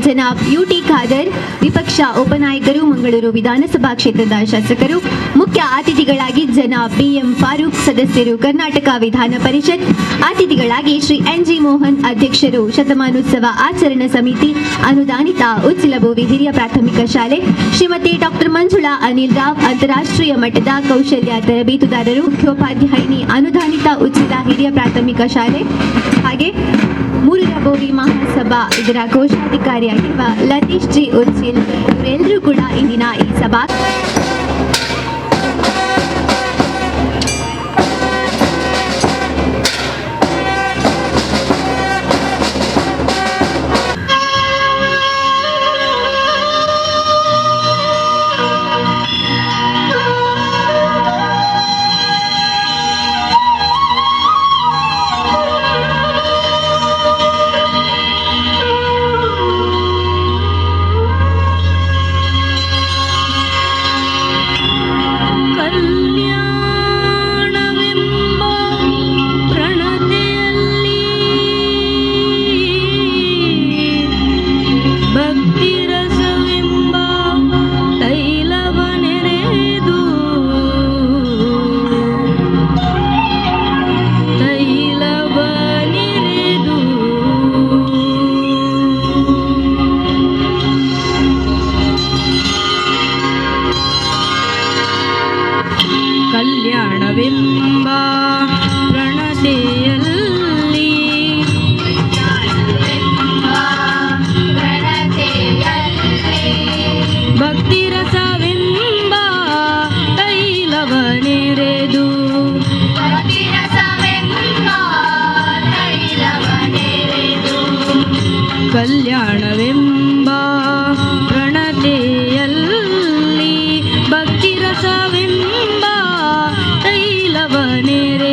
ಜನಾಬ್ UT Khader, ವಿಪಕ್ಷ ಉಪನಾಯಕರು, ಮಂಗಳೂರು ವಿಧಾನಸಭಾ ಕ್ಷೇತ್ರದ ಶಾಸಕರು. ಮುಖ್ಯ ಅತಿಥಿಗಳಾಗಿ ಜನಾಬ್ ಬಿಎಂ ಫಾರೂಕ್, ಸದಸ್ಯರು, ಕರ್ನಾಟಕ ವಿಧಾನ ಪರಿಷತ್. ಅತಿಥಿಗಳಾಗಿ ಶ್ರೀ ಎನ್ಜಿ ಮೋಹನ್, ಅಧ್ಯಕ್ಷರು, ಶತಮಾನೋತ್ಸವ ಆಚರಣಾ ಸಮಿತಿ ಅನುದಾನಿತ ಉಚ್ಚಿಲಬೋವಿ ಹಿರಿಯ ಪ್ರಾಥಮಿಕ ಶಾಲೆ. ಶ್ರೀಮತಿ ಡಾಕ್ಟರ್ ಮಂಜುಳಾ ಅನಿಲ್ ರಾವ್, ಅಂತಾರಾಷ್ಟ್ರೀಯ ಮಟ್ಟದ ಕೌಶಲ್ಯ ತರಬೇತುದಾರರು, ಮುಖ್ಯೋಪಾಧ್ಯಾಯಿನಿ, ಅನುದಾನಿತ ಉಚಿತ ಹಿರಿಯ ಪ್ರಾಥಮಿಕ ಶಾಲೆ. ಹಾಗೆ ಮೂರರಬೋವಿ ಮಹಾಸಭಾ ಇದರ ಕೋಶಾಧಿಕಾರಿಯಾಗಿರುವ ಲತೀಶ್ ಜಿ ಉಚ್ಚಿಲ್, ಇವರೆಲ್ಲರೂ ಕೂಡ ಇಂದಿನ ಈ ಸಭಾ ಕಲ್ಯಾಣವೆಂಬ ಪ್ರಣತೆಯಲ್ಲಿ ಭಕ್ತಿರಸವೆಂಬ ತೈಲವನೆರೆದು ಕಲ್ಯಾಣವೆಂಬ ಪ್ರಣತೆಯಲ್ಲಿ ಭಕ್ತಿರಸವೆಂಬ ತೈಲವನೆರೆ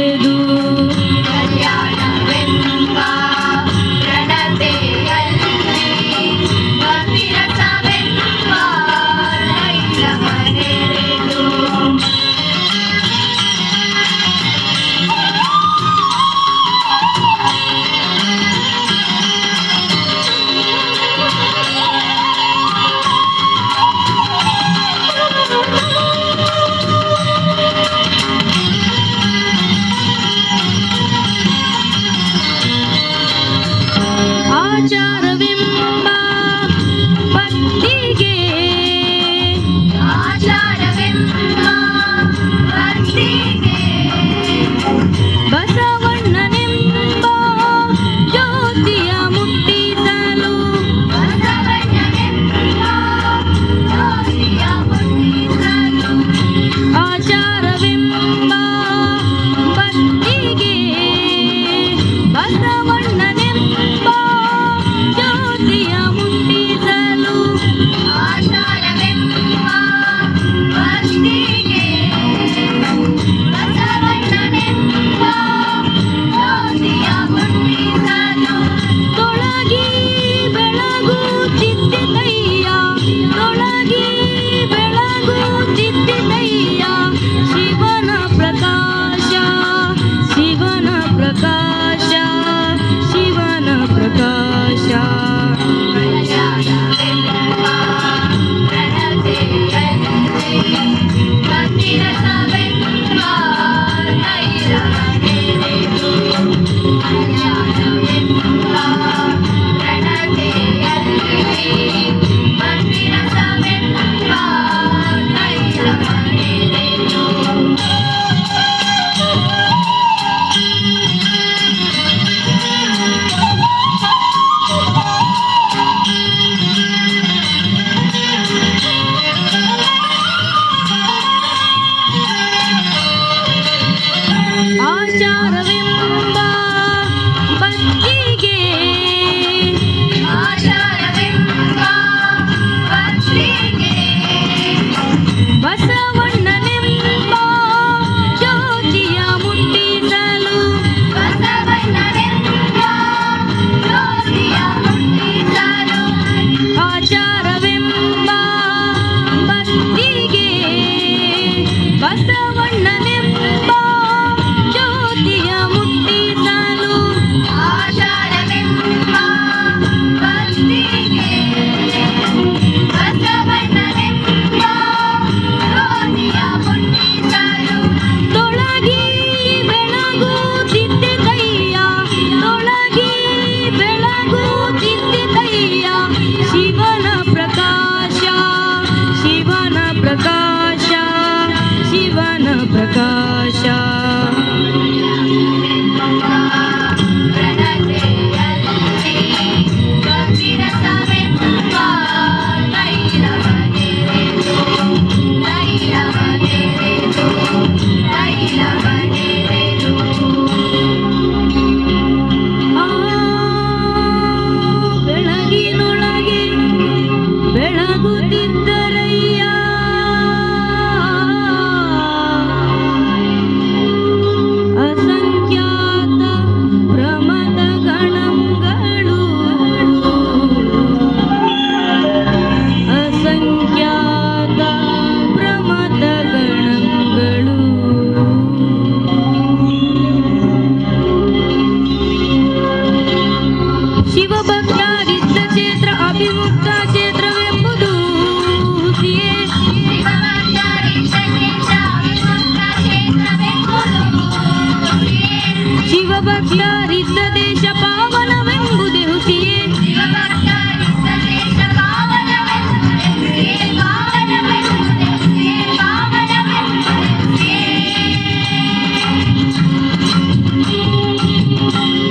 ಶಿವಭಕ್ತರಿದ್ದ ದೇಶ ಪಾವನವೆಂಬುದೇ ಹುಸಿಯೇ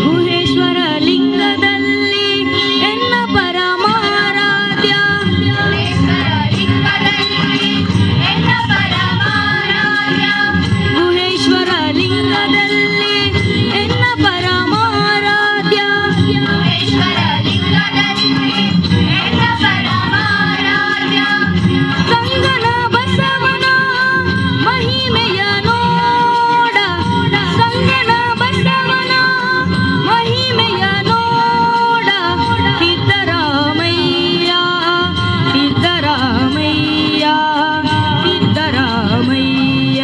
ಗುಹೇಶ್ವರ ಲಿಂಗದಲ್ಲಿ ಎನ್ನ ಪರಮಾರಾಧ್ಯ ಗುಹೇಶ್ವರ ಲಿಂಗದಲ್ಲಿ ಎನ್ನ ಪರಮಾರಾಧ್ಯ ಸಂಗನ ಬಸವನ ಮಹಿಮೆಯ ನೋಡ ಸಂಗನ ಬಸವನ ಮಹಿಮೆಯ ನೋಡ Siddaramaiah Siddaramaiah Siddaramaiah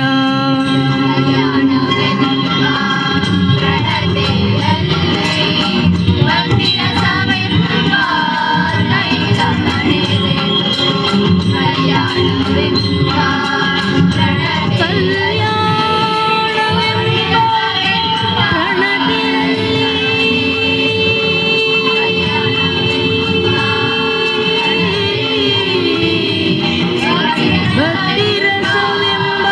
ಕಲ್ಯಾಣವೆಂಬ ಭಕ್ತಿರಸವೆಂಬ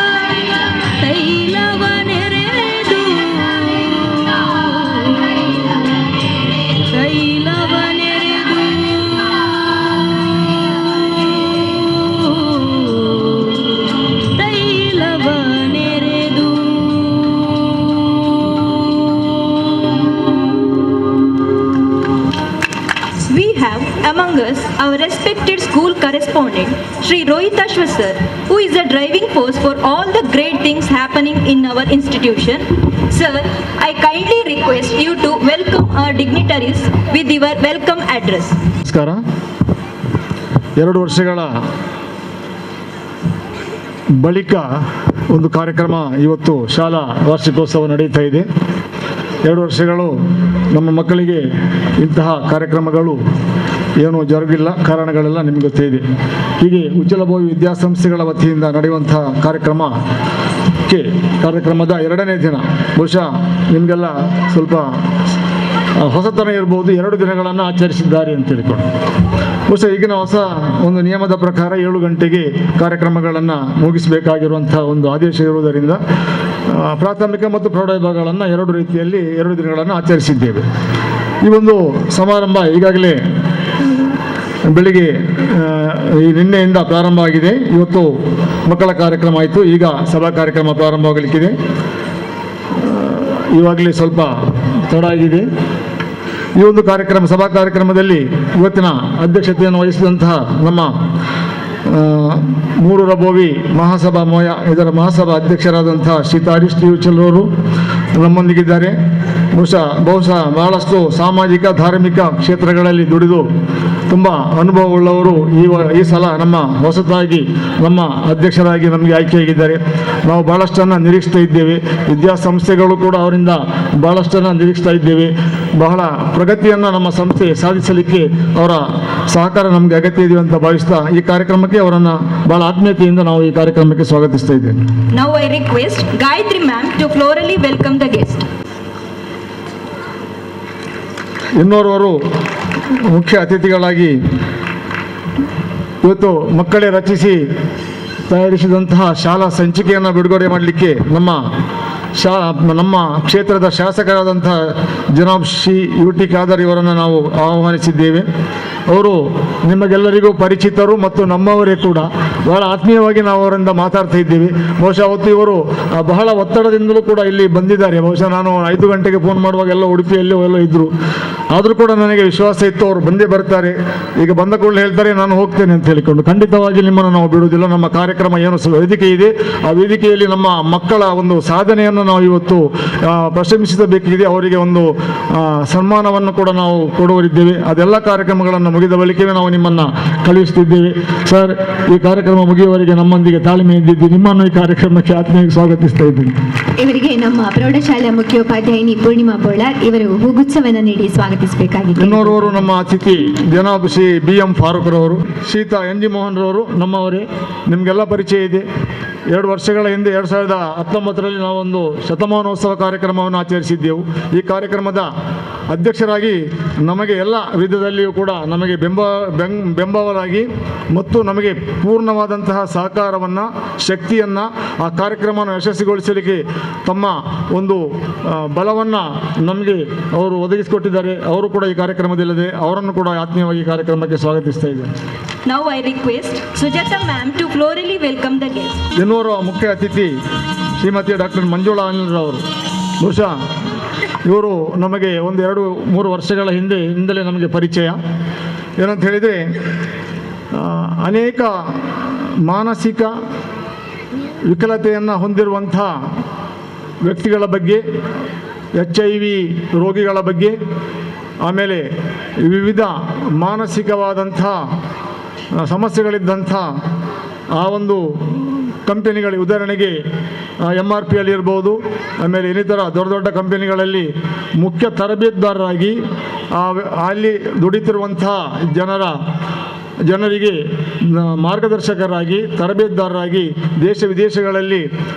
ತೈಲವನೆರೆದು ತೈಲವನೆರೆದು We have among us our respected school correspondent, Sri Rohitashwar sir, who is a driving force for all the great things happening in our institution. Sir, I kindly request you to welcome our dignitaries with your welcome address. ನಮಸ್ಕಾರ. 2 ವರ್ಷಗಳ ಬಳಿಕ ಒಂದು ಕಾರ್ಯಕ್ರಮ ಇವತ್ತು ಶಾಲಾ ವಾರ್ಷಿಕೋತ್ಸವ ನಡೀತಾ ಇದೆ. 2 ವರ್ಷಗಳು ನಮ್ಮ ಮಕ್ಕಳಿಗೆ ಇಂತಹ ಕಾರ್ಯಕ್ರಮಗಳು ಏನೂ ಜರುಗಿಲ್ಲ, ಕಾರಣಗಳೆಲ್ಲ ನಿಮಗೆ ಗೊತ್ತೇ ಇದೆ. ಹೀಗೆ ಉಜ್ವಲಭಾವಿ ವಿದ್ಯಾಸಂಸ್ಥೆಗಳ ವತಿಯಿಂದ ನಡೆಯುವಂತಹ ಕಾರ್ಯಕ್ರಮದ 2ನೇ ದಿನ. ಬಹುಶಃ ನಿಮಗೆಲ್ಲ ಸ್ವಲ್ಪ ಹೊಸತನ ಇರ್ಬೋದು, 2 ದಿನಗಳನ್ನು ಆಚರಿಸಿದ್ದಾರೆ ಅಂತ ತಿಳ್ಕೊಂಡು. ಬಹುಶಃ ಈಗಿನ ಹೊಸ ಒಂದು ನಿಯಮದ ಪ್ರಕಾರ 7 ಗಂಟೆಗೆ ಕಾರ್ಯಕ್ರಮಗಳನ್ನು ಮುಗಿಸಬೇಕಾಗಿರುವಂಥ ಒಂದು ಆದೇಶ ಇರುವುದರಿಂದ ಪ್ರಾಥಮಿಕ ಮತ್ತು ಪ್ರೌಢ ವಿಭಾಗಗಳನ್ನು 2 ರೀತಿಯಲ್ಲಿ 2 ದಿನಗಳನ್ನು ಆಚರಿಸಿದ್ದೇವೆ. ಈ ಒಂದು ಸಮಾರಂಭ ಈಗಾಗಲೇ ಬೆಳಿಗ್ಗೆ ನಿನ್ನೆಯಿಂದ ಪ್ರಾರಂಭ ಆಗಿದೆ. ಇವತ್ತು ಮಕ್ಕಳ ಕಾರ್ಯಕ್ರಮ ಆಯಿತು, ಈಗ ಸಭಾ ಕಾರ್ಯಕ್ರಮ ಪ್ರಾರಂಭವಾಗಲಿಕ್ಕಿದೆ. ಇವಾಗಲೇ ಸ್ವಲ್ಪ ತಡ ಆಗಿದೆ. ಈ ಒಂದು ಸಭಾ ಕಾರ್ಯಕ್ರಮದಲ್ಲಿ ಇವತ್ತಿನ ಅಧ್ಯಕ್ಷತೆಯನ್ನು ವಹಿಸಿದಂತಹ ನಮ್ಮ ಮೂರೂರ ಬೋವಿ ಮಹಾಸಭಾ ಇದರ ಮಹಾಸಭಾ ಅಧ್ಯಕ್ಷರಾದಂತಹ ಶ್ರೀ ಹರೀಶ್ ಅವರು ನಮ್ಮೊಂದಿಗಿದ್ದಾರೆ. ಬಹುಶಃ ಬಹಳಷ್ಟು ಸಾಮಾಜಿಕ ಧಾರ್ಮಿಕ ಕ್ಷೇತ್ರಗಳಲ್ಲಿ ದುಡಿದು ತುಂಬ ಅನುಭವವುಳ್ಳವರು ಈ ಸಲ ಹೊಸತಾಗಿ ನಮ್ಮ ಅಧ್ಯಕ್ಷರಾಗಿ ನಮಗೆ ಆಯ್ಕೆಯಾಗಿದ್ದಾರೆ. ನಾವು ಭಾಳಷ್ಟನ್ನು ನಿರೀಕ್ಷಿಸ್ತಾ ಇದ್ದೇವೆ. ವಿದ್ಯಾಸಂಸ್ಥೆಗಳು ಕೂಡ ಅವರಿಂದ ಭಾಳಷ್ಟನ್ನು ನಿರೀಕ್ಷಿಸ್ತಾ ಇದ್ದೇವೆ. ಬಹಳ ಪ್ರಗತಿಯನ್ನು ನಮ್ಮ ಸಂಸ್ಥೆ ಸಾಧಿಸಲಿಕ್ಕೆ ಅವರ ಸಹಕಾರ ನಮಗೆ ಅಗತ್ಯ ಇದೆ ಅಂತ ಭಾವಿಸ್ತಾ ಈ ಕಾರ್ಯಕ್ರಮಕ್ಕೆ ಅವರನ್ನು ಬಹಳ ಆತ್ಮೀಯತೆಯಿಂದ ನಾವು ಈ ಕಾರ್ಯಕ್ರಮಕ್ಕೆ ಸ್ವಾಗತಿಸ್ತಾ ಇದ್ದೇವೆ. Now I request Gayatri ma'am to florally welcome the guest. ಇನ್ನೋರ್ವರು ಮುಖ್ಯ ಅತಿಥಿಗಳಾಗಿ ಇವತ್ತು ಮಕ್ಕಳೇ ರಚಿಸಿ ತಯಾರಿಸಿದಂತಹ ಶಾಲಾ ಸಂಚಿಕೆಯನ್ನು ಬಿಡುಗಡೆ ಮಾಡಲಿಕ್ಕೆ ನಮ್ಮ ಕ್ಷೇತ್ರದ ಶಾಸಕರಾದಂತಹ ಜನಾಬ್ ಶ್ರೀ UT ಖಾದರ್ ಇವರನ್ನು ನಾವು ಆಹ್ವಾನಿಸಿದ್ದೇವೆ. ಅವರು ನಿಮಗೆಲ್ಲರಿಗೂ ಪರಿಚಿತರು ಮತ್ತು ನಮ್ಮವರೇ ಕೂಡ. ಬಹಳ ಆತ್ಮೀಯವಾಗಿ ನಾವು ಅವರಿಂದ ಮಾತಾಡ್ತಾ ಇದ್ದೀವಿ. ಬಹುಶಃ ಅವತ್ತು ಇವರು ಬಹಳ ಒತ್ತಡದಿಂದಲೂ ಕೂಡ ಇಲ್ಲಿ ಬಂದಿದ್ದಾರೆ. ಬಹುಶಃ ನಾನು 5 ಗಂಟೆಗೆ ಫೋನ್ ಮಾಡುವಾಗ ಎಲ್ಲ ಉಡುಪಿಯಲ್ಲಿ ಎಲ್ಲ ಇದ್ದರು. ಆದರೂ ಕೂಡ ನನಗೆ ವಿಶ್ವಾಸ ಇತ್ತು ಅವರು ಬಂದೇ ಬರ್ತಾರೆ. ಈಗ ಬಂದ ಕೂಡಲೇ ಹೇಳ್ತಾರೆ ನಾನು ಹೋಗ್ತೇನೆ ಅಂತ ಹೇಳಿಕೊಂಡು. ಖಂಡಿತವಾಗಿ ನಿಮ್ಮನ್ನು ನಾವು ಬಿಡುವುದಿಲ್ಲ. ನಮ್ಮ ಕಾರ್ಯಕ್ರಮ ಏನು ವೇದಿಕೆ ಇದೆ, ಆ ವೇದಿಕೆಯಲ್ಲಿ ನಮ್ಮ ಮಕ್ಕಳ ಒಂದು ಸಾಧನೆಯನ್ನು ನಾವು ಇವತ್ತು ಪ್ರಶಂಸಿಸಬೇಕಿದೆ. ಅವರಿಗೆ ಒಂದು ಸನ್ಮಾನವನ್ನು ಕೂಡ ನಾವು ಕೊಡುವರಿದ್ದೇವೆ. ಅದೆಲ್ಲ ಕಾರ್ಯಕ್ರಮಗಳನ್ನು ಮುಗಿದ ಬಳಿಕವೇ ನಾವು ನಿಮ್ಮನ್ನು ಕಳುಹಿಸುತ್ತಿದ್ದೇವೆ. ಸರ್, ಈ ಕಾರ್ಯಕ್ರಮ ಮುಗಿಯುವವರೆಗೆ ನಮ್ಮೊಂದಿಗೆ ತಾಳ್ಮೆ ಇದ್ದಿದ್ದು ನಿಮ್ಮನ್ನು ಈ ಕಾರ್ಯಕ್ರಮಕ್ಕೆ ಆತ್ಮೀಯವಾಗಿ ಸ್ವಾಗತಿಸ್ತಾ ಇದ್ದೀನಿ. ಇವರಿಗೆ ನಮ್ಮ ಪ್ರೌಢಶಾಲಾ ಮುಖ್ಯೋಪಾಧ್ಯಾಯಿನಿ ಪೂರ್ಣಿಮಾ ಬೋಳಾರ್ ಇವರು ಹೂಗುಚ್ಛವನ್ನು ನೀಡಿ ಸ್ವಾಗತಿಸಬೇಕಾಗಿದೆ. ಇನ್ನೋರ್ವರು ನಮ್ಮ ಅತಿಥಿ ಜನಾಬ್ ಶ್ರೀ BM ಫಾರೂಕ್ ರವರು, ಶ್ರೀತಾ NG ಮೋಹನ್ ರವರು ನಮ್ಮವರೇ, ನಿಮಗೆಲ್ಲ ಪರಿಚಯ ಇದೆ. 2 ವರ್ಷಗಳ ಹಿಂದೆ 2019ರಲ್ಲಿ ನಾವೊಂದು ಶತಮಾನೋತ್ಸವ ಕಾರ್ಯಕ್ರಮವನ್ನು ಆಚರಿಸಿದ್ದೆವು. ಈ ಕಾರ್ಯಕ್ರಮದ ಅಧ್ಯಕ್ಷರಾಗಿ ನಮಗೆ ಎಲ್ಲ ವಿಧದಲ್ಲಿಯೂ ಕೂಡ ನಮಗೆ ಬೆಂಬಲವಾಗಿ ಮತ್ತು ನಮಗೆ ಪೂರ್ಣವಾದಂತಹ ಸಹಕಾರವನ್ನು, ಶಕ್ತಿಯನ್ನು ಆ ಕಾರ್ಯಕ್ರಮವನ್ನು ಯಶಸ್ವಿಗೊಳಿಸಲಿಕ್ಕೆ ತಮ್ಮ ಒಂದು ಬಲವನ್ನು ನಮಗೆ ಅವರು ಒದಗಿಸಿಕೊಟ್ಟಿದ್ದಾರೆ. ಅವರು ಕೂಡ ಈ ಕಾರ್ಯಕ್ರಮದಲ್ಲಿದೆ. ಅವರನ್ನು ಕೂಡ ಆತ್ಮೀಯವಾಗಿ ಈ ಕಾರ್ಯಕ್ರಮಕ್ಕೆ ಸ್ವಾಗತಿಸ್ತಾ ಇದ್ದೇನೆ. Now I request Sujata ma'am to florally welcome the guest. ಇನ್ನೋರ್ವ ಮುಖ್ಯ ಅತಿಥಿ ಶ್ರೀಮತಿ ಡಾಕ್ಟರ್ ಮಂಜುಳಾ ಅನಿಲ್ರವರು. ಬಹುಶಃ ಇವರು ನಮಗೆ 1-2-3 ವರ್ಷಗಳ ಹಿಂದಲೇ ನಮಗೆ ಪರಿಚಯ. ಏನಂತ ಹೇಳಿದರೆ ಅನೇಕ ಮಾನಸಿಕ ವಿಕಲತೆಯನ್ನು ಹೊಂದಿರುವಂಥ ವ್ಯಕ್ತಿಗಳ ಬಗ್ಗೆ, HIV ರೋಗಿಗಳ ಬಗ್ಗೆ, ಆಮೇಲೆ ವಿವಿಧ ಮಾನಸಿಕವಾದಂಥ ಸಮಸ್ಯೆಗಳಿದ್ದಂಥ ಆ ಒಂದು ಕಂಪೆನಿಗಳಿಗೆ, ಉದಾಹರಣೆಗೆ MRPL ಇರ್ಬೋದು, ಆಮೇಲೆ ಇನ್ನಿತರ ದೊಡ್ಡ ದೊಡ್ಡ ಕಂಪೆನಿಗಳಲ್ಲಿ ಮುಖ್ಯ ತರಬೇತುದಾರರಾಗಿ ಅಲ್ಲಿ ದುಡಿತಿರುವಂಥ ಜನರಿಗೆ ಮಾರ್ಗದರ್ಶಕರಾಗಿ, ತರಬೇತುದಾರರಾಗಿ ದೇಶ ವಿದೇಶಗಳಲ್ಲಿ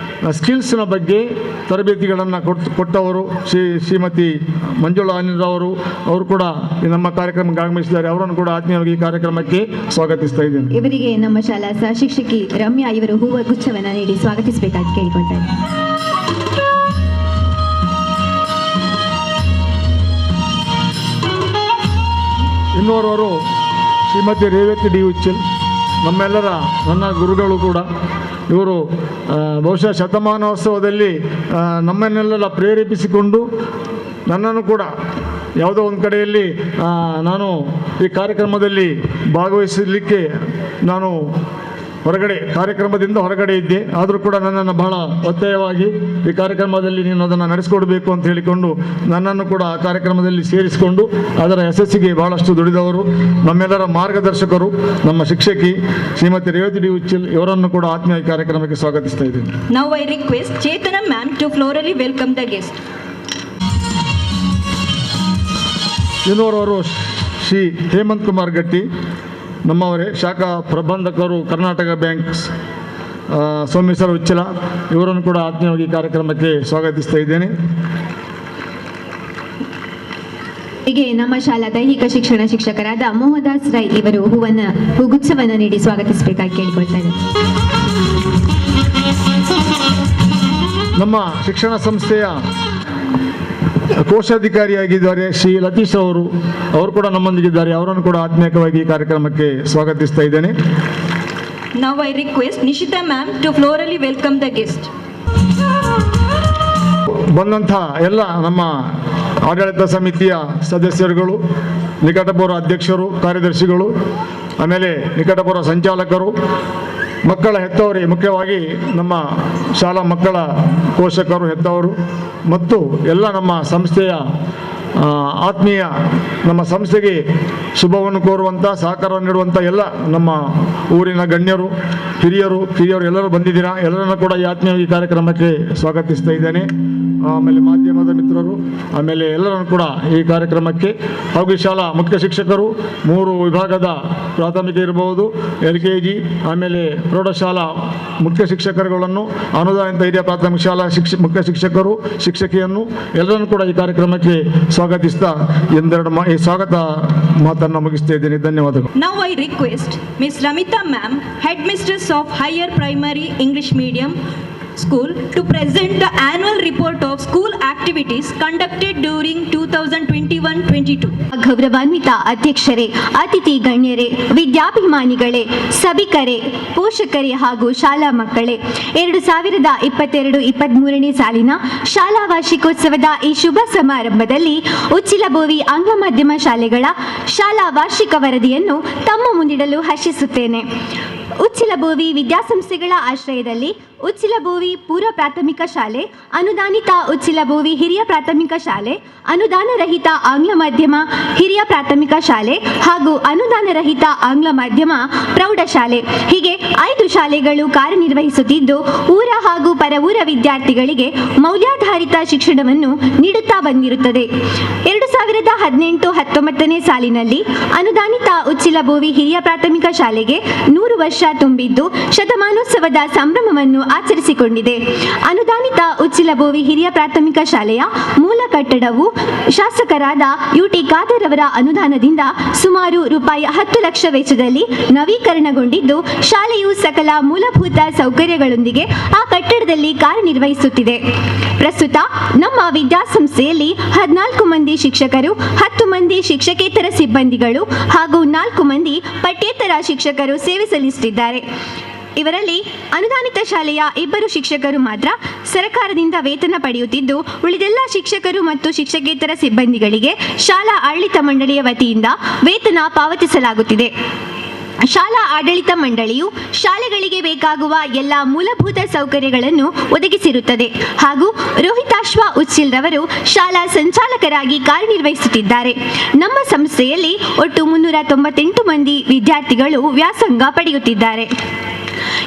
ಸ್ಕಿಲ್ಸ್ನ ಬಗ್ಗೆ ತರಬೇತಿಗಳನ್ನು ಕೊಟ್ಟವರು ಶ್ರೀಮತಿ ಮಂಜುಳಾ ಅನಿಲ್ರವರು. ಅವರು ಕೂಡ ನಮ್ಮ ಕಾರ್ಯಕ್ರಮಕ್ಕೆ ಆಗಮಿಸಿದ್ದಾರೆ. ಅವರನ್ನು ಕೂಡ ಆತ್ಮೀಯವಾಗಿ ಈ ಕಾರ್ಯಕ್ರಮಕ್ಕೆ ಸ್ವಾಗತಿಸ್ತಾ ಇದ್ದೇನೆ. ಇವರಿಗೆ ನಮ್ಮ ಶಾಲಾ ಸಹ ಶಿಕ್ಷಕಿ ರಮ್ಯಾ ಇವರು ಹೂವ ಗುಚ್ಛವನ್ನು ನೀಡಿ ಸ್ವಾಗತಿಸಬೇಕಾಗಿ ಕೇಳಿಕೊಳ್ತಾರೆ. ಇನ್ನೋರ್ವರು ಶ್ರೀಮತಿ ರೇವತಿ ಡಿ ಉಚ್ಚಿಲ್, ನನ್ನ ಗುರುಗಳು ಕೂಡ. ಇವರು ಬಹುಶಃ ಶತಮಾನೋತ್ಸವದಲ್ಲಿ ನಮ್ಮನ್ನೆಲ್ಲ ಪ್ರೇರೇಪಿಸಿಕೊಂಡು ನನ್ನನ್ನು ಕೂಡ ಯಾವುದೋ ಒಂದು ಕಡೆಯಲ್ಲಿ ನಾನು ಈ ಕಾರ್ಯಕ್ರಮದಲ್ಲಿ ಭಾಗವಹಿಸಲಿಕ್ಕೆ ನಾನು ಕಾರ್ಯಕ್ರಮದಿಂದ ಹೊರಗಡೆ ಇದ್ದೆ. ಆದರೂ ಕೂಡ ನನ್ನನ್ನು ಬಹಳ ಒತ್ತಾಯವಾಗಿ ಈ ಕಾರ್ಯಕ್ರಮದಲ್ಲಿ ನೀನು ಅದನ್ನು ನಡೆಸಿಕೊಡ್ಬೇಕು ಅಂತ ಹೇಳಿಕೊಂಡು ನನ್ನನ್ನು ಕೂಡ ಆ ಕಾರ್ಯಕ್ರಮದಲ್ಲಿ ಸೇರಿಸಿಕೊಂಡು ಅದರ ಯಶಸ್ಸಿಗೆ ಬಹಳಷ್ಟು ದುಡಿದವರು, ನಮ್ಮೆಲ್ಲರ ಮಾರ್ಗದರ್ಶಕರು, ನಮ್ಮ ಶಿಕ್ಷಕಿ ಶ್ರೀಮತಿ ರೇವತಿ ಡಿ ಉಚ್ಚಿಲ್. ಇವರನ್ನು ಕೂಡ ಆತ್ಮೀಯ ಕಾರ್ಯಕ್ರಮಕ್ಕೆ ಸ್ವಾಗತಿಸ್ತಾ ಇದ್ದೀನಿ. Now I request Chetana ma'am to florally welcome the guest. ಇನ್ನೋರವರು Shri Hemant Kumar ಗಟ್ಟಿ, ನಮ್ಮವರೇ, ಶಾಖಾ ಪ್ರಬಂಧಕರು, ಕರ್ನಾಟಕ ಬ್ಯಾಂಕ್ಸ್, ಸೋಮೇಶ್ವರ ಉಚ್ಚಿಲ. ಇವರನ್ನು ಕೂಡ ಆತ್ಮೀಯವಾಗಿ ಕಾರ್ಯಕ್ರಮಕ್ಕೆ ಸ್ವಾಗತಿಸ್ತಾ ಇದ್ದೇನೆ. ಹೀಗೆ ನಮ್ಮ ಶಾಲಾ ದೈಹಿಕ ಶಿಕ್ಷಣ ಶಿಕ್ಷಕರಾದ ಮೋಹದಾಸ್ ರೈ ಇವರು ಹೂಗುಚ್ಛವನ್ನು ನೀಡಿ ಸ್ವಾಗತಿಸಬೇಕಾಗಿ ಕೇಳಿಕೊಳ್ತಾರೆ. ನಮ್ಮ ಶಿಕ್ಷಣ ಸಂಸ್ಥೆಯ ಕೋಶಾಧಿಕಾರಿಯಾಗಿದ್ದಾರೆ ಶ್ರೀ ಲತೀಶ್ ಅವರು ಕೂಡ ನಮ್ಮೊಂದಿಗಿದ್ದಾರೆ. ಅವರನ್ನು ಕೂಡ ಆತ್ಮೀಯವಾಗಿ ಈ ಕಾರ್ಯಕ್ರಮಕ್ಕೆ ಸ್ವಾಗತಿಸ್ತಾ ಇದ್ದೇನೆ. Now I request Nishita ma'am to florally welcome the guest. ಬಂದಂಥ ಎಲ್ಲ ನಮ್ಮ ಆಡಳಿತ ಸಮಿತಿಯ ಸದಸ್ಯರುಗಳು, ನಿಕಟಪೂರ್ವ ಅಧ್ಯಕ್ಷರು, ಕಾರ್ಯದರ್ಶಿಗಳು, ಆಮೇಲೆ ನಿಕಟಪೂರ್ವ ಸಂಚಾಲಕರು, ಮಕ್ಕಳ ಹೆತ್ತವರೇ, ಮುಖ್ಯವಾಗಿ ನಮ್ಮ ಶಾಲಾ ಮಕ್ಕಳ ಪೋಷಕರು, ಹೆತ್ತವರು ಮತ್ತು ಎಲ್ಲ ನಮ್ಮ ಸಂಸ್ಥೆಯ ಆತ್ಮೀಯ, ನಮ್ಮ ಸಂಸ್ಥೆಗೆ ಶುಭವನ್ನು ಕೋರುವಂಥ, ಸಹಕಾರವನ್ನು ನೀಡುವಂಥ ಎಲ್ಲ ನಮ್ಮ ಊರಿನ ಗಣ್ಯರು, ಹಿರಿಯರು ಎಲ್ಲರೂ ಬಂದಿದ್ದೀರಾ. ಎಲ್ಲರನ್ನು ಕೂಡ ಈ ಆತ್ಮೀಯ ಕಾರ್ಯಕ್ರಮಕ್ಕೆ ಸ್ವಾಗತಿಸ್ತಾ ಇದ್ದೇನೆ. ಆಮೇಲೆ ಮಾಧ್ಯಮದ ಮಿತ್ರರು, ಆಮೇಲೆ ಎಲ್ಲರನ್ನು ಕೂಡ ಈ ಕಾರ್ಯಕ್ರಮಕ್ಕೆ, ಹಾಗೂ ಶಾಲಾ ಮುಖ್ಯ ಶಿಕ್ಷಕರು, 3 ವಿಭಾಗದ ಪ್ರಾಥಮಿಕ ಇರಬಹುದು, LKG, ಆಮೇಲೆ ಪ್ರೌಢಶಾಲಾ ಮುಖ್ಯ ಶಿಕ್ಷಕರುಗಳನ್ನು, ಅನುದಾನಿತ ಹಿರಿಯ ಪ್ರಾಥಮಿಕ ಶಾಲಾ ಮುಖ್ಯ ಶಿಕ್ಷಕರು, ಶಿಕ್ಷಕಿಯನ್ನು ಎಲ್ಲರನ್ನು ಕೂಡ ಈ ಕಾರ್ಯಕ್ರಮಕ್ಕೆ ಸ್ವಾಗತಿಸ್ತಾ ಈ ಸ್ವಾಗತ ಮಾತನ್ನು ಮುಗಿಸ್ತಾ ಇದ್ದೇನೆ. ಧನ್ಯವಾದಗಳು. Now I request Miss Ramita ma'am, Headmistress of Higher Primary English Medium School, to present the annual report of school activities conducted during 2021-22. ಗೌರವಾನ್ವಿತ ಅಧ್ಯಕ್ಷರೇ, ಅತಿಥಿ ಗಣ್ಯರೇ, ವಿದ್ಯಾಭಿಮಾನಿಗಳೇ, ಸಭಿಕರೇ, ಪೋಷಕರೇ ಹಾಗೂ ಶಾಲಾ ಮಕ್ಕಳೇ, 2022-23ನೇ ಸಾಲಿನ ಶಾಲಾ ವಾರ್ಷಿಕೋತ್ಸವದ ಈ ಶುಭ ಸಮಾರಂಭದಲ್ಲಿ ಉಚ್ಚಿಲಬೋವಿ ಆಂಗ್ಲ ಮಾಧ್ಯಮ ಶಾಲೆಗಳ ಶಾಲಾ ವಾರ್ಷಿಕ ವರದಿಯನ್ನು ತಮ್ಮ ಮುಂದಿಡಲು ಹರ್ಷಿಸುತ್ತೇನೆ. ಉಚ್ಚಿಲಬೋವಿ ವಿದ್ಯಾಸಂಸ್ಥೆಗಳ ಆಶ್ರಯದಲ್ಲಿ ಉಚ್ಚಿಲಬೋವಿ ಪೂರ್ವ ಪ್ರಾಥಮಿಕ ಶಾಲೆ, ಅನುದಾನಿತ ಉಚ್ಚಿಲಬೋವಿ ಹಿರಿಯ ಪ್ರಾಥಮಿಕ ಶಾಲೆ, ಅನುದಾನ ರಹಿತ ಆಂಗ್ಲ ಮಾಧ್ಯಮ ಹಿರಿಯ ಪ್ರಾಥಮಿಕ ಶಾಲೆ ಹಾಗೂ ಅನುದಾನ ರಹಿತ ಆಂಗ್ಲ ಮಾಧ್ಯಮ ಪ್ರೌಢಶಾಲೆ, ಹೀಗೆ 5 ಶಾಲೆಗಳು ಕಾರ್ಯನಿರ್ವಹಿಸುತ್ತಿದ್ದು ಊರ ಹಾಗೂ ಪರ ಊರ ವಿದ್ಯಾರ್ಥಿಗಳಿಗೆ ಮೌಲ್ಯಾಧಾರಿತ ಶಿಕ್ಷಣವನ್ನು ನೀಡುತ್ತಾ ಬಂದಿರುತ್ತದೆ. 2018-19ನೇ ಸಾಲಿನಲ್ಲಿ ಅನುದಾನಿತ ಉಚ್ಚಿಲಬೋವಿ ಹಿರಿಯ ಪ್ರಾಥಮಿಕ ಶಾಲೆಗೆ 100 ವರ್ಷ ತುಂಬಿದ್ದು ಶತಮಾನೋತ್ಸವದ ಸಂಭ್ರಮವನ್ನು ಆಚರಿಸಿಕೊಂಡಿದೆ. ಅನುದಾನಿತ ಉಚ್ಚಿಲಬೋವಿ ಹಿರಿಯ ಪ್ರಾಥಮಿಕ ಶಾಲೆಯ ಮೂಲ ಕಟ್ಟಡವು ಶಾಸಕರಾದ ಯುಟಿ ಖಾದರ್ ಅವರ ಅನುದಾನದಿಂದ ಸುಮಾರು ರೂಪಾಯಿ 10 ಲಕ್ಷ ವೆಚ್ಚದಲ್ಲಿ ನವೀಕರಣಗೊಂಡಿದ್ದು, ಶಾಲೆಯು ಸಕಲ ಮೂಲಭೂತ ಸೌಕರ್ಯಗಳೊಂದಿಗೆ ಆ ಕಟ್ಟಡದಲ್ಲಿ ಕಾರ್ಯನಿರ್ವಹಿಸುತ್ತಿದೆ. ಪ್ರಸ್ತುತ ನಮ್ಮ ವಿದ್ಯಾಸಂಸ್ಥೆಯಲ್ಲಿ 14 ಮಂದಿ ಶಿಕ್ಷಕರು, 10 ಮಂದಿ ಶಿಕ್ಷಕೇತರ ಸಿಬ್ಬಂದಿಗಳು ಹಾಗೂ 4 ಮಂದಿ ಪಠ್ಯೇತರ ಶಿಕ್ಷಕರು ಸೇವೆ ಸಲ್ಲಿಸುತ್ತಿದ್ದಾರೆ. ಇವರಲ್ಲಿ ಅನುದಾನಿತ ಶಾಲೆಯ 2 ಶಿಕ್ಷಕರು ಮಾತ್ರ ಸರ್ಕಾರದಿಂದ ವೇತನ ಪಡೆಯುತ್ತಿದ್ದು, ಉಳಿದೆಲ್ಲ ಶಿಕ್ಷಕರು ಮತ್ತು ಶಿಕ್ಷಕೇತರ ಸಿಬ್ಬಂದಿಗಳಿಗೆ ಶಾಲಾ ಆಡಳಿತ ಮಂಡಳಿಯ ವತಿಯಿಂದ ವೇತನ ಪಾವತಿಸಲಾಗುತ್ತಿದೆ. ಶಾಲಾ ಆಡಳಿತ ಮಂಡಳಿಯು ಶಾಲೆಗಳಿಗೆ ಬೇಕಾಗುವ ಎಲ್ಲ ಮೂಲಭೂತ ಸೌಕರ್ಯಗಳನ್ನು ಒದಗಿಸಿರುತ್ತದೆ ಹಾಗೂ ರೋಹಿತಾಶ್ವ ಉಚ್ಚಿಲ್ ರವರು ಶಾಲಾ ಸಂಚಾಲಕರಾಗಿ ಕಾರ್ಯನಿರ್ವಹಿಸುತ್ತಿದ್ದಾರೆ. ನಮ್ಮ ಸಂಸ್ಥೆಯಲ್ಲಿ ಒಟ್ಟು 398 ಮಂದಿ ವಿದ್ಯಾರ್ಥಿಗಳು ವ್ಯಾಸಂಗ ಪಡೆಯುತ್ತಿದ್ದಾರೆ.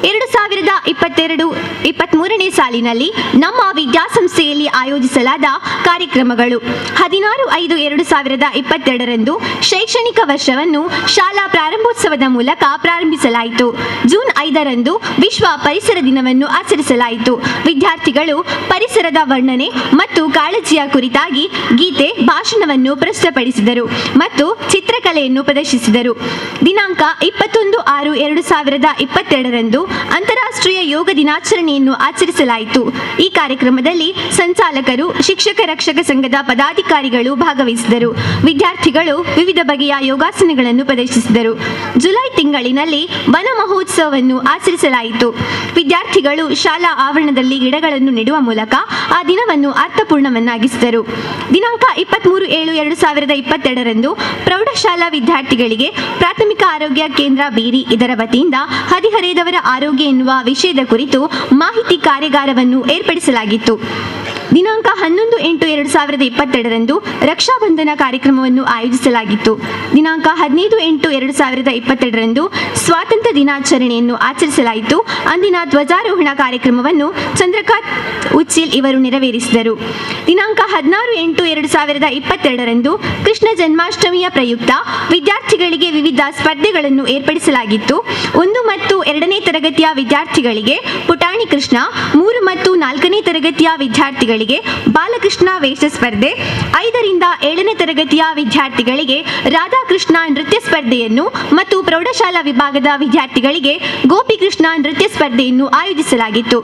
2022-23ನೇ ಸಾಲಿನಲ್ಲಿ ನಮ್ಮ ವಿದ್ಯಾಸಂಸ್ಥೆಯಲ್ಲಿ ಆಯೋಜಿಸಲಾದ ಕಾರ್ಯಕ್ರಮಗಳು: 16/5/2022ರಂದು ಶೈಕ್ಷಣಿಕ ವರ್ಷವನ್ನು ಶಾಲಾ ಪ್ರಾರಂಭೋತ್ಸವದ ಮೂಲಕ ಪ್ರಾರಂಭಿಸಲಾಯಿತು. ಜೂನ್ 5ರಂದು ವಿಶ್ವ ಪರಿಸರ ದಿನವನ್ನು ಆಚರಿಸಲಾಯಿತು. ವಿದ್ಯಾರ್ಥಿಗಳು ಪರಿಸರದ ವರ್ಣನೆ ಮತ್ತು ಕಾಳಜಿಯ ಕುರಿತಾಗಿ ಗೀತೆ, ಭಾಷಣವನ್ನು ಪ್ರಸ್ತುತಪಡಿಸಿದರು ಮತ್ತು ಚಿತ್ರಕಲೆಯನ್ನು ಪ್ರದರ್ಶಿಸಿದರು. ದಿನಾಂಕ 21/6/2022ರಂದು ಅಂತಾರಾಷ್ಟ್ರೀಯ ಯೋಗ ದಿನಾಚರಣೆಯನ್ನು ಆಚರಿಸಲಾಯಿತು. ಈ ಕಾರ್ಯಕ್ರಮದಲ್ಲಿ ಸಂಚಾಲಕರು, ಶಿಕ್ಷಕ ರಕ್ಷಕ ಸಂಘದ ಪದಾಧಿಕಾರಿಗಳು ಭಾಗವಹಿಸಿದರು. ವಿದ್ಯಾರ್ಥಿಗಳು ವಿವಿಧ ಬಗೆಯ ಯೋಗಾಸನಗಳನ್ನು ಪ್ರದರ್ಶಿಸಿದರು. ಜುಲೈ ತಿಂಗಳಿನಲ್ಲಿ ವನ ಮಹೋತ್ಸವವನ್ನು ಆಚರಿಸಲಾಯಿತು. ವಿದ್ಯಾರ್ಥಿಗಳು ಶಾಲಾ ಆವರಣದಲ್ಲಿ ಗಿಡಗಳನ್ನು ನೆಡುವ ಮೂಲಕ ಆ ದಿನವನ್ನು ಅರ್ಥಪೂರ್ಣವನ್ನಾಗಿಸಿದರು. ದಿನಾಂಕ 23/7/2022ರಂದು ಪ್ರೌಢಶಾಲಾ ವಿದ್ಯಾರ್ಥಿಗಳಿಗೆ ಪ್ರಾಥಮಿಕ ಆರೋಗ್ಯ ಕೇಂದ್ರ ಬೀರಿ ಇದರ ವತಿಯಿಂದ ಹದಿಹರೆಯದವರ ಆರೋಗ್ಯ ಎನ್ನುವ ವಿಷಯದ ಕುರಿತು ಮಾಹಿತಿ ಕಾರ್ಯಾಗಾರವನ್ನು ಏರ್ಪಡಿಸಲಾಗಿತ್ತು. ದಿನಾಂಕ 11/8/2022ರಂದು ರಕ್ಷಾಬಂಧನ ಕಾರ್ಯಕ್ರಮವನ್ನು ಆಯೋಜಿಸಲಾಗಿತ್ತು. ದಿನಾಂಕ 15/8/2022ರಂದು ಸ್ವಾತಂತ್ರ್ಯ ದಿನಾಚರಣೆಯನ್ನು ಆಚರಿಸಲಾಯಿತು. ಅಂದಿನ ಧ್ವಜಾರೋಹಣ ಕಾರ್ಯಕ್ರಮವನ್ನು ಚಂದ್ರಕಾಂತ್ ಉಚ್ಚಿಲ್ ಇವರು ನೆರವೇರಿಸಿದರು. ದಿನಾಂಕ 16/8/2022ರಂದು ಕೃಷ್ಣ ಜನ್ಮಾಷ್ಟಮಿಯ ಪ್ರಯುಕ್ತ ವಿದ್ಯಾರ್ಥಿಗಳಿಗೆ ವಿವಿಧ ಸ್ಪರ್ಧೆಗಳನ್ನು ಏರ್ಪಡಿಸಲಾಗಿತ್ತು. 1 ಮತ್ತು 2ನೇ ತರಗತಿಯ ವಿದ್ಯಾರ್ಥಿಗಳಿಗೆ ಪುಟಾಣಿ ಕೃಷ್ಣ, 3 ಮತ್ತು 4ನೇ ತರಗತಿಯ ವಿದ್ಯಾರ್ಥಿಗಳಿಗೆ ಬಾಲಕೃಷ್ಣ ವೇಷ ಸ್ಪರ್ಧೆ, 5ರಿಂದ 7ನೇ ತರಗತಿಯ ವಿದ್ಯಾರ್ಥಿಗಳಿಗೆ ರಾಧಾಕೃಷ್ಣ ನೃತ್ಯ ಸ್ಪರ್ಧೆಯನ್ನು ಮತ್ತು ಪ್ರೌಢಶಾಲಾ ವಿಭಾಗದ ವಿದ್ಯಾರ್ಥಿಗಳಿಗೆ ಗೋಪಿಕೃಷ್ಣ ನೃತ್ಯ ಸ್ಪರ್ಧೆಯನ್ನು ಆಯೋಜಿಸಲಾಗಿತ್ತು.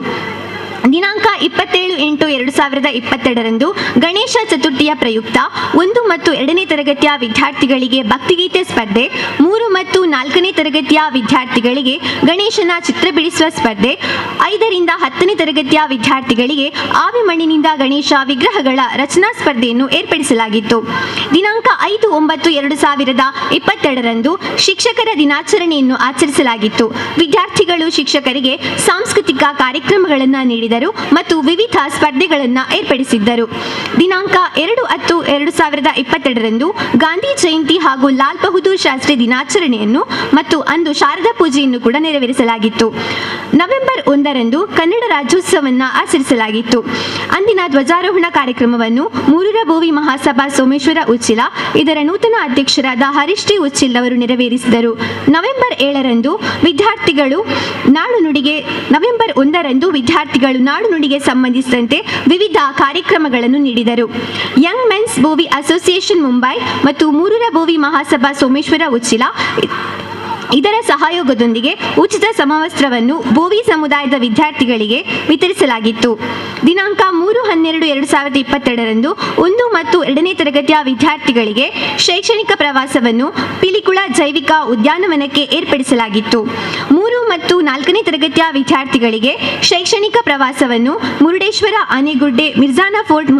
ದಿನಾಂಕ 27/8/2022ರಂದು ಗಣೇಶ ಚತುರ್ಥಿಯ ಪ್ರಯುಕ್ತ 1 ಮತ್ತು 2ನೇ ತರಗತಿಯ ವಿದ್ಯಾರ್ಥಿಗಳಿಗೆ ಭಕ್ತಿಗೀತೆ ಸ್ಪರ್ಧೆ, 3 ಮತ್ತು 4ನೇ ತರಗತಿಯ ವಿದ್ಯಾರ್ಥಿಗಳಿಗೆ ಗಣೇಶನ ಚಿತ್ರ ಬಿಡಿಸುವ ಸ್ಪರ್ಧೆ, 5ರಿಂದ 10ನೇ ತರಗತಿಯ ವಿದ್ಯಾರ್ಥಿಗಳಿಗೆ ಆವಿ ಮಣ್ಣಿನಿಂದ ಗಣೇಶ ವಿಗ್ರಹಗಳ ರಚನಾ ಸ್ಪರ್ಧೆಯನ್ನು ಏರ್ಪಡಿಸಲಾಗಿತ್ತು. ದಿನಾಂಕ 5/9/2022ರಂದು ಶಿಕ್ಷಕರ ದಿನಾಚರಣೆಯನ್ನು ಆಚರಿಸಲಾಗಿತ್ತು. ವಿದ್ಯಾರ್ಥಿಗಳು ಶಿಕ್ಷಕರಿಗೆ ಸಾಂಸ್ಕೃತಿಕ ಕಾರ್ಯಕ್ರಮಗಳನ್ನು ನೀಡಿದರು ಮತ್ತು ವಿವಿಧ ಸ್ಪರ್ಧೆಗಳನ್ನು ಏರ್ಪಡಿಸಿದ್ದರು. ದಿನಾಂಕ 2/10/2022ರಂದು ಗಾಂಧಿ ಜಯಂತಿ ಹಾಗೂ ಲಾಲ್ ಬಹದ್ದೂರ್ ಶಾಸ್ತ್ರಿ ದಿನಾಚರಣೆಯನ್ನು ಮತ್ತು ಅಂದು ಶಾರದಾ ಪೂಜೆಯನ್ನು ಕೂಡ ನೆರವೇರಿಸಲಾಗಿತ್ತು. ನವೆಂಬರ್ 1ರಂದು ಕನ್ನಡ ರಾಜ್ಯೋತ್ಸವವನ್ನು ಆಚರಿಸಲಾಗಿತ್ತು. ಅಂದಿನ ಧ್ವಜಾರೋಹಣ ಕಾರ್ಯಕ್ರಮವನ್ನು ಮೂರೂರ ಬೋವಿ ಮಹಾಸಭಾ ಸೋಮೇಶ್ವರ ಉಚ್ಚಿಲ ಇದರ ನೂತನ ಅಧ್ಯಕ್ಷರಾದ ಹರೀಶ್ ಟಿ ಉಚ್ಚಿಲ್ ಅವರು ನೆರವೇರಿಸಿದರು. ನವೆಂಬರ್ 1ರಂದು ವಿದ್ಯಾರ್ಥಿಗಳು ನಾಡು ನುಡಿಗೆ ಸಂಬಂಧಿಸಿದಂತೆ ವಿವಿಧ ಕಾರ್ಯಕ್ರಮಗಳನ್ನು ನೀಡಿದರು. Young men's Bhovi association Mumbai ಮತ್ತು ಮೂರೂರ ಬೋವಿ ಮಹಾಸಭಾ ಸೋಮೇಶ್ವರ ಉಚ್ಚಿಲ ಇದರ ಸಹಯೋಗದೊಂದಿಗೆ ಉಚಿತ ಸಮವಸ್ತ್ರವನ್ನು ಬೋವಿ ಸಮುದಾಯದ ವಿದ್ಯಾರ್ಥಿಗಳಿಗೆ ವಿತರಿಸಲಾಗಿತ್ತು. ದಿನಾಂಕ 3/12/2022ರಂದು 1 ಮತ್ತು 2ನೇ ತರಗತಿಯ ವಿದ್ಯಾರ್ಥಿಗಳಿಗೆ ಶೈಕ್ಷಣಿಕ ಪ್ರವಾಸವನ್ನು ಪಿಲಿಕುಳ ಜೈವಿಕ ಉದ್ಯಾನವನಕ್ಕೆ ಏರ್ಪಡಿಸಲಾಗಿತ್ತು. 3 ಮತ್ತು 4ನೇ ತರಗತಿಯ ವಿದ್ಯಾರ್ಥಿಗಳಿಗೆ ಶೈಕ್ಷಣಿಕ ಪ್ರವಾಸವನ್ನು ಮುರುಡೇಶ್ವರ, ಆನೆಗುಡ್ಡೆ, ಮಿರ್ಜಾನ ಫೋರ್ಟ್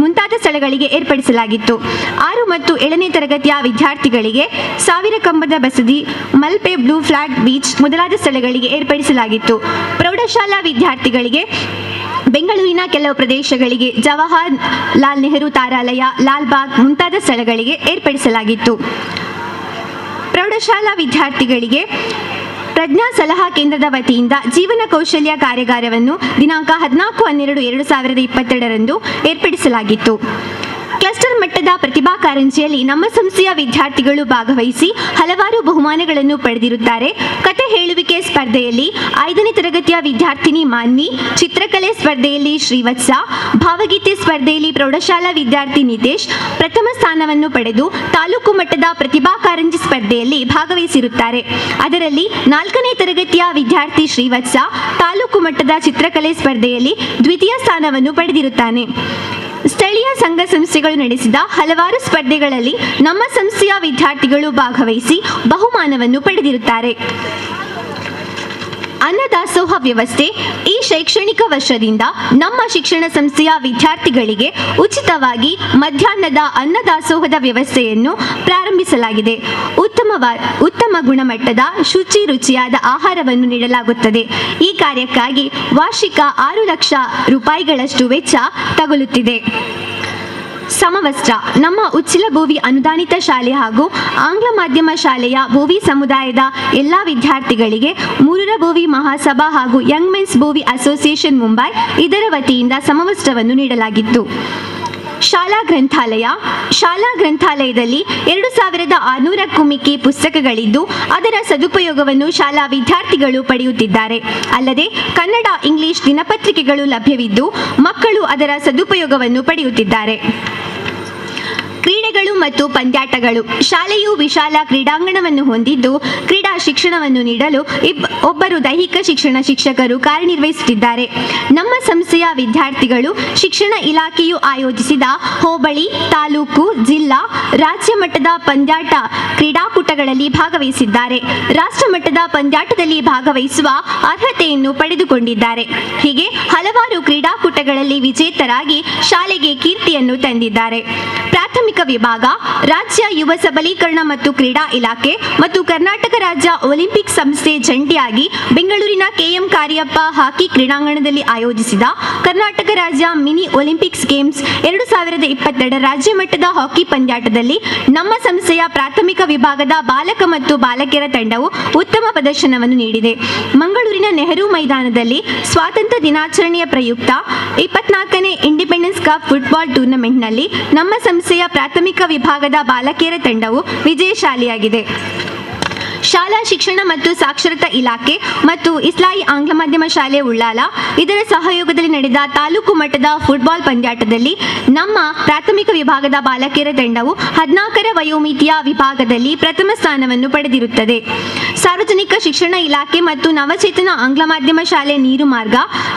ಮುಂತಾದ ಸ್ಥಳಗಳಿಗೆ ಏರ್ಪಡಿಸಲಾಗಿತ್ತು. 6 ಮತ್ತು 7ನೇ ತರಗತಿಯ ವಿದ್ಯಾರ್ಥಿಗಳಿಗೆ ಸಾವಿರ ಕಂಬದ ಬಸದಿ, ಮಲ್ಪೆ, ಬ್ಲೂ ಫ್ಲಾಗ್ ಬೀಚ್ ಮೊದಲಾದ ಸ್ಥಳಗಳಿಗೆ ಏರ್ಪಡಿಸಲಾಗಿತ್ತು. ಪ್ರೌಢಶಾಲಾ ವಿದ್ಯಾರ್ಥಿಗಳಿಗೆ ಬೆಂಗಳೂರಿನ ಕೆಲವು ಪ್ರದೇಶಗಳಿಗೆ ಜವಾಹರ್ ಲಾಲ್ ನೆಹರು ತಾರಾಲಯ, ಲಾಲ್ಬಾಗ್ ಮುಂತಾದ ಸ್ಥಳಗಳಿಗೆ ಏರ್ಪಡಿಸಲಾಗಿತ್ತು. ಪ್ರೌಢಶಾಲಾ ವಿದ್ಯಾರ್ಥಿಗಳಿಗೆ ಪ್ರಜ್ಞಾ ಸಲಹಾ ಕೇಂದ್ರದ ವತಿಯಿಂದ ಜೀವನ ಕೌಶಲ್ಯ ಕಾರ್ಯಾಗಾರವನ್ನು ದಿನಾಂಕ 14/12/2022ರಂದು ಏರ್ಪಡಿಸಲಾಗಿತ್ತು. ಕ್ಲಸ್ಟರ್ ಮಟ್ಟದ ಪ್ರತಿಭಾ ಕಾರಂಜಿಯಲ್ಲಿ ನಮ್ಮ ಸಂಸ್ಥೆಯ ವಿದ್ಯಾರ್ಥಿಗಳು ಭಾಗವಹಿಸಿ ಹಲವಾರು ಬಹುಮಾನಗಳನ್ನು ಪಡೆದಿರುತ್ತಾರೆ. ಕತೆ ಹೇಳುವಿಕೆ ಸ್ಪರ್ಧೆಯಲ್ಲಿ 5ನೇ ತರಗತಿಯ ವಿದ್ಯಾರ್ಥಿನಿ ಮಾನ್ವಿ, ಚಿತ್ರಕಲೆ ಸ್ಪರ್ಧೆಯಲ್ಲಿ ಶ್ರೀವತ್ಸ, ಭಾವಗೀತೆ ಸ್ಪರ್ಧೆಯಲ್ಲಿ ಪ್ರೌಢಶಾಲಾ ವಿದ್ಯಾರ್ಥಿ ನಿತೇಶ್ ಪ್ರಥಮ ಸ್ಥಾನವನ್ನು ಪಡೆದು ತಾಲೂಕು ಮಟ್ಟದ ಪ್ರತಿಭಾ ಕಾರಂಜಿ ಸ್ಪರ್ಧೆಯಲ್ಲಿ ಭಾಗವಹಿಸಿರುತ್ತಾರೆ. ಅದರಲ್ಲಿ 4ನೇ ತರಗತಿಯ ವಿದ್ಯಾರ್ಥಿ ಶ್ರೀವತ್ಸ ತಾಲೂಕು ಮಟ್ಟದ ಚಿತ್ರಕಲೆ ಸ್ಪರ್ಧೆಯಲ್ಲಿ ದ್ವಿತೀಯ ಸ್ಥಾನವನ್ನು ಪಡೆದಿರುತ್ತಾನೆ. ಸ್ಥಳೀಯ ಸಂಘ ಸಂಸ್ಥೆಗಳು ನಡೆಸಿದ ಹಲವಾರು ಸ್ಪರ್ಧೆಗಳಲ್ಲಿ ನಮ್ಮ ಸಂಸ್ಥೆಯ ವಿದ್ಯಾರ್ಥಿಗಳು ಭಾಗವಹಿಸಿ ಬಹುಮಾನವನ್ನು ಪಡೆದಿರುತ್ತಾರೆ. ಅನ್ನದಾಸೋಹ ವ್ಯವಸ್ಥೆ. ಈ ಶೈಕ್ಷಣಿಕ ವರ್ಷದಿಂದ ನಮ್ಮ ಶಿಕ್ಷಣ ಸಂಸ್ಥೆಯ ವಿದ್ಯಾರ್ಥಿಗಳಿಗೆ ಉಚಿತವಾಗಿ ಮಧ್ಯಾಹ್ನದ ಅನ್ನದಾಸೋಹದ ವ್ಯವಸ್ಥೆಯನ್ನು ಪ್ರಾರಂಭಿಸಲಾಗಿದೆ. ಉತ್ತಮ ಗುಣಮಟ್ಟದ ಶುಚಿ ರುಚಿಯಾದ ಆಹಾರವನ್ನು ನೀಡಲಾಗುತ್ತದೆ. ಈ ಕಾರ್ಯಕ್ಕಾಗಿ ವಾರ್ಷಿಕ 6 ಲಕ್ಷ ರೂಪಾಯಿಗಳಷ್ಟು ವೆಚ್ಚ ತಗುಲುತ್ತಿದೆ. ಸಮವಸ್ತ್ರ. ನಮ್ಮ ಉಚ್ಚಿಲ ಭೋವಿ ಅನುದಾನಿತ ಶಾಲೆ ಹಾಗೂ ಆಂಗ್ಲ ಮಾಧ್ಯಮ ಶಾಲೆಯ ಭೋವಿ ಸಮುದಾಯದ ಎಲ್ಲ ವಿದ್ಯಾರ್ಥಿಗಳಿಗೆ ಮೂರರ ಭೋವಿ ಮಹಾಸಭಾ ಹಾಗೂ Young men's Bhovi association Mumbai ಇದರ ವತಿಯಿಂದ ಸಮವಸ್ತ್ರವನ್ನು ನೀಡಲಾಗಿತ್ತು. ಶಾಲಾ ಗ್ರಂಥಾಲಯ. ಶಾಲಾ ಗ್ರಂಥಾಲಯದಲ್ಲಿ 2600ಕ್ಕೂ ಮಿಕ್ಕಿ ಪುಸ್ತಕಗಳಿದ್ದು ಅದರ ಸದುಪಯೋಗವನ್ನು ಶಾಲಾ ವಿದ್ಯಾರ್ಥಿಗಳು ಪಡೆಯುತ್ತಿದ್ದಾರೆ. ಅಲ್ಲದೆ ಕನ್ನಡ, ಇಂಗ್ಲಿಷ್ ದಿನಪತ್ರಿಕೆಗಳು ಲಭ್ಯವಿದ್ದು ಮಕ್ಕಳು ಅದರ ಸದುಪಯೋಗವನ್ನು ಪಡೆಯುತ್ತಿದ್ದಾರೆ. ಕ್ರೀಡೆಗಳು ಮತ್ತು ಪಂದ್ಯಾಟಗಳು. ಶಾಲೆಯು ವಿಶಾಲ ಕ್ರೀಡಾಂಗಣವನ್ನು ಹೊಂದಿದ್ದು ಕ್ರೀಡಾ ಶಿಕ್ಷಣವನ್ನು ನೀಡಲು ಒಬ್ಬರು ದೈಹಿಕ ಶಿಕ್ಷಣ ಶಿಕ್ಷಕರು ಕಾರ್ಯನಿರ್ವಹಿಸುತ್ತಿದ್ದಾರೆ. ನಮ್ಮ ಸಂಸ್ಥೆಯ ವಿದ್ಯಾರ್ಥಿಗಳು ಶಿಕ್ಷಣ ಇಲಾಖೆಯು ಆಯೋಜಿಸಿದ ಹೋಬಳಿ, ತಾಲೂಕು, ಜಿಲ್ಲಾ, ರಾಜ್ಯ ಮಟ್ಟದ ಪಂದ್ಯಾಟ ಕ್ರೀಡಾಕೂಟಗಳಲ್ಲಿ ಭಾಗವಹಿಸಿದ್ದಾರೆ. ರಾಷ್ಟ್ರ ಮಟ್ಟದ ಪಂದ್ಯಾಟದಲ್ಲಿ ಭಾಗವಹಿಸುವ ಅರ್ಹತೆಯನ್ನು ಪಡೆದುಕೊಂಡಿದ್ದಾರೆ. ಹೀಗೆ ಹಲವಾರು ಕ್ರೀಡಾಕೂಟಗಳಲ್ಲಿ ವಿಜೇತರಾಗಿ ಶಾಲೆಗೆ ಕೀರ್ತಿಯನ್ನು ತಂದಿದ್ದಾರೆ. ಪ್ರಾಥಮಿಕ ವಿಭಾಗ. ರಾಜ್ಯ ಯುವ ಸಬಲೀಕರಣ ಮತ್ತು ಕ್ರೀಡಾ ಇಲಾಖೆ ಮತ್ತು ಕರ್ನಾಟಕ ರಾಜ್ಯ ಒಲಿಂಪಿಕ್ ಸಂಸ್ಥೆ ಜಂಟಿಯಾಗಿ ಬೆಂಗಳೂರಿನ ಕೆಎಂ ಕಾರ್ಯಪ್ಪ ಹಾಕಿ ಕ್ರೀಡಾಂಗಣದಲ್ಲಿ ಆಯೋಜಿಸಿದ ಕರ್ನಾಟಕ ರಾಜ್ಯ ಮಿನಿ ಒಲಿಂಪಿಕ್ಸ್ ಗೇಮ್ಸ್ 2022 ರಾಜ್ಯ ಮಟ್ಟದ ಹಾಕಿ ಪಂದ್ಯಾಟದಲ್ಲಿ ನಮ್ಮ ಸಂಸ್ಥೆಯ ಪ್ರಾಥಮಿಕ ವಿಭಾಗದ ಬಾಲಕ ಮತ್ತು ಬಾಲಕಿಯರ ತಂಡವು ಉತ್ತಮ ಪ್ರದರ್ಶನವನ್ನು ನೀಡಿದೆ. ಮಂಗಳೂರಿನ ನೆಹರು ಮೈದಾನದಲ್ಲಿ ಸ್ವಾತಂತ್ರ್ಯ ದಿನಾಚರಣೆಯ ಪ್ರಯುಕ್ತ 24ನೇ ಇಂಡಿಪೆಂಡೆನ್ಸ್ ಕಪ್ ಫುಟ್ಬಾಲ್ ಟೂರ್ನಮೆಂಟ್ನಲ್ಲಿ ನಮ್ಮ ಸಂಸ್ಥೆಯ ಪ್ರಾಥಮಿಕ ವಿಭಾಗದ ಬಾಲಕಿಯರ ತಂಡವು ವಿಜಯಶಾಲಿಯಾಗಿದೆ. ಶಾಲಾ ಶಿಕ್ಷಣ ಮತ್ತು ಸಾಕ್ಷರತಾ ಇಲಾಖೆ ಮತ್ತು ಇಸ್ಲಾಯಿ ಆಂಗ್ಲ ಮಾಧ್ಯಮ ಶಾಲೆ ಉಳ್ಳಾಲ ಇದರ ಸಹಯೋಗದಲ್ಲಿ ನಡೆದ ತಾಲೂಕು ಮಟ್ಟದ ಫುಟ್ಬಾಲ್ ಪಂದ್ಯಾಟದಲ್ಲಿ ನಮ್ಮ ಪ್ರಾಥಮಿಕ ವಿಭಾಗದ ಬಾಲಕಿಯರ ತಂಡವು 14ರ ವಯೋಮಿತಿಯ ವಿಭಾಗದಲ್ಲಿ ಪ್ರಥಮ ಸ್ಥಾನವನ್ನು ಪಡೆದಿರುತ್ತದೆ. ಸಾರ್ವಜನಿಕ ಶಿಕ್ಷಣ ಇಲಾಖೆ ಮತ್ತು ನವಚೇತನ ಆಂಗ್ಲ ಮಾಧ್ಯಮ ಶಾಲೆ ನೀರು ಮಾರ್ಗ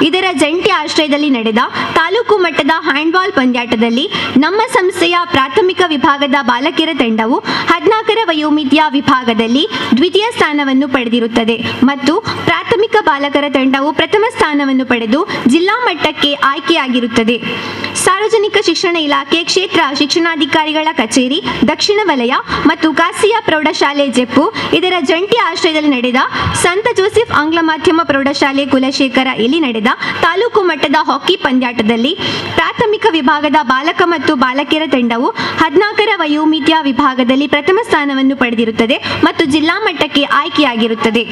ಇದರ ಜಂಟಿ ಆಶ್ರಯದಲ್ಲಿ ನಡೆದ ತಾಲೂಕು ಮಟ್ಟದ ಹ್ಯಾಂಡ್ಬಾಲ್ ಪಂದ್ಯಾಟದಲ್ಲಿ ನಮ್ಮ ಸಂಸ್ಥೆಯ ಪ್ರಾಥಮಿಕ ವಿಭಾಗದ ಬಾಲಕಿಯರ ತಂಡವು 14ರ ವಯೋಮಿತಿಯ ವಿಭಾಗದಲ್ಲಿ ದ್ವಿತೀಯ ಸ್ಥಾನವನ್ನು ಪಡೆದಿರುತ್ತದೆ ಮತ್ತು ಪ್ರಾಥಮಿಕ ಬಾಲಕರ ತಂಡವು ಪ್ರಥಮ ಸ್ಥಾನವನ್ನು ಪಡೆದು ಜಿಲ್ಲಾ ಮಟ್ಟಕ್ಕೆ ಆಯ್ಕೆಯಾಗಿರುತ್ತದೆ. ಸಾರ್ವಜನಿಕ ಶಿಕ್ಷಣ ಇಲಾಖೆ ಕ್ಷೇತ್ರ ಶಿಕ್ಷಣಾಧಿಕಾರಿಗಳ ಕಚೇರಿ ದಕ್ಷಿಣ ವಲಯ ಮತ್ತು ಕಾಸಿಯಾ ಪ್ರೌಢಶಾಲೆ ಜೆಪ್ಪು ಇದರ ಜಂಟಿ ಆಶ್ರಯದಲ್ಲಿ ನಡೆದ ಸಂತ ಜೋಸೆಫ್ ಆಂಗ್ಲ ಮಾಧ್ಯಮ ಪ್ರೌಢಶಾಲೆ ಕುಲಶೇಖರ ಇಲ್ಲಿ ನಡೆದ ತಾಲೂಕು ಮಟ್ಟದ ಹಾಕಿ ಪಂದ್ಯಾಟದಲ್ಲಿ ಪ್ರಾಥಮಿಕ ವಿಭಾಗದ ಬಾಲಕ ಮತ್ತು ಬಾಲಕಿಯರ ತಂಡವು 14ರ ವಯೋಮಿತಿಯ ವಿಭಾಗದಲ್ಲಿ ಪ್ರಥಮ ಸ್ಥಾನವನ್ನು ಪಡೆದಿರುತ್ತದೆ ಮತ್ತು ಜಿಲ್ಲಾ ಮಟ್ಟಕ್ಕೆ ಆಯ್ಕೆಯಾಗಿರುತ್ತದೆ.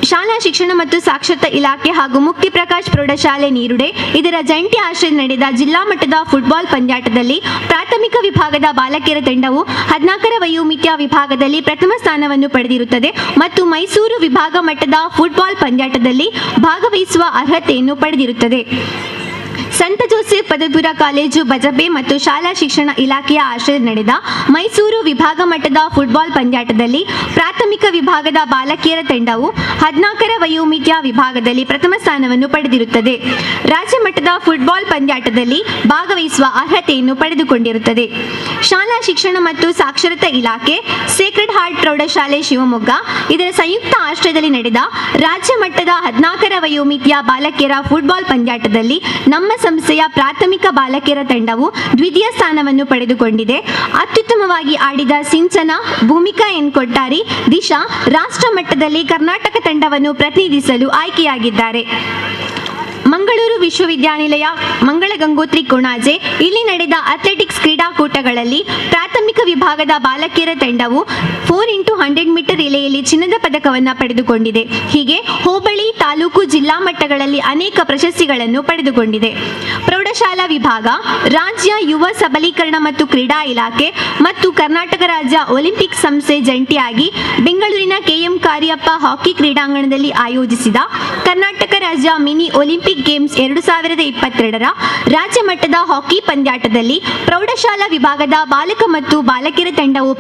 ಶಾಲಾ ಶಿಕ್ಷಣ ಮತ್ತು ಸಾಕ್ಷರತಾ ಇಲಾಖೆ ಹಾಗೂ ಮುಕ್ತಿ ಪ್ರಕಾಶ್ ಪ್ರೌಢಶಾಲೆ ನೀರುಡೆ ಇದರ ಜಂಟಿ ಆಶ್ರಯದಲ್ಲಿ ನಡೆದ ಜಿಲ್ಲಾ ಮಟ್ಟದ ಫುಟ್ಬಾಲ್ ಪಂದ್ಯಾಟದಲ್ಲಿ ಪ್ರಾಥಮಿಕ ವಿಭಾಗದ ಬಾಲಕಿಯರ ತಂಡವು 14ರ ವಯೋಮಿತಿಯ ವಿಭಾಗದಲ್ಲಿ ಪ್ರಥಮ ಸ್ಥಾನವನ್ನು ಪಡೆದಿರುತ್ತದೆ ಮತ್ತು ಮೈಸೂರು ವಿಭಾಗ ಮಟ್ಟದ ಫುಟ್ಬಾಲ್ ಪಂದ್ಯಾಟದಲ್ಲಿ ಭಾಗವಹಿಸುವ ಅರ್ಹತೆಯನ್ನು ಪಡೆದಿರುತ್ತದೆ. ಸಂತ ಜೋಸೆಫ್ ಪದವಿಪೂರ್ವ ಕಾಲೇಜು ಬಜಬೆ ಮತ್ತು ಶಾಲಾ ಶಿಕ್ಷಣ ಇಲಾಖೆಯ ಆಶ್ರಯದಲ್ಲಿ ನಡೆದ ಮೈಸೂರು ವಿಭಾಗ ಮಟ್ಟದ ಫುಟ್ಬಾಲ್ ಪಂದ್ಯಾಟದಲ್ಲಿ ಪ್ರಾಥಮಿಕ ವಿಭಾಗದ ಬಾಲಕಿಯರ ತಂಡವು 14ರ ವಯೋಮಿತಿಯ ವಿಭಾಗದಲ್ಲಿ ಪ್ರಥಮ ಸ್ಥಾನವನ್ನು ಪಡೆದಿರುತ್ತದೆ. ರಾಜ್ಯ ಮಟ್ಟದ ಫುಟ್ಬಾಲ್ ಪಂದ್ಯಾಟದಲ್ಲಿ ಭಾಗವಹಿಸುವ ಅರ್ಹತೆಯನ್ನು ಪಡೆದುಕೊಂಡಿರುತ್ತದೆ. ಶಾಲಾ ಶಿಕ್ಷಣ ಮತ್ತು ಸಾಕ್ಷರತಾ ಇಲಾಖೆ ಸೇಕ್ರೆಡ್ ಹಾರ್ಟ್ ಪ್ರೌಢಶಾಲೆ ಶಿವಮೊಗ್ಗ ಇದರ ಸಂಯುಕ್ತ ಆಶ್ರಯದಲ್ಲಿ ನಡೆದ ರಾಜ್ಯ ಮಟ್ಟದ 14ರ ವಯೋಮಿತಿಯ ಬಾಲಕಿಯರ ಫುಟ್ಬಾಲ್ ಪಂದ್ಯಾಟದಲ್ಲಿ ನಮ್ಮ ಸಂಸ್ಥೆಯ ಪ್ರಾಥಮಿಕ ಬಾಲಕಿಯರ ತಂಡವು ದ್ವಿತೀಯ ಸ್ಥಾನವನ್ನು ಪಡೆದುಕೊಂಡಿದೆ. ಅತ್ಯುತ್ತಮವಾಗಿ ಆಡಿದ ಸಿಂಚನ, ಭೂಮಿಕಾ ಎನ್ ಕೊಟ್ಟಾರಿ, ದಿಶಾ ರಾಷ್ಟ್ರ ಮಟ್ಟದಲ್ಲಿ ಕರ್ನಾಟಕ ತಂಡವನ್ನು ಪ್ರತಿನಿಧಿಸಲು ಆಯ್ಕೆಯಾಗಿದ್ದಾರೆ. ಮಂಗಳೂರು ವಿಶ್ವವಿದ್ಯಾನಿಲಯ ಮಂಗಳ ಗಂಗೋತ್ರಿ ಕೊಣಾಜೆ ಇಲ್ಲಿ ನಡೆದ ಅಥ್ಲೆಟಿಕ್ಸ್ ಕ್ರೀಡಾಕೂಟಗಳಲ್ಲಿ ಪ್ರಾಥಮಿಕ ವಿಭಾಗದ ಬಾಲಕಿಯರ ತಂಡವು 4x100 ಮೀಟರ್ ರಿಲೆಯಲ್ಲಿ ಚಿನ್ನದ ಪದಕವನ್ನು ಪಡೆದುಕೊಂಡಿದೆ. ಹೀಗೆ ಹೋಬಳಿ, ತಾಲೂಕು, ಜಿಲ್ಲಾ ಮಟ್ಟಗಳಲ್ಲಿ ಅನೇಕ ಪ್ರಶಸ್ತಿಗಳನ್ನು ಪಡೆದುಕೊಂಡಿದೆ. ಪ್ರೌಢ ಪ್ರೌಢಶಾಲಾ ವಿಭಾಗ, ರಾಜ್ಯ ಯುವ ಸಬಲೀಕರಣ ಮತ್ತು ಕ್ರೀಡಾ ಇಲಾಖೆ ಮತ್ತು ಕರ್ನಾಟಕ ರಾಜ್ಯ ಒಲಿಂಪಿಕ್ ಸಂಸ್ಥೆ ಜಂಟಿಯಾಗಿ ಬೆಂಗಳೂರಿನ ಕೆಎಂ ಕಾರ್ಯಪ್ಪ ಹಾಕಿ ಕ್ರೀಡಾಂಗಣದಲ್ಲಿ ಆಯೋಜಿಸಿದ ಕರ್ನಾಟಕ ರಾಜ್ಯ ಮಿನಿ ಒಲಿಂಪಿಕ್ ಗೇಮ್ಸ್ 2022ರ ರಾಜ್ಯ ಮಟ್ಟದ ಹಾಕಿ ಪಂದ್ಯಾಟದಲ್ಲಿ ಪ್ರೌಢಶಾಲಾ ವಿಭಾಗದ ಬಾಲಕ ಮತ್ತು ಬಾಲಕಿಯರ ತಂಡವು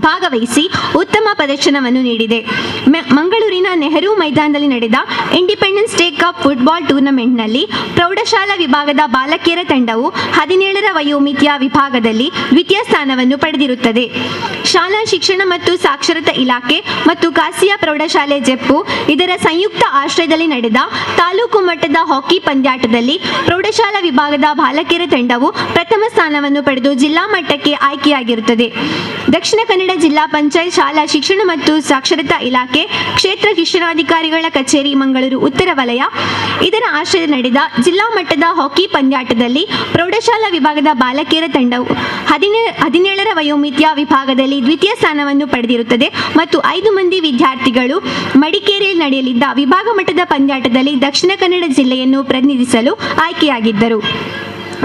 ಭಾಗವಹಿಸಿ ಉತ್ತಮ ಪ್ರದರ್ಶನವನ್ನು ನೀಡಿದೆ. ಮಂಗಳೂರಿನ ನೆಹರು ಮೈದಾನದಲ್ಲಿ ನಡೆದ ಇಂಡಿಪೆಂಡೆನ್ಸ್ ಡೇ ಕಪ್ ಫುಟ್ಬಾಲ್ ಟೂರ್ನಮೆಂಟ್ನಲ್ಲಿ ಪ್ರೌಢಶಾಲಾ ವಿಭಾಗದ ಬಾಲಕಿಯರ ತಂಡವು 17ರ ವಯೋಮಿತಿಯ ವಿಭಾಗದಲ್ಲಿ ದ್ವಿತೀಯ ಸ್ಥಾನವನ್ನು ಪಡೆದಿರುತ್ತದೆ. ಶಾಲಾ ಶಿಕ್ಷಣ ಮತ್ತು ಸಾಕ್ಷರತಾ ಇಲಾಖೆ ಮತ್ತು ಕಾಸಿಯಾ ಪ್ರೌಢಶಾಲೆ ಜೆಪ್ಪು ಇದರ ಸಂಯುಕ್ತ ಆಶ್ರಯದಲ್ಲಿ ನಡೆದ ತಾಲೂಕು ಮಟ್ಟದ ಹಾಕಿ ಪಂದ್ಯಾಟದಲ್ಲಿ ಪ್ರೌಢಶಾಲಾ ವಿಭಾಗದ ಬಾಲಕಿಯರ ತಂಡವು ಪ್ರಥಮ ಸ್ಥಾನವನ್ನು ಪಡೆದು ಜಿಲ್ಲಾ ಮಟ್ಟಕ್ಕೆ ಆಯ್ಕೆಯಾಗಿರುತ್ತದೆ. ದಕ್ಷಿಣ ಕನ್ನಡ ಜಿಲ್ಲಾ ಪಂಚಾಯತ್ ಶಾಲಾ ಶಿಕ್ಷಣ ಮತ್ತು ಸಾಕ್ಷರತಾ ಇಲಾಖೆ ಕ್ಷೇತ್ರ ಶಿಕ್ಷಣಾಧಿಕಾರಿಗಳ ಕಚೇರಿ ಮಂಗಳೂರು ಉತ್ತರ ವಲಯ ಇದರ ಆಶ್ರಯದಲ್ಲಿ ನಡೆದ ಜಿಲ್ಲಾ ಮಟ್ಟದ ಹಾಕಿ ಪಂದ್ಯಾಟದಲ್ಲಿ ಪ್ರೌಢಶಾಲಾ ವಿಭಾಗದ ಬಾಲಕಿಯರ ತಂಡವು 17ರ ವಯೋಮಿತಿಯ ವಿಭಾಗದಲ್ಲಿ ದ್ವಿತೀಯ ಸ್ಥಾನವನ್ನು ಪಡೆದಿರುತ್ತದೆ ಮತ್ತು 5 ಮಂದಿ ವಿದ್ಯಾರ್ಥಿಗಳು ಮಡಿಕೇರಿಯಲ್ಲಿ ನಡೆಯಲಿದ್ದ ವಿಭಾಗ ಮಟ್ಟದ ಪಂದ್ಯಾಟದಲ್ಲಿ ದಕ್ಷಿಣ ಕನ್ನಡ ಜಿಲ್ಲೆಯನ್ನು ಪ್ರತಿನಿಧಿಸಲು ಆಯ್ಕೆಯಾಗಿದ್ದರು.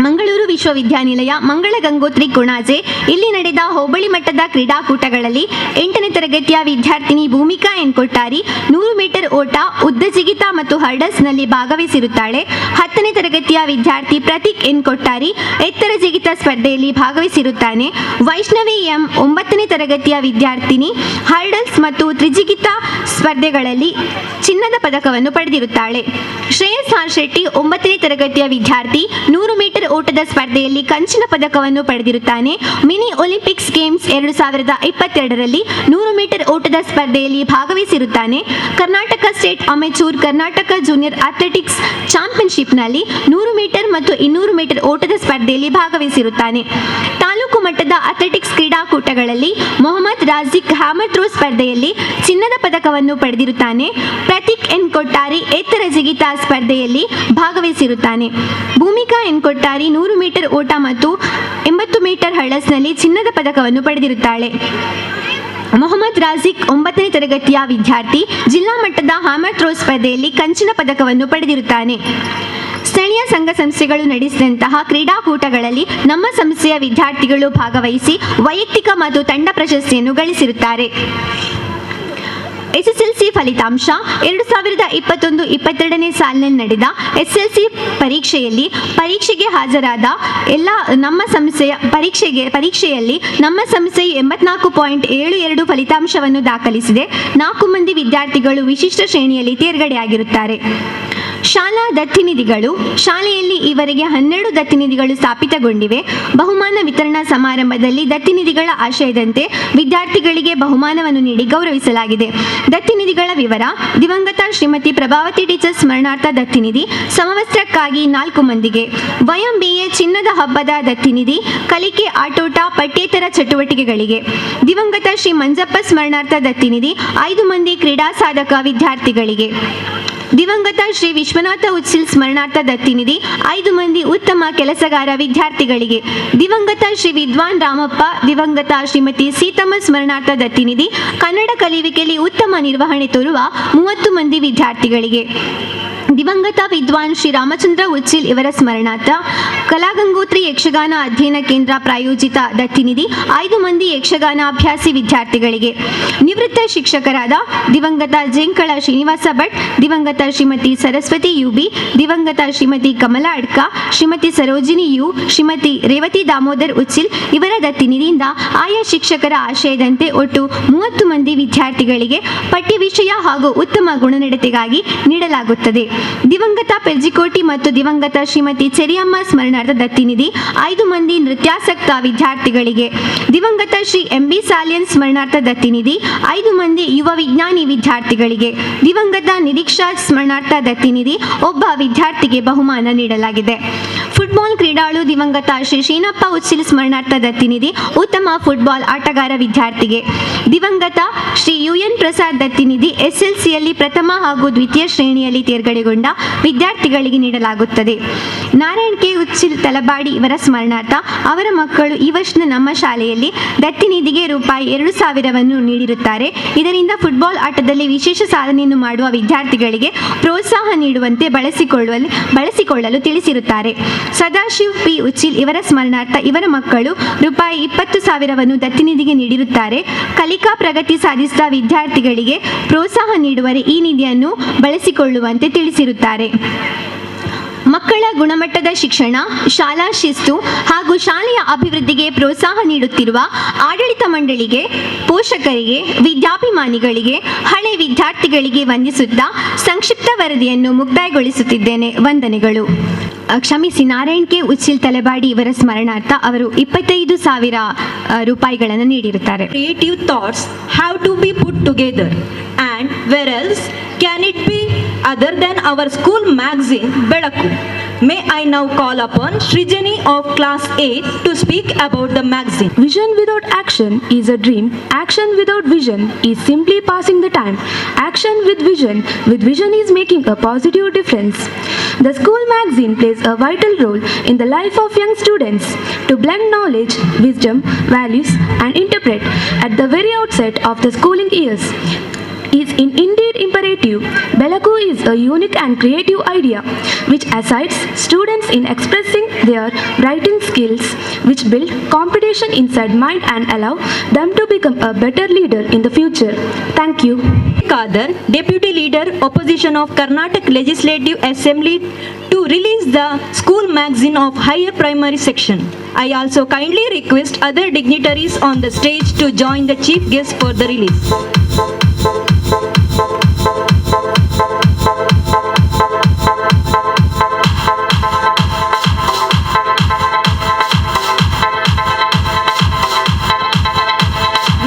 ಮಂಗಳೂರು ವಿಶ್ವವಿದ್ಯಾನಿಲಯ ಮಂಗಳ ಗಂಗೋತ್ರಿ ಕುಣಾಜೆ ಇಲ್ಲಿ ನಡೆದ ಹೋಬಳಿ ಮಟ್ಟದ ಕ್ರೀಡಾಕೂಟಗಳಲ್ಲಿ 8ನೇ ತರಗತಿಯ ವಿದ್ಯಾರ್ಥಿನಿ ಭೂಮಿಕಾ ಎನ್ ಕೊಟ್ಟಾರಿ 100 ಮೀಟರ್ ಓಟ, ಉದ್ದ ಜಿಗಿತ ಮತ್ತು ಹರ್ಡಲ್ಸ್ನಲ್ಲಿ ಭಾಗವಹಿಸಿರುತ್ತಾಳೆ. 10ನೇ ತರಗತಿಯ ವಿದ್ಯಾರ್ಥಿ ಪ್ರತೀಕ್ ಎನ್ ಕೊಟ್ಟಾರಿ ಎತ್ತರ ಜಿಗಿತ ಸ್ಪರ್ಧೆಯಲ್ಲಿ ಭಾಗವಹಿಸಿರುತ್ತಾನೆ. ವೈಷ್ಣವಿ ಎಂ 9ನೇ ತರಗತಿಯ ವಿದ್ಯಾರ್ಥಿನಿ ಹರ್ಡಲ್ಸ್ ಮತ್ತು ತ್ರಿಜಿಗಿತ ಸ್ಪರ್ಧೆಗಳಲ್ಲಿ ಚಿನ್ನದ ಪದಕವನ್ನು ಪಡೆದಿರುತ್ತಾಳೆ. ಶ್ರೇಯಸ್ ಆರ್ ಶೆಟ್ಟಿ 9ನೇ ತರಗತಿಯ ವಿದ್ಯಾರ್ಥಿ 100 ಮೀಟರ್ ಓಟದ ಸ್ಪರ್ಧೆಯಲ್ಲಿ ಕಂಚಿನ ಪದಕವನ್ನು ಪಡೆದಿರುತ್ತಾನೆ. ಮಿನಿ ಒಲಿಂಪಿಕ್ಸ್ ಗೇಮ್ಸ್ 2022ರಲ್ಲಿ 100 ಮೀಟರ್ ಓಟದ ಸ್ಪರ್ಧೆಯಲ್ಲಿ ಭಾಗವಹಿಸಿರುತ್ತಾನೆ. Karnataka state amateur Karnataka junior athletics ಚಾಂಪಿಯನ್ಶಿಪ್ನಲ್ಲಿ 100 ಮೀಟರ್ ಮತ್ತು 200 ಮೀಟರ್ ಓಟದ ಸ್ಪರ್ಧೆಯಲ್ಲಿ ಭಾಗವಹಿಸಿರುತ್ತಾನೆ. ತಾಲೂಕು ಮಟ್ಟದ ಅಥ್ಲೆಟಿಕ್ಸ್ ಕ್ರೀಡಾಕೂಟಗಳಲ್ಲಿ ಮೊಹಮ್ಮದ್ ರಾಜಿಕ್ ಹ್ಯಾಮರ್ ಥ್ರೋ ಸ್ಪರ್ಧೆಯಲ್ಲಿ ಚಿನ್ನದ ಪದಕವನ್ನು ಪಡೆದಿರುತ್ತಾನೆ. ಪ್ರತೀಕ್ ಎನ್ ಕೊಟ್ಟಾರಿ ಎತ್ತರ ಜಿಗಿತ ಸ್ಪರ್ಧೆಯಲ್ಲಿ ಭಾಗವಹಿಸಿರುತ್ತಾನೆ. ಭೂಮಿಕಾ ಎನ್ ಕೊಟ್ಟಾರಿ 100 ಮೀಟರ್ ಓಟ ಮತ್ತು 80 ಮೀಟರ್ ಹರ್ಡಲ್ಸ್ನಲ್ಲಿ ಚಿನ್ನದ ಪದಕವನ್ನು ಪಡೆದಿರುತ್ತಾಳೆ. ಮೊಹಮ್ಮದ್ ರಾಜಿಕ್ 9ನೇ ತರಗತಿಯ ವಿದ್ಯಾರ್ಥಿ ಜಿಲ್ಲಾ ಮಟ್ಟದ ಹ್ಯಾಮರ್ ಥ್ರೋ ಸ್ಪರ್ಧೆಯಲ್ಲಿ ಕಂಚಿನ ಪದಕವನ್ನು ಪಡೆದಿರುತ್ತಾನೆ. ಸ್ಥಳೀಯ ಸಂಘ ಸಂಸ್ಥೆಗಳು ನಡೆಸಿದಂತಹ ಕ್ರೀಡಾಕೂಟಗಳಲ್ಲಿ ನಮ್ಮ ಸಂಸ್ಥೆಯ ವಿದ್ಯಾರ್ಥಿಗಳು ಭಾಗವಹಿಸಿ ವೈಯಕ್ತಿಕ ಮತ್ತು ತಂಡ ಪ್ರಶಸ್ತಿಯನ್ನು ಗಳಿಸಿರುತ್ತಾರೆ. ಎಸ್ಎಸ್ಎಲ್ಸಿ ಫಲಿತಾಂಶ 2021-22ನೇ ಸಾಲಿನಲ್ಲಿ ನಡೆದ ಎಸ್ಎಲ್ಸಿ ಪರೀಕ್ಷೆಗೆ ಹಾಜರಾದ ಎಲ್ಲ ನಮ್ಮ ಸಂಸ್ಥೆಯ ಪರೀಕ್ಷೆಯಲ್ಲಿ ನಮ್ಮ ಸಂಸ್ಥೆಯು 84.72 ಫಲಿತಾಂಶವನ್ನು ದಾಖಲಿಸಿದೆ. 4 ಮಂದಿ ವಿದ್ಯಾರ್ಥಿಗಳು ವಿಶಿಷ್ಟ ಶ್ರೇಣಿಯಲ್ಲಿ ತೇರ್ಗಡೆಯಾಗಿರುತ್ತಾರೆ. ಶಾಲಾ ದತ್ತಿನಿಧಿಗಳು ಶಾಲೆಯಲ್ಲಿ ಈವರೆಗೆ 12 ದತ್ತಿನಿಧಿಗಳು ಸ್ಥಾಪಿತಗೊಂಡಿವೆ. ಬಹುಮಾನ ವಿತರಣಾ ಸಮಾರಂಭದಲ್ಲಿ ದತ್ತಿನಿಧಿಗಳ ಆಶಯದಂತೆ ವಿದ್ಯಾರ್ಥಿಗಳಿಗೆ ಬಹುಮಾನವನ್ನು ನೀಡಿ ಗೌರವಿಸಲಾಗಿದೆ. ದತ್ತಿನಿಧಿಗಳ ವಿವರ: ದಿವಂಗತ ಶ್ರೀಮತಿ ಪ್ರಭಾವತಿ ಟೀಚರ್ ಸ್ಮರಣಾರ್ಥ ದತ್ತಿನಿಧಿ ಸಮವಸ್ತ್ರಕ್ಕಾಗಿ 4 ಮಂದಿಗೆ. ವಯಂ BA ಚಿನ್ನದ ಹಬ್ಬದ ದತ್ತಿನಿಧಿ ಕಲಿಕೆ, ಆಟೋಟ, ಪಠ್ಯೇತರ ಚಟುವಟಿಕೆಗಳಿಗೆ. ದಿವಂಗತ ಶ್ರೀ ಮಂಜಪ್ಪ ಸ್ಮರಣಾರ್ಥ ದತ್ತಿನಿಧಿ 5 ಮಂದಿ ಕ್ರೀಡಾ ಸಾಧಕ ವಿದ್ಯಾರ್ಥಿಗಳಿಗೆ. ದಿವಂಗತ ಶ್ರೀ ವಿಶ್ವನಾಥ ಉಚ್ಚಿಲ್ ಸ್ಮರಣಾರ್ಥ ದತ್ತಿನಿಧಿ 5 ಮಂದಿ ಉತ್ತಮ ಕೆಲಸಗಾರ ವಿದ್ಯಾರ್ಥಿಗಳಿಗೆ. ದಿವಂಗತ ಶ್ರೀ ವಿದ್ವಾನ್ ರಾಮಪ್ಪ, ದಿವಂಗತ ಶ್ರೀಮತಿ ಸೀತಮ್ಮ ಸ್ಮರಣಾರ್ಥ ದತ್ತಿನಿಧಿ ಕನ್ನಡ ಕಲಿಯುವಿಕೆಯಲ್ಲಿ ಉತ್ತಮ ನಿರ್ವಹಣೆ ತೋರುವ 30 ಮಂದಿ ವಿದ್ಯಾರ್ಥಿಗಳಿಗೆ. ದಿವಂಗತ ವಿದ್ವಾನ್ ಶ್ರೀ ರಾಮಚಂದ್ರ ಉಚ್ಚಿಲ್ ಇವರ ಸ್ಮರಣಾರ್ಥ ಕಲಾಗಂಗೋತ್ರಿ ಯಕ್ಷಗಾನ ಅಧ್ಯಯನ ಕೇಂದ್ರ ಪ್ರಾಯೋಜಿತ ದತ್ತಿನಿಧಿ 5 ಮಂದಿ ಯಕ್ಷಗಾನ ಅಭ್ಯಾಸಿ ವಿದ್ಯಾರ್ಥಿಗಳಿಗೆ. ನಿವೃತ್ತ ಶಿಕ್ಷಕರಾದ ದಿವಂಗತ ಜೇಂಕಳ ಶ್ರೀನಿವಾಸ ಭಟ್, ದಿವಂಗತ ಶ್ರೀಮತಿ ಸರಸ್ವತಿ UB, ದಿವಂಗತ ಶ್ರೀಮತಿ ಕಮಲಾ ಅಡ್ಕ, ಶ್ರೀಮತಿ ಸರೋಜಿನಿ U, ಶ್ರೀಮತಿ ರೇವತಿ ದಾಮೋದರ್ ಉಚ್ಚಿಲ್ ಇವರ ದತ್ತಿನಿಧಿಯಿಂದ ಆಯಾ ಶಿಕ್ಷಕರ ಆಶಯದಂತೆ ಒಟ್ಟು 30 ಮಂದಿ ವಿದ್ಯಾರ್ಥಿಗಳಿಗೆ ಪಠ್ಯ ವಿಷಯ ಹಾಗೂ ಉತ್ತಮ ಗುಣನಡತೆಗಾಗಿ ನೀಡಲಾಗುತ್ತದೆ. ದಿವಂಗತ ಪೆರ್ಜಿಕೋಟಿ ಮತ್ತು ದಿವಂಗತ ಶ್ರೀಮತಿ ಚೆರಿಯಮ್ಮ ಸ್ಮರಣಾರ್ಥ ದತ್ತಿನಿಧಿ 5 ಮಂದಿ ನೃತ್ಯಾಸಕ್ತ ವಿದ್ಯಾರ್ಥಿಗಳಿಗೆ. ದಿವಂಗತ ಶ್ರೀ MB ಸಾಲಿಯನ್ ಸ್ಮರಣಾರ್ಥ ದತ್ತಿನಿಧಿ 5 ಮಂದಿ ಯುವ ವಿಜ್ಞಾನಿ ವಿದ್ಯಾರ್ಥಿಗಳಿಗೆ. ದಿವಂಗತ ನಿರೀಕ್ಷಾ ಸ್ಮರಣಾರ್ಥ ದತ್ತಿನಿಧಿ ಒಬ್ಬ ವಿದ್ಯಾರ್ಥಿಗೆ ಬಹುಮಾನ ನೀಡಲಾಗಿದೆ. ಫುಟ್ಬಾಲ್ ಕ್ರೀಡಾಳು ದಿವಂಗತ ಶ್ರೀ ಶ್ರೀನಪ್ಪ ಉಚ್ಚಿಲ್ ಸ್ಮರಣಾರ್ಥ ದತ್ತಿನಿಧಿ ಉತ್ತಮ ಫುಟ್ಬಾಲ್ ಆಟಗಾರ ವಿದ್ಯಾರ್ಥಿಗೆ. ದಿವಂಗತ ಶ್ರೀ UN ಪ್ರಸಾದ್ ದತ್ತಿನಿಧಿ SLCಯಲ್ಲಿ ಪ್ರಥಮ ಹಾಗೂ ದ್ವಿತೀಯ ಶ್ರೇಣಿಯಲ್ಲಿ ತೇರ್ಗಡೆಗೊಂಡ ವಿದ್ಯಾರ್ಥಿಗಳಿಗೆ ನೀಡಲಾಗುತ್ತದೆ. ನಾರಾಯಣ್ ಕೆ ಉಚ್ಚಿಲ್ ತಲಬಾಡಿ ಇವರ ಸ್ಮರಣಾರ್ಥ ಅವರ ಮಕ್ಕಳು ಈ ವರ್ಷದ ನಮ್ಮ ಶಾಲೆಯಲ್ಲಿ ದತ್ತಿನಿಧಿಗೆ ರೂಪಾಯಿ 2,000ವನ್ನು ನೀಡಿರುತ್ತಾರೆ. ಇದರಿಂದ ಫುಟ್ಬಾಲ್ ಆಟದಲ್ಲಿ ವಿಶೇಷ ಸಾಧನೆಯನ್ನು ಮಾಡುವ ವಿದ್ಯಾರ್ಥಿಗಳಿಗೆ ಪ್ರೋತ್ಸಾಹ ನೀಡುವಂತೆ ಬಳಸಿಕೊಳ್ಳಲು ತಿಳಿಸಿರುತ್ತಾರೆ. ಸದಾಶಿವ್ ಪಿ ಉಚ್ಚಿಲ್ ಇವರ ಸ್ಮರಣಾರ್ಥ ಇವರ ಮಕ್ಕಳು ರೂಪಾಯಿ 20,000ವನ್ನು ದತ್ತಿನಿಧಿಗೆ ನೀಡಿರುತ್ತಾರೆ. ಕಲಿಕಾ ಪ್ರಗತಿ ಸಾಧಿಸಿದ ವಿದ್ಯಾರ್ಥಿಗಳಿಗೆ ಪ್ರೋತ್ಸಾಹ ನೀಡುವರೆ ಈ ನಿಧಿಯನ್ನು ಬಳಸಿಕೊಳ್ಳುವಂತೆ ತಿಳಿಸಿರುತ್ತಾರೆ. ಮಕ್ಕಳ ಗುಣಮಟ್ಟದ ಶಿಕ್ಷಣ, ಶಾಲಾ ಶಿಸ್ತು ಹಾಗೂ ಶಾಲೆಯ ಅಭಿವೃದ್ಧಿಗೆ ಪ್ರೋತ್ಸಾಹ ನೀಡುತ್ತಿರುವ ಆಡಳಿತ ಮಂಡಳಿಗೆ, ಪೋಷಕರಿಗೆ, ವಿದ್ಯಾಭಿಮಾನಿಗಳಿಗೆ, ಹಳೆ ವಿದ್ಯಾರ್ಥಿಗಳಿಗೆ ವಂದಿಸುತ್ತಾ ಸಂಕ್ಷಿಪ್ತ ವರದಿಯನ್ನು ಮುಕ್ತಾಯಗೊಳಿಸುತ್ತಿದ್ದೇನೆ. ವಂದನೆಗಳು. ಕ್ಷಮಿಸಿ, ನಾರಾಯಣ್ ಕೆ ಉಚ್ಚಿಲ್ ತಲೆಬಾಡಿ ಇವರ ಸ್ಮರಣಾರ್ಥ ಅವರು 25,000 ರೂಪಾಯಿಗಳನ್ನು ನೀಡಿರುತ್ತಾರೆ. Creative thoughts have to be put together, and where else can it be other than our school magazine Belaku? May I now call upon Srijani of class 8 to speak about the magazine. Vision without action is a dream. Action without vision is simply passing the time. Action with vision is making a positive difference. The school magazine plays a vital role in the life of young students to blend knowledge, wisdom, values and interpret at the very outset of the schooling years. Is indeed imperative. Belaku is a unique and creative idea which assists students in expressing their writing skills, which build competition inside mind and allow them to become a better leader in the future. Thank you. Kadar, Deputy Leader, Opposition of Karnataka Legislative Assembly, to release the school magazine of higher primary section. I also kindly request other dignitaries on the stage to join the chief guest for the release.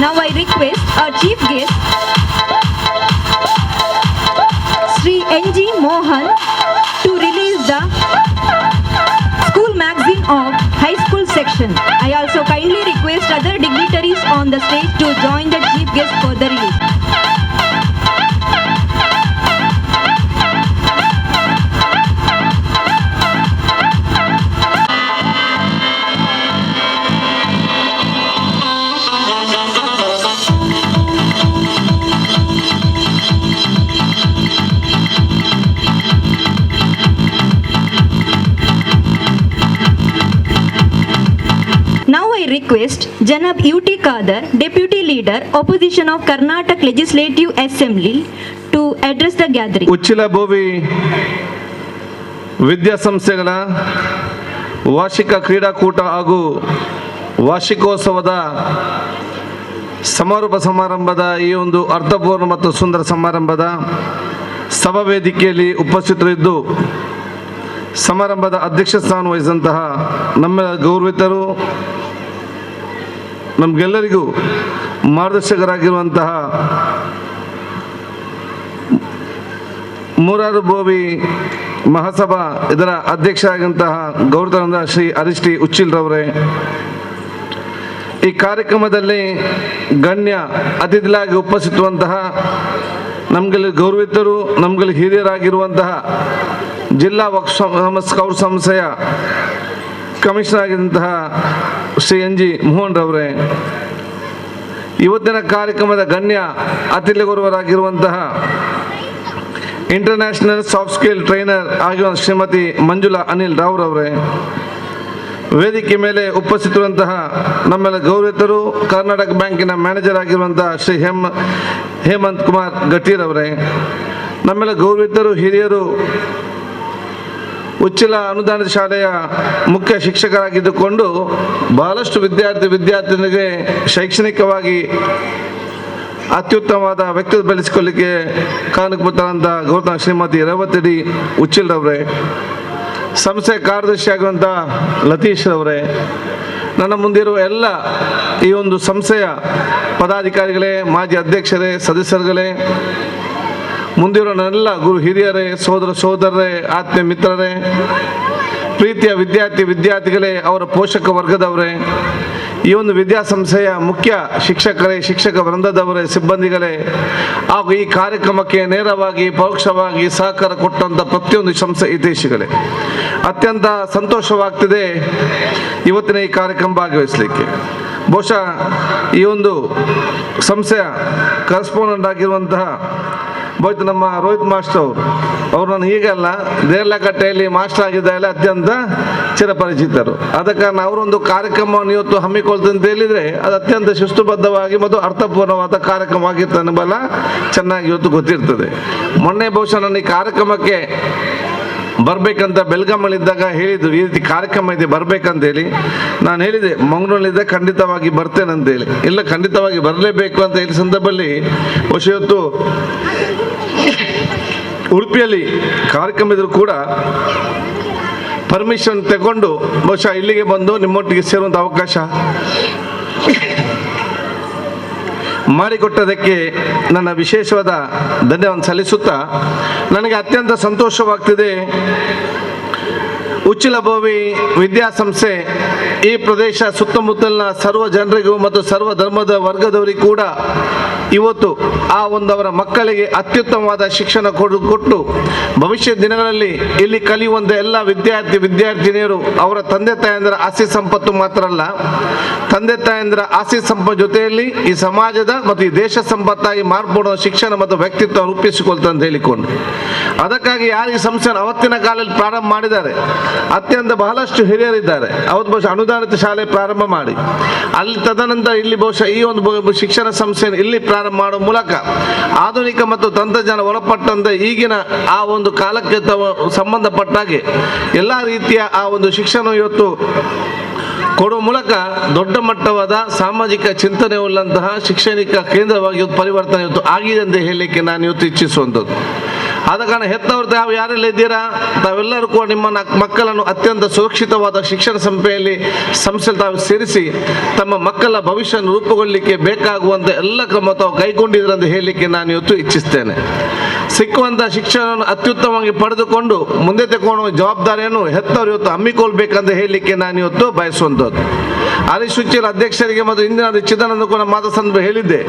Now I request our chief guest, Sri N.G. Mohan, to release the school magazine of high school section. I also kindly request other dignitaries on the stage to join the chief guest for the release. Now I request Janab U.T. Kadar, Deputy Leader, Opposition of Karnataka Legislative Assembly, to address the gathering. Uchila Bhovi ವಿದ್ಯಾಸಂಸ್ಥೆಗಳ ವಾರ್ಷಿಕ ಕ್ರೀಡಾಕೂಟ ಹಾಗೂ ವಾರ್ಷಿಕೋತ್ಸವದ ಸಮಾರೋಪ ಸಮಾರಂಭದ ಈ ಒಂದು ಅರ್ಥಪೂರ್ಣ ಮತ್ತು ಸುಂದರ ಸಮಾರಂಭದ ಸಭಾ ವೇದಿಕೆಯಲ್ಲಿ ಉಪಸ್ಥಿತರಿದ್ದು ಸಮಾರಂಭದ ಅಧ್ಯಕ್ಷ ಸ್ಥಾನ ವಹಿಸಿದಂತಹ ನಮ್ಮ ಗೌರವಿತರು, ನಮಗೆಲ್ಲರಿಗೂ ಮಾರ್ಗದರ್ಶಕರಾಗಿರುವಂತಹ ಮೂರಾರು ಬೋವಿ ಮಹಾಸಭಾ ಇದರ ಅಧ್ಯಕ್ಷರಾಗಿರುವಂತಹ ಗೌರವಾನ್ವಿತ ಶ್ರೀ ಹರೀಶ್ ಟಿ ಉಚ್ಚಿಲ್ ರವರೇ, ಈ ಕಾರ್ಯಕ್ರಮದಲ್ಲಿ ಗಣ್ಯ ಅತಿಥಿಗಳಾಗಿ ಉಪಸ್ಥಿತವಂತಹ ನಮಗೆಲ್ಲ ಗೌರವಿತರು, ನಮಗೆಲ್ಲ ಹಿರಿಯರಾಗಿರುವಂತಹ ಜಿಲ್ಲಾ ಸ್ಕೌಟ್ ಸಂಸ್ಥೆಯ ಕಮಿಷನರ್ ಆಗಿದ್ದಂತಹ ಶ್ರೀ N.G. ಮೋಹನ್ ರವರೇ, ಇವತ್ತಿನ ಕಾರ್ಯಕ್ರಮದ ಗಣ್ಯ ಅತಿಥಿ ಗೌರವರಾಗಿರುವಂತಹ ಇಂಟರ್ನ್ಯಾಷನಲ್ ಸಾಫ್ಟ್ ಸ್ಕಿಲ್ ಟ್ರೈನರ್ ಆಗಿರುವ ಶ್ರೀಮತಿ ಮಂಜುಳಾ ಅನಿಲ್ ರಾವ್ ರವರೇ, ವೇದಿಕೆ ಮೇಲೆ ಉಪಸ್ಥಿತರುವಂತಹ ನಮ್ಮೆಲ್ಲ ಗೌರವಿತರು, ಕರ್ನಾಟಕ ಬ್ಯಾಂಕಿನ ಮ್ಯಾನೇಜರ್ ಆಗಿರುವಂತಹ ಶ್ರೀ ಹೇಮಂತ್ ಕುಮಾರ್ ಗಟ್ಟೀರವರೇ, ನಮ್ಮೆಲ್ಲ ಗೌರವಿತರು, ಹಿರಿಯರು, ಉಚ್ಚಿಲ ಅನುದಾನಿತ ಶಾಲೆಯ ಮುಖ್ಯ ಶಿಕ್ಷಕರಾಗಿದ್ದುಕೊಂಡು ಬಹಳಷ್ಟು ವಿದ್ಯಾರ್ಥಿನಿಗೆ ಶೈಕ್ಷಣಿಕವಾಗಿ ಅತ್ಯುತ್ತಮವಾದ ವ್ಯಕ್ತಿತ್ವ ಬೆಳೆಸಿಕೊಳ್ಳಿಕ್ಕೆ ಕಾರಣಕರ್ತರಾದಂಥ ಗೌರವ ಶ್ರೀಮತಿ ರೇವತಿ ಡಿ ಉಚ್ಚಿಲ್ ರವರೇ, ಸಂಸ್ಥೆಯ ಕಾರ್ಯದರ್ಶಿಯಾಗುವಂಥ ಲತೀಶ್ ರವರೇ, ನನ್ನ ಮುಂದಿರುವ ಎಲ್ಲ ಈ ಒಂದು ಸಂಸ್ಥೆಯ ಪದಾಧಿಕಾರಿಗಳೇ, ಮಾಜಿ ಅಧ್ಯಕ್ಷರೇ, ಸದಸ್ಯರುಗಳೇ, ಮುಂದಿರೋ ನನ್ನೆಲ್ಲ ಗುರು ಹಿರಿಯರೇ, ಸೋದರರೇ, ಆತ್ಮೀಯ ಮಿತ್ರರೇ, ಪ್ರೀತಿಯ ವಿದ್ಯಾರ್ಥಿಗಳೇ, ಅವರ ಪೋಷಕ ವರ್ಗದವರೇ, ಈ ಒಂದು ವಿದ್ಯಾಸಂಸ್ಥೆಯ ಮುಖ್ಯ ಶಿಕ್ಷಕರೇ, ಶಿಕ್ಷಕ ವೃಂದದವರೇ, ಸಿಬ್ಬಂದಿಗಳೇ ಹಾಗೂ ಈ ಕಾರ್ಯಕ್ರಮಕ್ಕೆ ನೇರವಾಗಿ ಪರೋಕ್ಷವಾಗಿ ಸಹಕಾರ ಕೊಟ್ಟಂಥ ಪ್ರತಿಯೊಂದು ಸಂಸ್ಥೆ ಹಿತೈಷಿಗಳೇ, ಅತ್ಯಂತ ಸಂತೋಷವಾಗ್ತಿದೆ ಇವತ್ತಿನ ಈ ಕಾರ್ಯಕ್ರಮ ಭಾಗವಹಿಸಲಿಕ್ಕೆ. ಬಹುಶಃ ಈ ಒಂದು ಸಂಸ್ಥೆಯ ಕರೆಸ್ಪಾಂಡೆಂಟ್ ಆಗಿರುವಂತಹ ಬಹುಶಃ ನಮ್ಮ ರೋಹಿತ್ ಮಾಸ್ಟರ್ ಅವರು ನಾನು ಹೀಗಲ್ಲ, ದೇರ್ಲಕಟ್ಟೆಯಲ್ಲಿ ಮಾಸ್ಟರ್ ಆಗಿದ್ದಾಗಲೇ ಅತ್ಯಂತ ಚಿರಪರಿಚಿತರು. ಆದ ಕಾರಣ ಅವರೊಂದು ಕಾರ್ಯಕ್ರಮವನ್ನು ಇವತ್ತು ಹಮ್ಮಿಕೊಳ್ತದೆ ಅಂತ ಹೇಳಿದರೆ ಅದು ಅತ್ಯಂತ ಶಿಸ್ತುಬದ್ಧವಾಗಿ ಮತ್ತು ಅರ್ಥಪೂರ್ಣವಾದ ಕಾರ್ಯಕ್ರಮ ಆಗಿರ್ತದೆ ಅನ್ನಬಲ್ಲ ಚೆನ್ನಾಗಿ ಇವತ್ತು ಗೊತ್ತಿರ್ತದೆ. ಮೊನ್ನೆ ಬಹುಶಃ ನಾನು ಈ ಕಾರ್ಯಕ್ರಮಕ್ಕೆ ಬರಬೇಕಂತ ಬೆಳಗಾಮಲ್ಲಿದ್ದಾಗ ಹೇಳಿದ್ದು, ಈ ರೀತಿ ಕಾರ್ಯಕ್ರಮ ಇದೆ ಬರಬೇಕಂತೇಳಿ. ನಾನು ಹೇಳಿದೆ ಮಂಗಳೂರಿನಿಂದ ಖಂಡಿತವಾಗಿ ಬರ್ತೇನೆ ಅಂತೇಳಿ. ಇಲ್ಲ, ಖಂಡಿತವಾಗಿ ಬರಲೇಬೇಕು ಅಂತ ಹೇಳಿ ಸಂದರ್ಭದಲ್ಲಿ ಬಹುಶಃ ಇವತ್ತು ಉಡುಪಿಯಲ್ಲಿ ಕಾರ್ಯಕ್ರಮ ಇದ್ರೂ ಕೂಡ ಪರ್ಮಿಷನ್ ತಗೊಂಡು ಬಹುಶಃ ಇಲ್ಲಿಗೆ ಬಂದು ನಿಮ್ಮೊಟ್ಟಿಗೆ ಸೇರುವಂಥ ಅವಕಾಶ ಮಾಡಿಕೊಟ್ಟದಕ್ಕೆ ನನ್ನ ವಿಶೇಷವಾದ ಧನ್ಯವಾದ ಸಲ್ಲಿಸುತ್ತಾ, ನನಗೆ ಅತ್ಯಂತ ಸಂತೋಷವಾಗ್ತಿದೆ. ಉಚ್ಚಿಲಭೋವಿ ವಿದ್ಯಾಸಂಸ್ಥೆ ಈ ಪ್ರದೇಶ ಸುತ್ತಮುತ್ತಲಿನ ಸರ್ವ ಜನರಿಗೂ ಮತ್ತು ಸರ್ವ ಧರ್ಮದ ವರ್ಗದವರಿಗೂ ಕೂಡ ಇವತ್ತು ಆ ಒಂದು ಅವರ ಮಕ್ಕಳಿಗೆ ಅತ್ಯುತ್ತಮವಾದ ಶಿಕ್ಷಣ ಕೊಟ್ಟು ಭವಿಷ್ಯ ದಿನಗಳಲ್ಲಿ ಇಲ್ಲಿ ಕಲಿಯುವಂಥ ಎಲ್ಲ ವಿದ್ಯಾರ್ಥಿನಿಯರು ಅವರ ತಂದೆ ತಾಯಂದಿರ ಆಸ್ತಿ ಸಂಪತ್ತು ಮಾತ್ರ ಅಲ್ಲ, ತಂದೆ ತಾಯಂದಿರ ಆಸ್ತಿ ಸಂಪತ್ತು ಜೊತೆಯಲ್ಲಿ ಈ ಸಮಾಜದ ಮತ್ತು ಈ ದೇಶ ಸಂಪತ್ತಾಗಿ ಮಾರ್ಪಡುವ ಶಿಕ್ಷಣ ಮತ್ತು ವ್ಯಕ್ತಿತ್ವ ರೂಪಿಸಿಕೊಳ್ತಾ ಅಂತ ಹೇಳಿಕೊಂಡು, ಅದಕ್ಕಾಗಿ ಯಾರು ಈ ಸಂಸ್ಥೆಯನ್ನು ಅವತ್ತಿನ ಕಾಲದಲ್ಲಿ ಪ್ರಾರಂಭ ಮಾಡಿದ್ದಾರೆ, ಅತ್ಯಂತ ಬಹಳಷ್ಟು ಹಿರಿಯರಿದ್ದಾರೆ. ಅವತ್ತು ಬಹುಶಃ ಅನುದಾನಿತ ಶಾಲೆ ಪ್ರಾರಂಭ ಮಾಡಿ ಅಲ್ಲಿ ತದನಂತರ ಇಲ್ಲಿ ಬಹುಶಃ ಈ ಒಂದು ಶಿಕ್ಷಣ ಸಂಸ್ಥೆಯನ್ನು ಇಲ್ಲಿ ಪ್ರಾರಂಭ ಮಾಡುವ ಮೂಲಕ ಆಧುನಿಕ ಮತ್ತು ತಂತ್ರಜ್ಞಾನ ಒಳಪಟ್ಟಂತೆ ಈಗಿನ ಆ ಒಂದು ಕಾಲಕ್ಕೆ ಸಂಬಂಧಪಟ್ಟಾಗೆ ಎಲ್ಲ ರೀತಿಯ ಆ ಒಂದು ಶಿಕ್ಷಣ ಇವತ್ತು ಕೊಡುವ ಮೂಲಕ ದೊಡ್ಡ ಮಟ್ಟವಾದ ಸಾಮಾಜಿಕ ಚಿಂತನೆ ಉಳ್ಳಂತಹ ಶೈಕ್ಷಣಿಕ ಕೇಂದ್ರವಾಗಿ ಇವತ್ತು ಪರಿವರ್ತನೆ ಇವತ್ತು ಆಗಿದೆ ಅಂತ ಹೇಳಲಿಕ್ಕೆ ನಾನು ಇವತ್ತು ಇಚ್ಛಿಸುವಂಥದ್ದು. ಆದ ಕಾರಣ ಹೆತ್ತವರು ತಾವು ಯಾರೆಲ್ಲ ಇದ್ದೀರಾ, ತಾವೆಲ್ಲರೂ ಕೂಡ ನಿಮ್ಮ ಮಕ್ಕಳನ್ನು ಅತ್ಯಂತ ಸುರಕ್ಷಿತವಾದ ಶಿಕ್ಷಣ ಸಂಸ್ಥೆಯಲ್ಲಿ ತಾವು ಸೇರಿಸಿ ತಮ್ಮ ಮಕ್ಕಳ ಭವಿಷ್ಯವನ್ನು ರೂಪುಗೊಳ್ಳಲಿಕ್ಕೆ ಬೇಕಾಗುವಂಥ ಎಲ್ಲ ಕ್ರಮ ತಾವು ಕೈಗೊಂಡಿದ್ದೀರ ಅಂತ ಹೇಳಲಿಕ್ಕೆ ನಾನು ಇವತ್ತು ಇಚ್ಛಿಸ್ತೇನೆ. ಸಿಕ್ಕುವಂಥ ಶಿಕ್ಷಣವನ್ನು ಅತ್ಯುತ್ತಮವಾಗಿ ಪಡೆದುಕೊಂಡು ಮುಂದೆ ತಗೊಂಡು ಜವಾಬ್ದಾರಿಯನ್ನು ಹೆತ್ತವರು ಇವತ್ತು ಹಮ್ಮಿಕೊಳ್ಬೇಕಂತ ಹೇಳಲಿಕ್ಕೆ ನಾನು ಇವತ್ತು ಬಯಸುವಂಥದ್ದು. ಹರೀಶ್ ಹುಚ್ಚೇರ್ ಅಧ್ಯಕ್ಷರಿಗೆ ಮತ್ತು ಇಂದಿನ ಚಿದಾನಂದ ಕೂಡ ಮಾತಾ ಸಂದರ್ಭ ಹೇಳಿದ್ದೆ,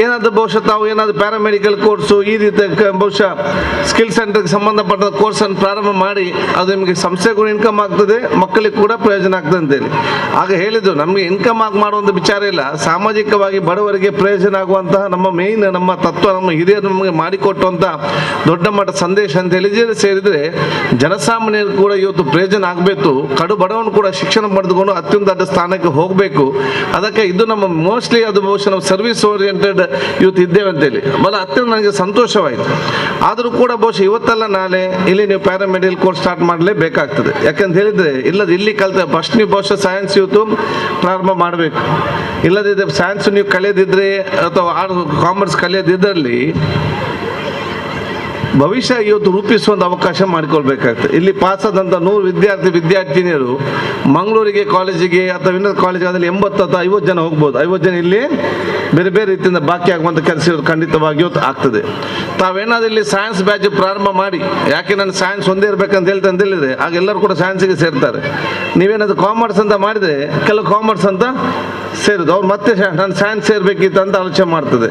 ಏನಾದರೂ ಬಹುಶಃ ತಾವು ಏನಾದರೂ ಪ್ಯಾರಾಮೆಡಿಕಲ್ ಕೋರ್ಸು ಈ ರೀತಿ ಬಹುಶಃ ಸ್ಕಿಲ್ ಸೆಂಟರ್ಗೆ ಸಂಬಂಧಪಟ್ಟ ಕೋರ್ಸನ್ನು ಪ್ರಾರಂಭ ಮಾಡಿ ಅದು ನಿಮಗೆ ಸಂಸ್ಥೆಗೂ ಇನ್ಕಮ್ ಆಗ್ತದೆ, ಮಕ್ಕಳಿಗೆ ಕೂಡ ಪ್ರಯೋಜನ ಆಗ್ತದೆ ಅಂತೇಳಿ. ಆಗ ಹೇಳಿದ್ದು, ನಮಗೆ ಇನ್ಕಮ್ ಆಗಿ ಮಾಡುವಂಥ ವಿಚಾರ ಇಲ್ಲ, ಸಾಮಾಜಿಕವಾಗಿ ಬಡವರಿಗೆ ಪ್ರಯೋಜನ ಆಗುವಂತಹ ನಮ್ಮ ಮೇಯ್ನ್ ನಮ್ಮ ತತ್ವ ನಮ್ಮ ಹಿರಿಯರು ನಮಗೆ ಮಾಡಿಕೊಟ್ಟುವಂಥ ದೊಡ್ಡ ಮಟ್ಟ ಸಂದೇಶ ಅಂತ ಹೇಳಿದ್ರೆ ಸೇರಿದರೆ ಜನಸಾಮಾನ್ಯರು ಕೂಡ ಇವತ್ತು ಪ್ರಯೋಜನ ಆಗಬೇಕು, ಕಡು ಬಡವನು ಕೂಡ ಶಿಕ್ಷಣ ಪಡೆದುಕೊಂಡು ಅತ್ಯುನ್ನತ ಸ್ಥಾನಕ್ಕೆ ಹೋಗಬೇಕು. ಅದಕ್ಕೆ ಇದು ನಮ್ಮ ಮೋಸ್ಟ್ಲಿ ಅದು ಬಹುಶಃ ನಾವು ಸರ್ವಿಸ್ ಓರಿಯೆಂಟೆಡ್ ಇವತ್ತು ಇದ್ದೇವೆ ಅಂತೇಳಿ ಬಹಳ ಅತ್ಯಂತ ನನಗೆ ಸಂತೋಷವಾಯಿತು. ಆದರೂ ಕೂಡ ಬಹುಶಃ ಇವತ್ತಲ್ಲ ನಾಳೆ ಇಲ್ಲಿ ನೀವು ಪ್ಯಾರಾಮೆಡಿಕಲ್ ಕೋರ್ಸ್ ಸ್ಟಾರ್ಟ್ ಮಾಡಲೇಬೇಕಾಗ್ತದೆ. ಯಾಕಂತ ಹೇಳಿದರೆ ಇಲ್ಲದ ಇಲ್ಲಿ ಕಲಿತ ಫಸ್ಟ್ ನೀವು ಬಹುಶಃ ಸೈನ್ಸ್ ಇವತ್ತು ಪ್ರಾರಂಭ ಮಾಡಬೇಕು. ಇಲ್ಲದಿದ್ದರೆ ಸೈನ್ಸ್ ನೀವು ಕಲಿಯದಿದ್ದರೆ ಅಥವಾ ಕಾಮರ್ಸ್ ಕಲಿಯೋದಿದ್ರಲ್ಲಿ ಭವಿಷ್ಯ ಇವತ್ತು ರೂಪಿಸುವಂಥ ಅವಕಾಶ ಮಾಡಿಕೊಳ್ಬೇಕಾಗ್ತದೆ. ಇಲ್ಲಿ ಪಾಸಾದಂಥ 100 ವಿದ್ಯಾರ್ಥಿನಿಯರು ಮಂಗಳೂರಿಗೆ ಕಾಲೇಜಿಗೆ ಅಥವಾ ಇನ್ನೊಂದು ಕಾಲೇಜಿಗೆ ಅದರಲ್ಲಿ 80 ಅಥವಾ 50 ಜನ ಹೋಗ್ಬೋದು. 50 ಜನ ಇಲ್ಲಿ ಬೇರೆ ಬೇರೆ ರೀತಿಯಿಂದ ಬಾಕಿ ಆಗುವಂಥ ಕೆಲಸ ಖಂಡಿತವಾಗಿ ಇವತ್ತು ಆಗ್ತದೆ. ತಾವೇನಾದ್ರೂ ಇಲ್ಲಿ ಸೈನ್ಸ್ ಬ್ಯಾಚ್ ಪ್ರಾರಂಭ ಮಾಡಿ, ಯಾಕೆ ನಾನು ಸೈನ್ಸ್ ಒಂದೇ ಇರಬೇಕಂತ ಹೇಳಿದ್ರೆ ಆಗ ಎಲ್ಲರೂ ಕೂಡ ಸೈನ್ಸಿಗೆ ಸೇರ್ತಾರೆ. ನೀವೇನಾದರೂ ಕಾಮರ್ಸ್ ಅಂತ ಮಾಡಿದರೆ ಕೆಲವು ಕಾಮರ್ಸ್ ಅಂತ ಸೇರಿದು ಅವ್ರು ಮತ್ತೆ ನಾನು ಸೈನ್ಸ್ ಸೇರ್ಬೇಕಿತ್ತು ಅಂತ ಆಲೋಚನೆ ಮಾಡ್ತದೆ.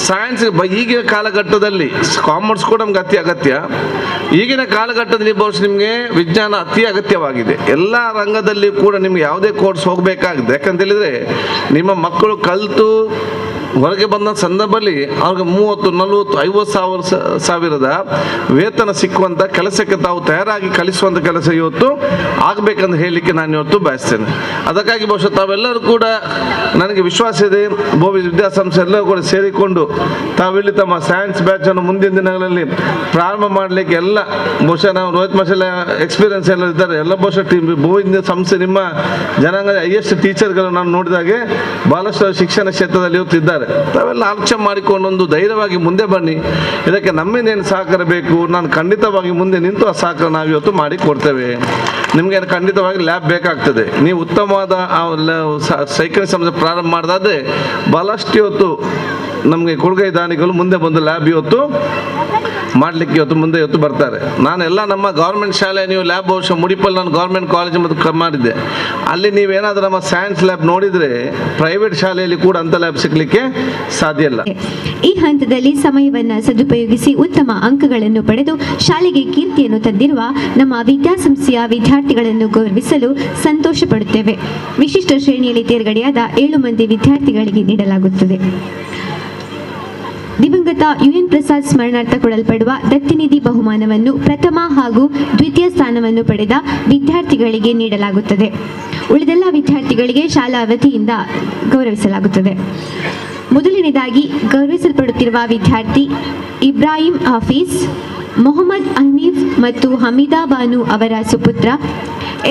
ಸೈನ್ಸ್ ಈಗಿನ ಕಾಲಘಟ್ಟದಲ್ಲಿ ಕಾಮರ್ಸ್ ಕೂಡ ನಮ್ಗೆ ಅತಿ ಅಗತ್ಯ. ಈಗಿನ ಕಾಲಘಟ್ಟದಲ್ಲಿ ಬಹುಶಃ ನಿಮಗೆ ವಿಜ್ಞಾನ ಅತಿ ಅಗತ್ಯವಾಗಿದೆ. ಎಲ್ಲ ರಂಗದಲ್ಲಿ ಕೂಡ ನಿಮ್ಗೆ ಯಾವುದೇ ಕೋರ್ಸ್ ಹೋಗಬೇಕಾಗಿದೆ. ಯಾಕಂತ ಹೇಳಿದರೆ ನಿಮ್ಮ ಮಕ್ಕಳು ಕಲಿತು ಹೊರಗೆ ಬಂದ ಸಂದರ್ಭದಲ್ಲಿ ಅವ್ರಿಗೆ 30, 40, 50 ಸಾವಿರದ ವೇತನ ಸಿಕ್ಕುವಂಥ ಕೆಲಸಕ್ಕೆ ತಾವು ತಯಾರಾಗಿ ಕಲಿಸುವಂಥ ಕೆಲಸ ಇವತ್ತು ಆಗಬೇಕಂತ ಹೇಳಲಿಕ್ಕೆ ನಾನು ಇವತ್ತು ಬಯಸ್ತೇನೆ. ಅದಕ್ಕಾಗಿ ಬಹುಶಃ ತಾವೆಲ್ಲರೂ ಕೂಡ ನನಗೆ ವಿಶ್ವಾಸ ಇದೆ, ಬೋವಿ ವಿದ್ಯಾಸಂಸ್ಥೆ ಎಲ್ಲರೂ ಕೂಡ ಸೇರಿಕೊಂಡು ತಾವಿಲ್ಲಿ ತಮ್ಮ ಸೈನ್ಸ್ ಬ್ಯಾಚನ್ನು ಮುಂದಿನ ದಿನಗಳಲ್ಲಿ ಪ್ರಾರಂಭ ಮಾಡಲಿಕ್ಕೆ ಎಲ್ಲ ಬಹುಶಃ ನಾವು ರೋಹಿತ್ ಮಾಸ್ಟರ್ ಎಕ್ಸ್ಪೀರಿಯನ್ಸ್ ಎಲ್ಲ ಇದ್ದಾರೆ. ಎಲ್ಲ ಬಹುಶಃ ಬೋವಿ ಸಂಸ್ಥೆ ನಿಮ್ಮ ಜನಾಂಗದ ಹೈಯೆಸ್ಟ್ ಟೀಚರ್ಗಳು ನಾನು ನೋಡಿದಾಗೆ ಬಹಳಷ್ಟು ಶಿಕ್ಷಣ ಕ್ಷೇತ್ರದಲ್ಲಿ ಇವತ್ತಿದ್ದಾರೆ. ತಾವೆಲ್ಲ ಆಲೋಚನೆ ಮಾಡಿಕೊಂಡು ಒಂದು ಧೈರ್ಯವಾಗಿ ಮುಂದೆ ಬನ್ನಿ. ಇದಕ್ಕೆ ನಮ್ಮಿಂದೇನು ಸಹಕಾರ ಬೇಕು, ನಾನು ಖಂಡಿತವಾಗಿ ಮುಂದೆ ನಿಂತು ಆ ಸಹಕಾರ ನಾವು ಇವತ್ತು ಮಾಡಿ ಕೊಡ್ತೇವೆ. ನಿಮಗೆ ಖಂಡಿತವಾಗಿ ಲ್ಯಾಬ್ ಬೇಕಾಗ್ತದೆ. ನೀವು ಉತ್ತಮವಾದ ಶೈಕ್ಷಣಿಕ ಸಂಸ್ಥೆ ಪ್ರಾರಂಭ ಮಾಡಿದಾದ್ರೆ ಬಹಳಷ್ಟು ಇವತ್ತು ನಮಗೆ ಕೊಡುಗೈ ದಾನಿಗಳು ಮುಂದೆ ಬಂದು ಲ್ಯಾಬ್ ಇವತ್ತು ಮಾಡಲಿಕ್ಕೆ ಮುಂದೆ ಬರ್ತಾರೆ. ನಾನೆಲ್ಲ ನಮ್ಮ ಗೌರ್ಮೆಂಟ್ ಶಾಲೆ, ನೀವು ಲ್ಯಾಬ್ ಬಹುಶಃ ಮುಡಿಪಲ್ಲಿ ನಾನು ಗೌರ್ಮೆಂಟ್ ಕಾಲೇಜ್ ಮತ್ತು ಮಾಡಿದ್ದೆ, ಅಲ್ಲಿ ನೀವೇನಾದರೂ ನಮ್ಮ ಸೈನ್ಸ್ ಲ್ಯಾಬ್ ನೋಡಿದರೆ ಪ್ರೈವೇಟ್ ಶಾಲೆಯಲ್ಲಿ ಕೂಡ ಅಂಥ ಲ್ಯಾಬ್ ಸಿಗಲಿಕ್ಕೆ ಸಾಧ್ಯ ಇಲ್ಲ. ಈ ಹಂತದಲ್ಲಿ ಸಮಯವನ್ನು ಸದುಪಯೋಗಿಸಿ ಉತ್ತಮ ಅಂಕಗಳನ್ನು ಪಡೆದು ಶಾಲೆಗೆ ಕೀರ್ತಿಯನ್ನು ತಂದಿರುವ ನಮ್ಮ ವಿದ್ಯಾಸಂಸ್ಥೆಯ ವಿದ್ಯಾರ್ಥಿಗಳನ್ನು ಗೌರವಿಸಲು ಸಂತೋಷ ಪಡುತ್ತೇವೆ. ವಿಶಿಷ್ಟ ಶ್ರೇಣಿಯಲ್ಲಿ ತೇರ್ಗಡೆಯಾದ 7 ಮಂದಿ ವಿದ್ಯಾರ್ಥಿಗಳಿಗೆ ನೀಡಲಾಗುತ್ತದೆ. ದಿವಂಗತ UN ಪ್ರಸಾದ್ ಸ್ಮರಣಾರ್ಥ ಕೊಡಲ್ಪಡುವ ದತ್ತಿನಿಧಿ ಬಹುಮಾನವನ್ನು ಪ್ರಥಮ ಹಾಗೂ ದ್ವಿತೀಯ ಸ್ಥಾನವನ್ನು ಪಡೆದ ವಿದ್ಯಾರ್ಥಿಗಳಿಗೆ ನೀಡಲಾಗುತ್ತದೆ. ಉಳಿದೆಲ್ಲ ವಿದ್ಯಾರ್ಥಿಗಳಿಗೆ ಶಾಲಾ ವತಿಯಿಂದ ಗೌರವಿಸಲಾಗುತ್ತದೆ. ಮೊದಲನೇದಾಗಿ ಗೌರವಿಸಲ್ಪಡುತ್ತಿರುವ ವಿದ್ಯಾರ್ಥಿ ಇಬ್ರಾಹಿಂ ಹಾಫೀಸ್, ಮೊಹಮ್ಮದ್ ಹನೀಫ್ ಮತ್ತು ಹಮೀದಾ ಬಾನು ಅವರ ಸುಪುತ್ರ.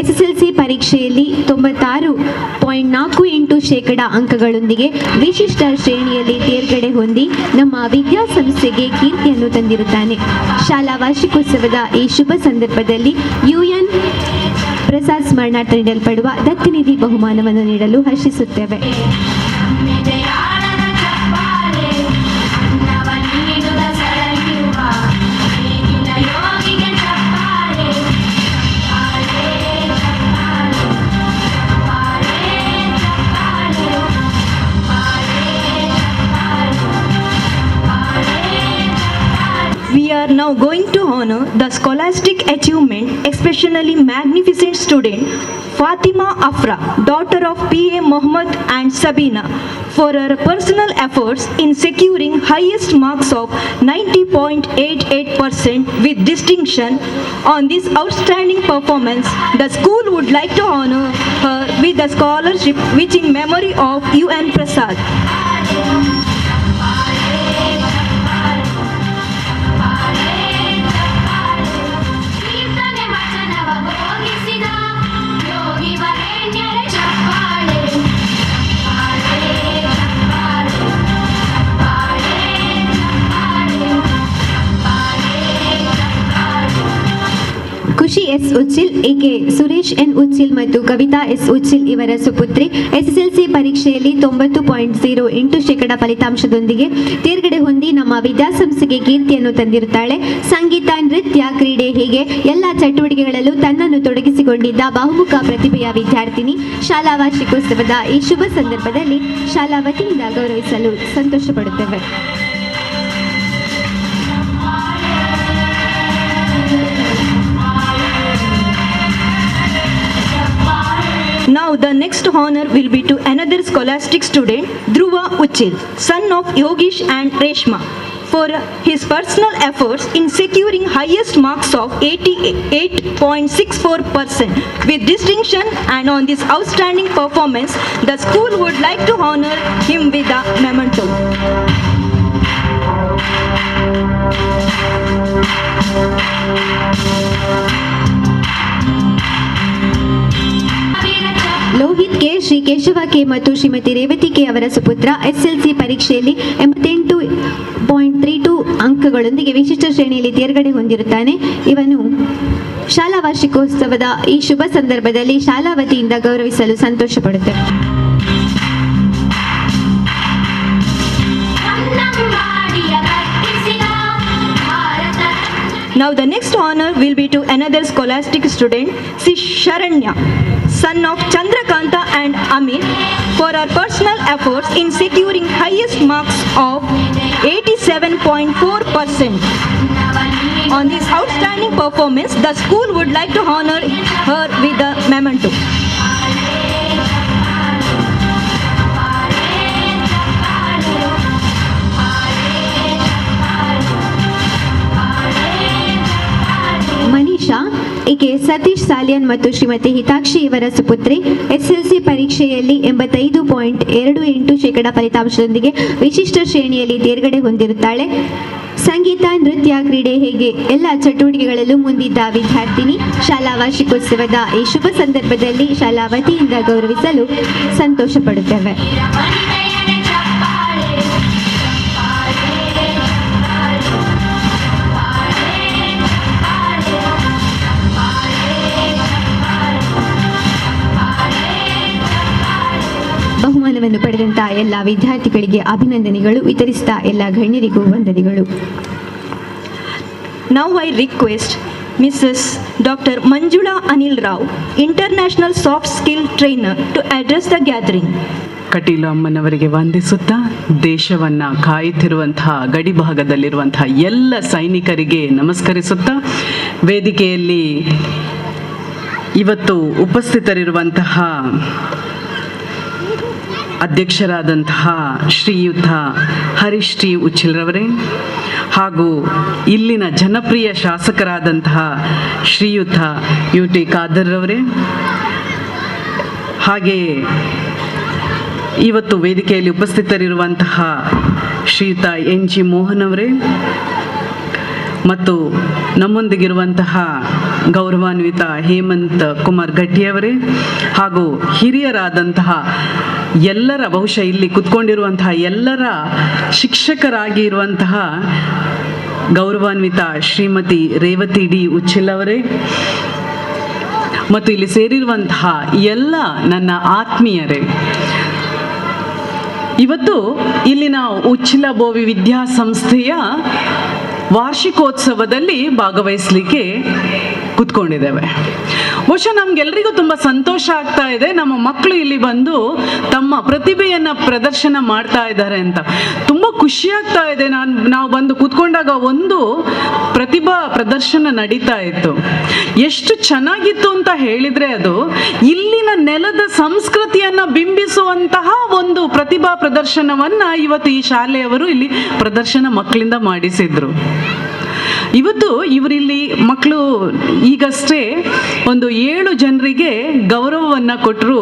SSLC ಪರೀಕ್ಷೆಯಲ್ಲಿ 96.48% ಅಂಕಗಳೊಂದಿಗೆ ವಿಶಿಷ್ಟ ಶ್ರೇಣಿಯಲ್ಲಿ ತೇರ್ಗಡೆ ಹೊಂದಿ ನಮ್ಮ ವಿದ್ಯಾಸಂಸ್ಥೆಗೆ ಕೀರ್ತಿಯನ್ನು ತಂದಿರುತ್ತಾನೆ. ಶಾಲಾ ವಾರ್ಷಿಕೋತ್ಸವದ ಈ ಶುಭ ಸಂದರ್ಭದಲ್ಲಿ UN ಪ್ರಸಾದ್ ಸ್ಮರಣಾರ್ಥ ನೀಡಲ್ಪಡುವ ದತ್ತಿನಿಧಿ ಬಹುಮಾನವನ್ನು ನೀಡಲು ಹರ್ಷಿಸುತ್ತೇವೆ. We are now going to honor the scholastic achievement, exceptionally magnificent student Fatima Afra, daughter of PA Mohammed and Sabina, for her personal efforts in securing highest marks of 90.88% with distinction. On this outstanding performance, the school would like to honor her with a scholarship which in memory of UN Prasad. ಖುಷಿ S. Uchil, ಏಕೆ Suresh N. Uchil ಮತ್ತು Kavita S. Uchil ಇವರ ಸುಪುತ್ರಿ. SSLC ಪರೀಕ್ಷೆಯಲ್ಲಿ 90.08% ಫಲಿತಾಂಶದೊಂದಿಗೆ ತೇರ್ಗಡೆ ಹೊಂದಿ ನಮ್ಮ ವಿದ್ಯಾಸಂಸ್ಥೆಗೆ ಕೀರ್ತಿಯನ್ನು ತಂದಿರುತ್ತಾಳೆ. ಸಂಗೀತ, ನೃತ್ಯ, ಕ್ರೀಡೆ ಹೀಗೆ ಎಲ್ಲ ಚಟುವಟಿಕೆಗಳಲ್ಲೂ ತನ್ನನ್ನು ತೊಡಗಿಸಿಕೊಂಡಿದ್ದ ಬಹುಮುಖ ಪ್ರತಿಭೆಯ ವಿದ್ಯಾರ್ಥಿನಿ. ಶಾಲಾ ವಾರ್ಷಿಕೋತ್ಸವದ ಈ ಶುಭ ಸಂದರ್ಭದಲ್ಲಿ ಶಾಲಾ ವತಿಯಿಂದ ಗೌರವಿಸಲು ಸಂತೋಷ ಪಡುತ್ತೇವೆ. Now the next honor will be to another scholastic student, Dhruva Uchil, son of Yogish and Reshma, for his personal efforts in securing highest marks of 88.64% with distinction, and on this outstanding performance, the school would like to honor him with a memento. Lohith K, Shri Keshava K ಮತ್ತು Shrimati Revathi K ಅವರ ಸುಪುತ್ರ. SSLC ಪರೀಕ್ಷೆಯಲ್ಲಿ 88.32 ಅಂಕಗಳೊಂದಿಗೆ ವಿಶಿಷ್ಟ ಶ್ರೇಣಿಯಲ್ಲಿ ತೇರ್ಗಡೆ ಹೊಂದಿರುತ್ತಾನೆ. ಇವನು ಶಾಲಾ ವಾರ್ಷಿಕೋತ್ಸವದ ಈ ಶುಭ ಸಂದರ್ಭದಲ್ಲಿ ಶಾಲಾ ವತಿಯಿಂದ ಗೌರವಿಸಲು ಸಂತೋಷ ಪಡುತ್ತೇವೆ. Now the next honor will be to another scholastic student, Sharanya, son of Chandrakanta and Amit, for her personal efforts in securing highest marks of 87.4%. On this outstanding performance, the school would like to honor her with a memento. Manisha, ಈಕೆ ಸತೀಶ್ ಸಾಲಿಯನ್ ಮತ್ತು ಶ್ರೀಮತಿ ಹಿತಾಕ್ಷಿ ಇವರ ಸುಪುತ್ರಿ. SSLC ಪರೀಕ್ಷೆಯಲ್ಲಿ 85.28% ಫಲಿತಾಂಶದೊಂದಿಗೆ ವಿಶಿಷ್ಟ ಶ್ರೇಣಿಯಲ್ಲಿ ತೇರ್ಗಡೆ ಹೊಂದಿರುತ್ತಾಳೆ. ಸಂಗೀತ, ನೃತ್ಯ, ಕ್ರೀಡೆ ಹೀಗೆ ಎಲ್ಲ ಚಟುವಟಿಕೆಗಳಲ್ಲೂ ಮುಂದಿದ್ದ ವಿದ್ಯಾರ್ಥಿನಿ. ಶಾಲಾ ವಾರ್ಷಿಕೋತ್ಸವದ ಈ ಶುಭ ಸಂದರ್ಭದಲ್ಲಿ ಶಾಲಾ ವತಿಯಿಂದ ಗೌರವಿಸಲು ಸಂತೋಷ ಪಡುತ್ತೇವೆ. ಬಹುಮಾನ ಬಹುಮಾನವನ್ನು ಪಡೆದಂತಹ ಎಲ್ಲ ವಿದ್ಯಾರ್ಥಿಗಳಿಗೆ ಅಭಿನಂದನೆಗಳು, ವಿತರಿಸಿದ ಎಲ್ಲ ಗಣ್ಯರಿಗೂ ವಂದನೆಗಳು. Now I request Mrs. Dr. Manjula Anil Rao, International Soft Skill Trainer, to address the gathering. Kateel ಅಮ್ಮನವರಿಗೆ ವಂದಿಸುತ್ತಾ, ದೇಶವನ್ನು ಕಾಯುತ್ತಿರುವಂತಹ ಗಡಿ ಭಾಗದಲ್ಲಿರುವಂತಹ ಎಲ್ಲ ಸೈನಿಕರಿಗೆ ನಮಸ್ಕರಿಸುತ್ತಾ, ವೇದಿಕೆಯಲ್ಲಿ ಇವತ್ತು ಉಪಸ್ಥಿತರಿರುವಂತಹ ಅಧ್ಯಕ್ಷರಾದಂತಹ ಶ್ರೀಯುತ ಹರೀಶ್ ಟಿ ಉಚ್ಚಿಲ್ರವರೇ ಹಾಗೂ ಇಲ್ಲಿನ ಜನಪ್ರಿಯ ಶಾಸಕರಾದಂತಹ ಶ್ರೀಯುತ ಯು ಟಿ ಖಾದರ್ರವರೇ, ಹಾಗೆಯೇ ಇವತ್ತು ವೇದಿಕೆಯಲ್ಲಿ ಉಪಸ್ಥಿತರಿರುವಂತಹ ಶ್ರೀಯುತ ಎನ್ ಜಿ ಮೋಹನ್ ಅವರೇ ಮತ್ತು ನಮ್ಮೊಂದಿಗಿರುವಂತಹ ಗೌರವಾನ್ವಿತ ಹೇಮಂತ್ ಕುಮಾರ್ ಗಟ್ಟಿಯವರೇ ಹಾಗೂ ಹಿರಿಯರಾದಂತಹ ಎಲ್ಲರ, ಬಹುಶಃ ಇಲ್ಲಿ ಕುತ್ಕೊಂಡಿರುವಂತಹ ಎಲ್ಲರ ಶಿಕ್ಷಕರಾಗಿ ಇರುವಂತಹ ಗೌರವಾನ್ವಿತ ಶ್ರೀಮತಿ ರೇವತಿ ಡಿ ಉಚ್ಚಿಲ್ ಅವರೇ ಮತ್ತು ಇಲ್ಲಿ ಸೇರಿರುವಂತಹ ಎಲ್ಲ ನನ್ನ ಆತ್ಮೀಯರೇ, ಇವತ್ತು ಇಲ್ಲಿನ ಉಚ್ಚಿಲ ಬೋವಿ ವಿದ್ಯಾಸಂಸ್ಥೆಯ ವಾರ್ಷಿಕೋತ್ಸವದಲ್ಲಿ ಭಾಗವಹಿಸಲಿಕ್ಕೆ ಕೂತ್ಕೊಂಡಿದ್ದೇವೆ. ಬಹುಶಃ ನಮ್ಗೆಲ್ರಿಗೂ ತುಂಬ ಸಂತೋಷ ಆಗ್ತಾ ಇದೆ, ನಮ್ಮ ಮಕ್ಕಳು ಇಲ್ಲಿ ಬಂದು ತಮ್ಮ ಪ್ರತಿಭೆಯನ್ನು ಪ್ರದರ್ಶನ ಮಾಡ್ತಾ ಇದ್ದಾರೆ ಅಂತ. ತುಂಬ ಖುಷಿ ಆಗ್ತಾ ಇದೆ. ನಾವು ಬಂದು ಕೂತ್ಕೊಂಡಾಗ ಒಂದು ಪ್ರತಿಭಾ ಪ್ರದರ್ಶನ ನಡೀತಾ ಇತ್ತು. ಎಷ್ಟು ಚೆನ್ನಾಗಿತ್ತು ಅಂತ ಹೇಳಿದರೆ, ಅದು ಇಲ್ಲಿನ ನೆಲದ ಸಂಸ್ಕೃತಿಯನ್ನು ಬಿಂಬಿಸುವಂತಹ ಒಂದು ಪ್ರತಿಭಾ ಪ್ರದರ್ಶನವನ್ನು ಇವತ್ತು ಈ ಶಾಲೆಯವರು ಇಲ್ಲಿ ಪ್ರದರ್ಶನ ಮಕ್ಕಳಿಂದ ಮಾಡಿಸಿದ್ರು. ಇವತ್ತು ಇವರಿಲ್ಲಿ ಮಕ್ಕಳು ಈಗಷ್ಟೇ ಒಂದು 7 ಜನರಿಗೆ ಗೌರವವನ್ನು ಕೊಟ್ಟರು.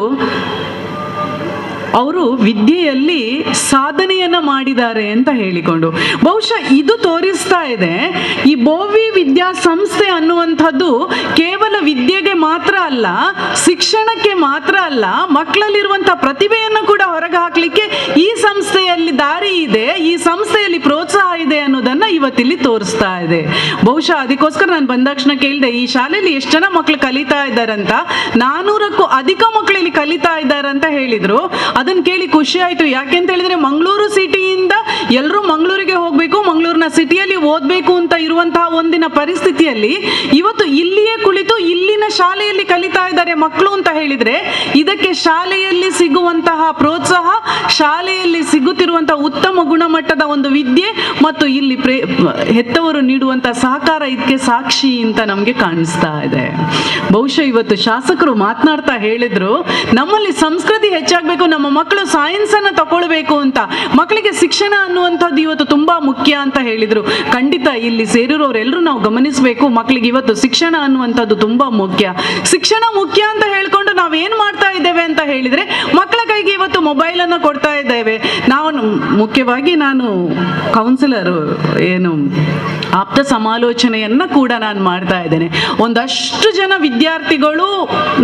ಅವರು ವಿದ್ಯೆಯಲ್ಲಿ ಸಾಧನೆಯನ್ನು ಮಾಡಿದ್ದಾರೆ ಅಂತ ಹೇಳಿಕೊಂಡು. ಬಹುಶಃ ಇದು ತೋರಿಸ್ತಾ ಇದೆ, ಈ ಬೋವಿ ವಿದ್ಯಾಸಂಸ್ಥೆ ಅನ್ನುವಂಥದ್ದು ಕೇವಲ ವಿದ್ಯೆಗೆ ಮಾತ್ರ ಅಲ್ಲ, ಶಿಕ್ಷಣಕ್ಕೆ ಮಾತ್ರ ಅಲ್ಲ, ಮಕ್ಕಳಲ್ಲಿರುವಂಥ ಪ್ರತಿಭೆಯನ್ನು ಕೂಡ ಹೊರಗೆ ಹಾಕಲಿಕ್ಕೆ ಈ ಸಂಸ್ಥೆಯಲ್ಲಿ ದಾರಿ ಇದೆ, ಈ ಸಂಸ್ಥೆಯಲ್ಲಿ ಪ್ರೋತ್ಸಾಹ ಇದೆ ಅನ್ನೋದನ್ನು ಇವತ್ತಿಲ್ಲಿ ತೋರಿಸ್ತಾ ಇದೆ. ಬಹುಶಃ ಅದಕ್ಕೋಸ್ಕರ ನಾನು ಬಂದಾಕ್ಷಣ ಕೇಳಿದೆ, ಈ ಶಾಲೆಯಲ್ಲಿ ಎಷ್ಟು ಜನ ಮಕ್ಕಳು ಕಲಿತಾ ಇದ್ದಾರಂತ. 400ಕ್ಕೂ ಅಧಿಕ ಮಕ್ಕಳು ಇಲ್ಲಿ ಕಲಿತಾ ಇದ್ದಾರಂತ ಹೇಳಿದರು. ಅದನ್ನು ಕೇಳಿ ಖುಷಿ ಆಯಿತು. ಯಾಕೆಂತ ಹೇಳಿದ್ರೆ, ಮಂಗಳೂರು ಸಿಟಿಯಿಂದ ಎಲ್ಲರೂ ಮಂಗಳೂರಿಗೆ ಹೋಗಬೇಕು, ಮಂಗಳೂರಿನ ಸಿಟಿಯಲ್ಲಿ ಓದಬೇಕು ಅಂತ ಇರುವಂತಹ ಒಂದಿನ ಪರಿಸ್ಥಿತಿಯಲ್ಲಿ ಇವತ್ತು ಇಲ್ಲಿಯೇ ಕುಳಿತು ಇಲ್ಲಿನ ಶಾಲೆಯಲ್ಲಿ ಕಲಿತಾ ಇದ್ದಾರೆ ಮಕ್ಕಳು ಅಂತ ಹೇಳಿದರೆ, ಇದಕ್ಕೆ ಶಾಲೆಯಲ್ಲಿ ಸಿಗುವಂತಹ ಪ್ರೋತ್ಸಾಹ, ಶಾಲೆಯಲ್ಲಿ ಸಿಗುತ್ತಿರುವಂತಹ ಉತ್ತಮ ಗುಣಮಟ್ಟದ ಒಂದು ವಿದ್ಯೆ ಮತ್ತು ಇಲ್ಲಿ ಹೆತ್ತವರು ನೀಡುವಂತಹ ಸಹಕಾರ ಇದಕ್ಕೆ ಸಾಕ್ಷಿ ಅಂತ ನಮಗೆ ಕಾಣಿಸ್ತಾ ಇದೆ. ಬಹುಶಃ ಇವತ್ತು ಶಾಸಕರು ಮಾತನಾಡ್ತಾ ಹೇಳಿದ್ರು, ನಮ್ಮಲ್ಲಿ ಸಂಸ್ಕೃತಿ ಹೆಚ್ಚಾಗಬೇಕು, ನಮ್ಮ ಮಕ್ಕಳು ಸೈನ್ಸ್ ಅನ್ನು ತಗೊಳ್ಬೇಕು ಅಂತ, ಮಕ್ಕಳಿಗೆ ಶಿಕ್ಷಣ ಅನ್ನುವಂಥದ್ದು ಇವತ್ತು ತುಂಬಾ ಮುಖ್ಯ ಅಂತ ಹೇಳಿದ್ರು. ಖಂಡಿತ ಇಲ್ಲಿ ಸೇರಿರೋರೆಲ್ಲರೂ ನಾವು ಗಮನಿಸಬೇಕು, ಮಕ್ಕಳಿಗೆ ಇವತ್ತು ಶಿಕ್ಷಣ ಅನ್ನುವಂಥದ್ದು ತುಂಬಾ ಮುಖ್ಯ. ಶಿಕ್ಷಣ ಮುಖ್ಯ ಅಂತ ಹೇಳ್ಕೊಂಡು ನಾವೇನ್ ಮಾಡ್ತಾ ಇದ್ದೇವೆ ಅಂತ ಹೇಳಿದ್ರೆ, ಮಕ್ಕಳ ಕೈಗೆ ಇವತ್ತು ಮೊಬೈಲ್ ಅನ್ನು ಕೊಡ್ತಾ ಇದ್ದೇವೆ. ಮುಖ್ಯವಾಗಿ ನಾನು ಕೌನ್ಸಿಲರ್, ಏನು ಆಪ್ತ ಸಮಾಲೋಚನೆಯನ್ನ ಕೂಡ ನಾನು ಮಾಡ್ತಾ ಇದ್ದೇನೆ. ಒಂದಷ್ಟು ಜನ ವಿದ್ಯಾರ್ಥಿಗಳು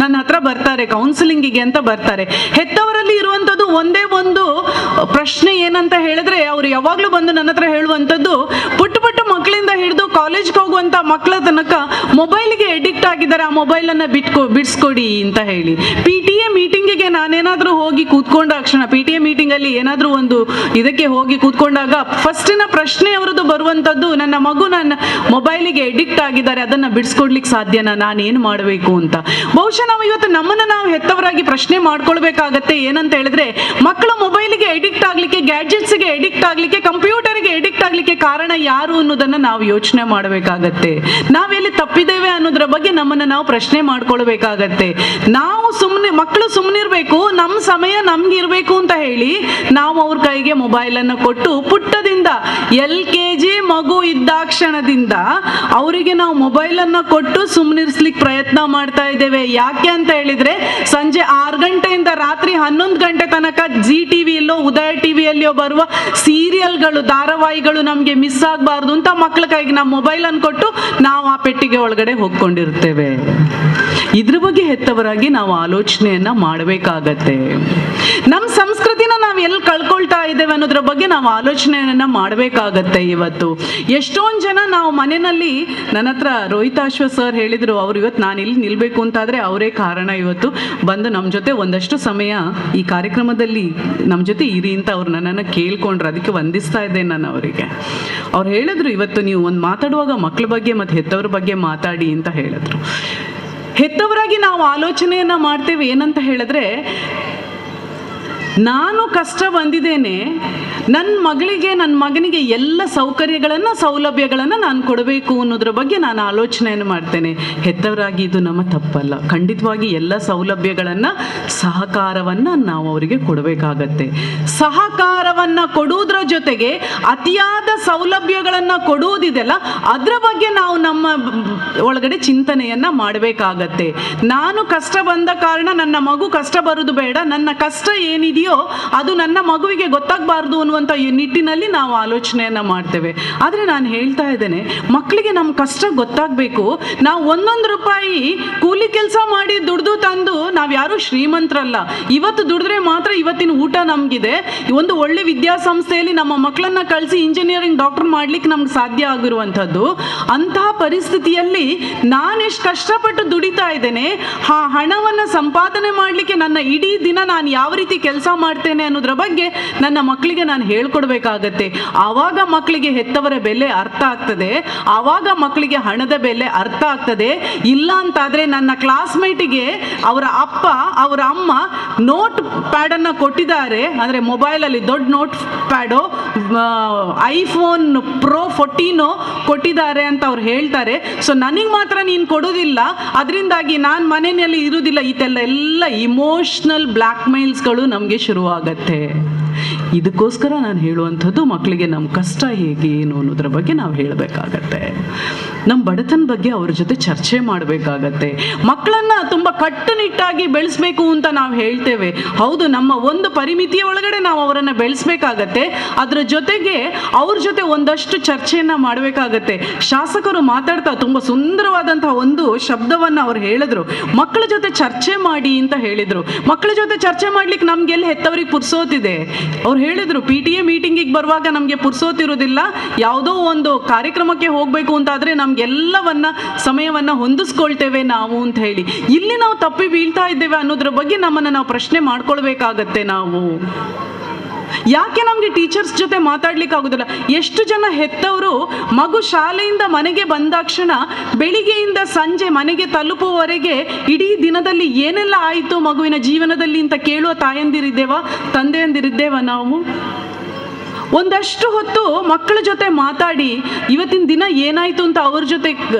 ನನ್ನ ಹತ್ರ ಬರ್ತಾರೆ, ಕೌನ್ಸಿಲಿಂಗಿಗೆ ಅಂತ ಬರ್ತಾರೆ. ಹೆತ್ತವರಲ್ಲಿ ಇರುವಂಥದ್ದು ಒಂದೇ ಒಂದು ಪ್ರಶ್ನೆ ಏನಂತ ಹೇಳಿದ್ರೆ, ಅವರು ಯಾವಾಗಲೂ ಬಂದು ನನ್ನ ಹತ್ರ ಹೇಳುವಂಥದ್ದು, ಪುಟ್ಟ ಪುಟ್ಟ ಮಕ್ಕಳಿಂದ ಹಿಡಿದು ಕಾಲೇಜ್ಗೆ ಹೋಗುವಂಥ ಮಕ್ಕಳ ತನಕ ಮೊಬೈಲ್ಗೆ ಎಡಿಕ್ಟ್ ಆಗಿದ್ದಾರೆ, ಆ ಮೊಬೈಲನ್ನು ಬಿಡಿಸ್ಕೊಡಿ ಅಂತ ಹೇಳಿ. PTA ಮೀಟಿಂಗಿಗೆ ನಾನೇನಾದರೂ ಹೋಗಿ ಕೂತ್ಕೊಂಡಾಕ್ಷಣ, PTA ಮೀಟಿಂಗಲ್ಲಿ ಏನಾದರೂ ಒಂದು ಇದಕ್ಕೆ ಹೋಗಿ ಕೂತ್ಕೊಂಡಾಗ ಫಸ್ಟಿನ ಪ್ರಶ್ನೆ ಅವರದ್ದು ಬರುವಂಥದ್ದು, ನನ್ನ ಮಗು ನನ್ನ ಮೊಬೈಲಿಗೆ ಎಡಿಕ್ಟ್ ಆಗಿದ್ದಾರೆ, ಅದನ್ನು ಬಿಡಿಸ್ಕೊಡ್ಲಿಕ್ಕೆ ಸಾಧ್ಯನಾ, ನಾನೇನು ಮಾಡಬೇಕು ಅಂತ. ಬಹುಶಃ ನಾವು ಇವತ್ತು ನಮ್ಮನ್ನು ನಾವು ಹೆತ್ತವರಾಗಿ ಪ್ರಶ್ನೆ ಮಾಡ್ಕೊಳ್ಬೇಕಾಗತ್ತೆ. ಏನಂತ ಹೇಳಿದ್ರೆ, ಮಕ್ಕಳು ಮೊಬೈಲಿಗೆ ಎಡಿಕ್ಟ್ ಆಗಲಿಕ್ಕೆ, ಗ್ಯಾಡ್ಜೆಟ್ಸ್ಗೆ ಎಡಿಕ್ಟ್ ಆಗಲಿಕ್ಕೆ, ಕಂಪ್ಯೂಟರ್ಗೆ ಎಡಿಕ್ಟ್ ಆಗಲಿಕ್ಕೆ ಕಾರಣ ಯಾರು ಅನ್ನೋದನ್ನು ನಾವು ಯೋಚನೆ ಮಾಡಬೇಕಾಗತ್ತೆ. ನಾವೆಲ್ಲಿ ತಪ್ಪಿದ್ದೇವೆ ಅನ್ನೋದ್ರ ಬಗ್ಗೆ ನಮ್ಮನ್ನು ನಾವು ಪ್ರಶ್ನೆ ಮಾಡ್ಕೊಳ್ಬೇಕಾಗತ್ತೆ. ನಾವು ಮಕ್ಕಳು ಸುಮ್ಮನಿರ್ಬೇಕು, ನಮ್ಮ ಸಮಯ ನಮ್ಗೆ ಇರಬೇಕು ಅಂತ ಹೇಳಿ ನಾವು ಅವ್ರ ಕೈಗೆ ಮೊಬೈಲನ್ನು ಕೊಟ್ಟು, ಪುಟ್ಟದಿಂದ LKG ಮಗು ಇದ್ದಾಕ್ಷಣದಿಂದ ಅವರಿಗೆ ನಾವು ಮೊಬೈಲನ್ನು ಕೊಟ್ಟು ಸುಮ್ಮನಿರ್ಸ್ಲಿಕ್ಕೆ ಪ್ರಯತ್ನ ಮಾಡ್ತಾ ಇದ್ದೇವೆ. ಯಾಕೆ ಅಂತ ಹೇಳಿದ್ರೆ, ಸಂಜೆ 6 ಗಂಟೆಯಿಂದ ರಾತ್ರಿ 11 ಗಂಟೆ ತನಕ ಜಿ ಟಿವಿಯಲ್ಲೋ ಉದಯ ಟಿವಿಯಲ್ಲಿಯೋ ಬರುವ ಸೀರಿಯಲ್ಗಳು, ಧಾರಾವಾಹಿಗಳು ನಮಗೆ ಮಿಸ್ ಆಗಬಾರ್ದು ಅಂತ ಮಕ್ಕಳ ಕೈಗೆ ನಾವು ಮೊಬೈಲನ್ನು ಕೊಟ್ಟು ನಾವು ಆ ಪೆಟ್ಟಿಗೆ ಒಳಗಡೆ ಹೋಗ್ಕೊಂಡಿರ್ತೇವೆ. ಇದ್ರ ಬಗ್ಗೆ ಹೆತ್ತವರಾಗಿ ನಾವು ಆಲೋಚನೆಯನ್ನ ಮಾಡಬೇಕಾಗುತ್ತೆ. ಮಾಡಬೇಕಾಗತ್ತೆ. ನಮ್ಮ ಸಂಸ್ಕೃತಿನ ನಾವು ಎಲ್ಲಿ ಕಳ್ಕೊಳ್ತಾ ಇದ್ದೇವೆ ಅನ್ನೋದ್ರ ಬಗ್ಗೆ ನಾವು ಆಲೋಚನೆಯನ್ನ ಮಾಡಬೇಕಾಗತ್ತೆ. ಇವತ್ತು ಎಷ್ಟೊಂದು ಜನ ನಾವು ಮನೆಯಲ್ಲಿ, ನನ್ನ ಹತ್ರ ರೋಹಿತಾಶ್ವ ಸರ್ ಹೇಳಿದರು, ಅವ್ರು ಇವತ್ತು ನಾನು ಇಲ್ಲಿ ನಿಲ್ಬೇಕು ಅಂತಾದರೆ ಅವರೇ ಕಾರಣ. ಇವತ್ತು ಬಂದು ನಮ್ಮ ಜೊತೆ ಒಂದಷ್ಟು ಸಮಯ ಈ ಕಾರ್ಯಕ್ರಮದಲ್ಲಿ ನಮ್ಮ ಜೊತೆ ಇರಿ ಅಂತ ಅವ್ರು ನನ್ನನ್ನು ಕೇಳ್ಕೊಂಡ್ರು. ಅದಕ್ಕೆ ವಂದಿಸ್ತಾ ಇದ್ದೆ ನಾನು ಅವರಿಗೆ. ಅವ್ರು ಹೇಳಿದ್ರು, ಇವತ್ತು ನೀವು ಒಂದು ಮಾತಾಡುವಾಗ ಮಕ್ಕಳ ಬಗ್ಗೆ ಮತ್ತು ಹೆತ್ತವ್ರ ಬಗ್ಗೆ ಮಾತಾಡಿ ಅಂತ ಹೇಳಿದ್ರು. ಹೆತ್ತವರಾಗಿ ನಾವು ಆಲೋಚನೆಯನ್ನು ಮಾಡ್ತೇವೆ ಏನಂತ ಹೇಳಿದ್ರೆ, ನಾನು ಕಷ್ಟ ಬಂದಿದ್ದೇನೆ, ನನ್ನ ಮಗಳಿಗೆ ನನ್ನ ಮಗನಿಗೆ ಎಲ್ಲ ಸೌಕರ್ಯಗಳನ್ನು ಸೌಲಭ್ಯಗಳನ್ನು ನಾನು ಕೊಡಬೇಕು ಅನ್ನೋದ್ರ ಬಗ್ಗೆ ನಾನು ಆಲೋಚನೆಯನ್ನು ಮಾಡ್ತೇನೆ. ಹೆತ್ತವರಾಗಿ ಇದು ನಮ್ಮ ತಪ್ಪಲ್ಲ. ಖಂಡಿತವಾಗಿ ಎಲ್ಲ ಸೌಲಭ್ಯಗಳನ್ನು, ಸಹಕಾರವನ್ನು ನಾವು ಅವರಿಗೆ ಕೊಡಬೇಕಾಗತ್ತೆ. ಸಹಕಾರವನ್ನು ಕೊಡುವುದರ ಜೊತೆಗೆ ಅತಿಯಾದ ಸೌಲಭ್ಯಗಳನ್ನು ಕೊಡುವುದಿದೆಯಲ್ಲ, ಅದರ ಬಗ್ಗೆ ನಾವು ನಮ್ಮ ಒಳಗಡೆ ಚಿಂತನೆಯನ್ನು ಮಾಡಬೇಕಾಗತ್ತೆ. ನಾನು ಕಷ್ಟ ಬಂದ ಕಾರಣ ನನ್ನ ಮಗು ಕಷ್ಟ ಬರೋದು ಬೇಡ, ನನ್ನ ಕಷ್ಟ ಏನಿದೆಯೋ ಅದು ನನ್ನ ಮಗುವಿಗೆ ಗೊತ್ತಾಗಬಾರ್ದು ಅನ್ನುವಂಥ ನಿಟ್ಟಿನಲ್ಲಿ ನಾವು ಆಲೋಚನೆಯನ್ನು ಮಾಡ್ತೇವೆ. ಆದರೆ ನಾನು ಹೇಳ್ತಾ ಇದ್ದೇನೆ, ಮಕ್ಕಳಿಗೆ ನಮ್ಮ ಕಷ್ಟ ಗೊತ್ತಾಗಬೇಕು. ನಾವು 1 ರೂಪಾಯಿ ಕೂಲಿ ಕೆಲಸ ಮಾಡಿ ದುಡ್ದು ತಂದು ನಾವು ಯಾರೂ ಶ್ರೀಮಂತರಲ್ಲ. ಇವತ್ತು ದುಡಿದ್ರೆ ಮಾತ್ರ ಇವತ್ತಿನ ಊಟ ನಮಗಿದೆ. ಒಂದು ಒಳ್ಳೆ ವಿದ್ಯಾಸಂಸ್ಥೆಯಲ್ಲಿ ನಮ್ಮ ಮಕ್ಕಳನ್ನ ಕಳಿಸಿ ಇಂಜಿನಿಯರಿಂಗ್, ಡಾಕ್ಟರ್ ಮಾಡ್ಲಿಕ್ಕೆ ನಮ್ಗೆ ಸಾಧ್ಯ ಆಗಿರುವಂಥದ್ದು. ಅಂತಹ ಪರಿಸ್ಥಿತಿಯಲ್ಲಿ ನಾನೆಷ್ಟು ಕಷ್ಟಪಟ್ಟು ದುಡಿತಾ ಇದ್ದೇನೆ, ಆ ಹಣವನ್ನು ಸಂಪಾದನೆ ಮಾಡಲಿಕ್ಕೆ ನನ್ನ ಇಡೀ ದಿನ ನಾನು ಯಾವ ರೀತಿ ಕೆಲಸ ಮಾಡ್ತೇನೆ ಅನ್ನೋದ್ರ ಬಗ್ಗೆ ನನ್ನ ಮಕ್ಕಳಿಗೆ ನಾನು ಹೇಳ್ಕೊಡ್ಬೇಕಾಗತ್ತೆ. ಆವಾಗ ಮಕ್ಕಳಿಗೆ ಹೆತ್ತವರ ಬೆಲೆ ಅರ್ಥ ಆಗ್ತದೆ, ಆವಾಗ ಮಕ್ಕಳಿಗೆ ಹಣದ ಬೆಲೆ ಅರ್ಥ ಆಗ್ತದೆ. ಇಲ್ಲ ಅಂತಾದರೆ ನನ್ನ ಕ್ಲಾಸ್ಮೇಟಿಗೆ ಅವರ ಅಪ್ಪ ಅವರ ಅಮ್ಮ ನೋಟ್ ಪ್ಯಾಡನ್ನು ಕೊಟ್ಟಿದ್ದಾರೆ, ಅಂದರೆ ಮೊಬೈಲಲ್ಲಿ ದೊಡ್ಡ ನೋಟ್ ಪ್ಯಾಡು ಐಫೋನ್ Pro 14 ಕೊಟ್ಟಿದ್ದಾರೆ ಅಂತ ಅವ್ರು ಹೇಳ್ತಾರೆ. ಸೊ ನನಗೆ ಮಾತ್ರ ನೀನು ಕೊಡೋದಿಲ್ಲ, ಅದರಿಂದಾಗಿ ನಾನು ಮನೆಯಲ್ಲಿ ಇರುವುದಿಲ್ಲ. ಇದೆಲ್ಲ ಇಮೋಷ್ನಲ್ ಬ್ಲ್ಯಾಕ್ ಮೇಲ್ಸ್ಗಳು ನಮಗೆ ಶುರುವಾಗತ್ತೆ. ಇದಕ್ಕೋಸ್ಕರ ನಾನು ಹೇಳುವಂಥದ್ದು, ಮಕ್ಕಳಿಗೆ ನಮ್ಮ ಕಷ್ಟ ಹೇಗೆ ಏನು ಅನ್ನೋದ್ರ ಬಗ್ಗೆ ನಾವು ಹೇಳಬೇಕಾಗತ್ತೆ. ನಮ್ಮ ಬಡತನ ಬಗ್ಗೆ ಅವ್ರ ಜೊತೆ ಚರ್ಚೆ ಮಾಡಬೇಕಾಗತ್ತೆ. ಮಕ್ಕಳನ್ನು ತುಂಬ ಕಟ್ಟುನಿಟ್ಟಾಗಿ ಬೆಳೆಸಬೇಕು ಅಂತ ನಾವು ಹೇಳ್ತೇವೆ. ಹೌದು, ನಮ್ಮ ಒಂದು ಪರಿಮಿತಿಯ ಒಳಗಡೆ ನಾವು ಅವರನ್ನು ಬೆಳೆಸಬೇಕಾಗತ್ತೆ. ಅದರ ಜೊತೆಗೆ ಅವ್ರ ಜೊತೆ ಒಂದಷ್ಟು ಚರ್ಚೆಯನ್ನು ಮಾಡಬೇಕಾಗತ್ತೆ. ಶಾಸಕರು ಮಾತಾಡ್ತಾ ತುಂಬ ಸುಂದರವಾದಂತಹ ಒಂದು ಶಬ್ದವನ್ನು ಅವ್ರು ಹೇಳಿದ್ರು, ಮಕ್ಕಳ ಜೊತೆ ಚರ್ಚೆ ಮಾಡಿ ಅಂತ ಹೇಳಿದರು. ಮಕ್ಕಳ ಜೊತೆ ಚರ್ಚೆ ಮಾಡ್ಲಿಕ್ಕೆ ನಮಗೆಲ್ಲಿ ಹೆತ್ತವ್ರಿಗೆ ಪುರ್ಸೋತಿದೆ. ಅವ್ರು ಹೇಳಿದ್ರು, PTA ಮೀಟಿಂಗಿಗೆ ಬರುವಾಗ ನಮಗೆ ಪುರ್ಸೋತಿರೋದಿಲ್ಲ, ಯಾವುದೋ ಒಂದು ಕಾರ್ಯಕ್ರಮಕ್ಕೆ ಹೋಗಬೇಕು ಅಂತಾದರೆ ನಮಗೆಲ್ಲವನ್ನ ಸಮಯವನ್ನು ಹೊಂದಿಸ್ಕೊಳ್ತೇವೆ ನಾವು ಅಂತ ಹೇಳಿ. ಇಲ್ಲಿ ನಾವು ತಪ್ಪಿ ಬೀಳ್ತಾ ಇದ್ದೇವೆ ಅನ್ನೋದ್ರ ಬಗ್ಗೆ ನಮ್ಮನ್ನು ನಾವು ಪ್ರಶ್ನೆ ಮಾಡ್ಕೊಳ್ಬೇಕಾಗತ್ತೆ. ನಾವು ಯಾಕೆ ನಮಗೆ ಟೀಚರ್ಸ್ ಜೊತೆ ಮಾತಾಡ್ಲಿಕ್ಕೆ ಆಗೋದಿಲ್ಲ? ಎಷ್ಟು ಜನ ಹೆತ್ತವರು ಮಗು ಶಾಲೆಯಿಂದ ಮನೆಗೆ ಬಂದಾಕ್ಷಣ ಬೆಳಿಗ್ಗೆಯಿಂದ ಸಂಜೆ ಮನೆಗೆ ತಲುಪುವವರೆಗೆ ಇಡೀ ದಿನದಲ್ಲಿ ಏನೆಲ್ಲ ಆಯಿತು ಮಗುವಿನ ಜೀವನದಲ್ಲಿ ಅಂತ ಕೇಳುವ ತಾಯಂದಿರಿದ್ದೇವಾ, ತಂದೆಯಂದಿರಿದ್ದೇವಾ? ನಾವು ಒಂದಷ್ಟು ಹೊತ್ತು ಮಕ್ಕಳ ಜೊತೆ ಮಾತಾಡಿ ಇವತ್ತಿನ ದಿನ ಏನಾಯಿತು ಅಂತ ಅವ್ರ ಜೊತೆ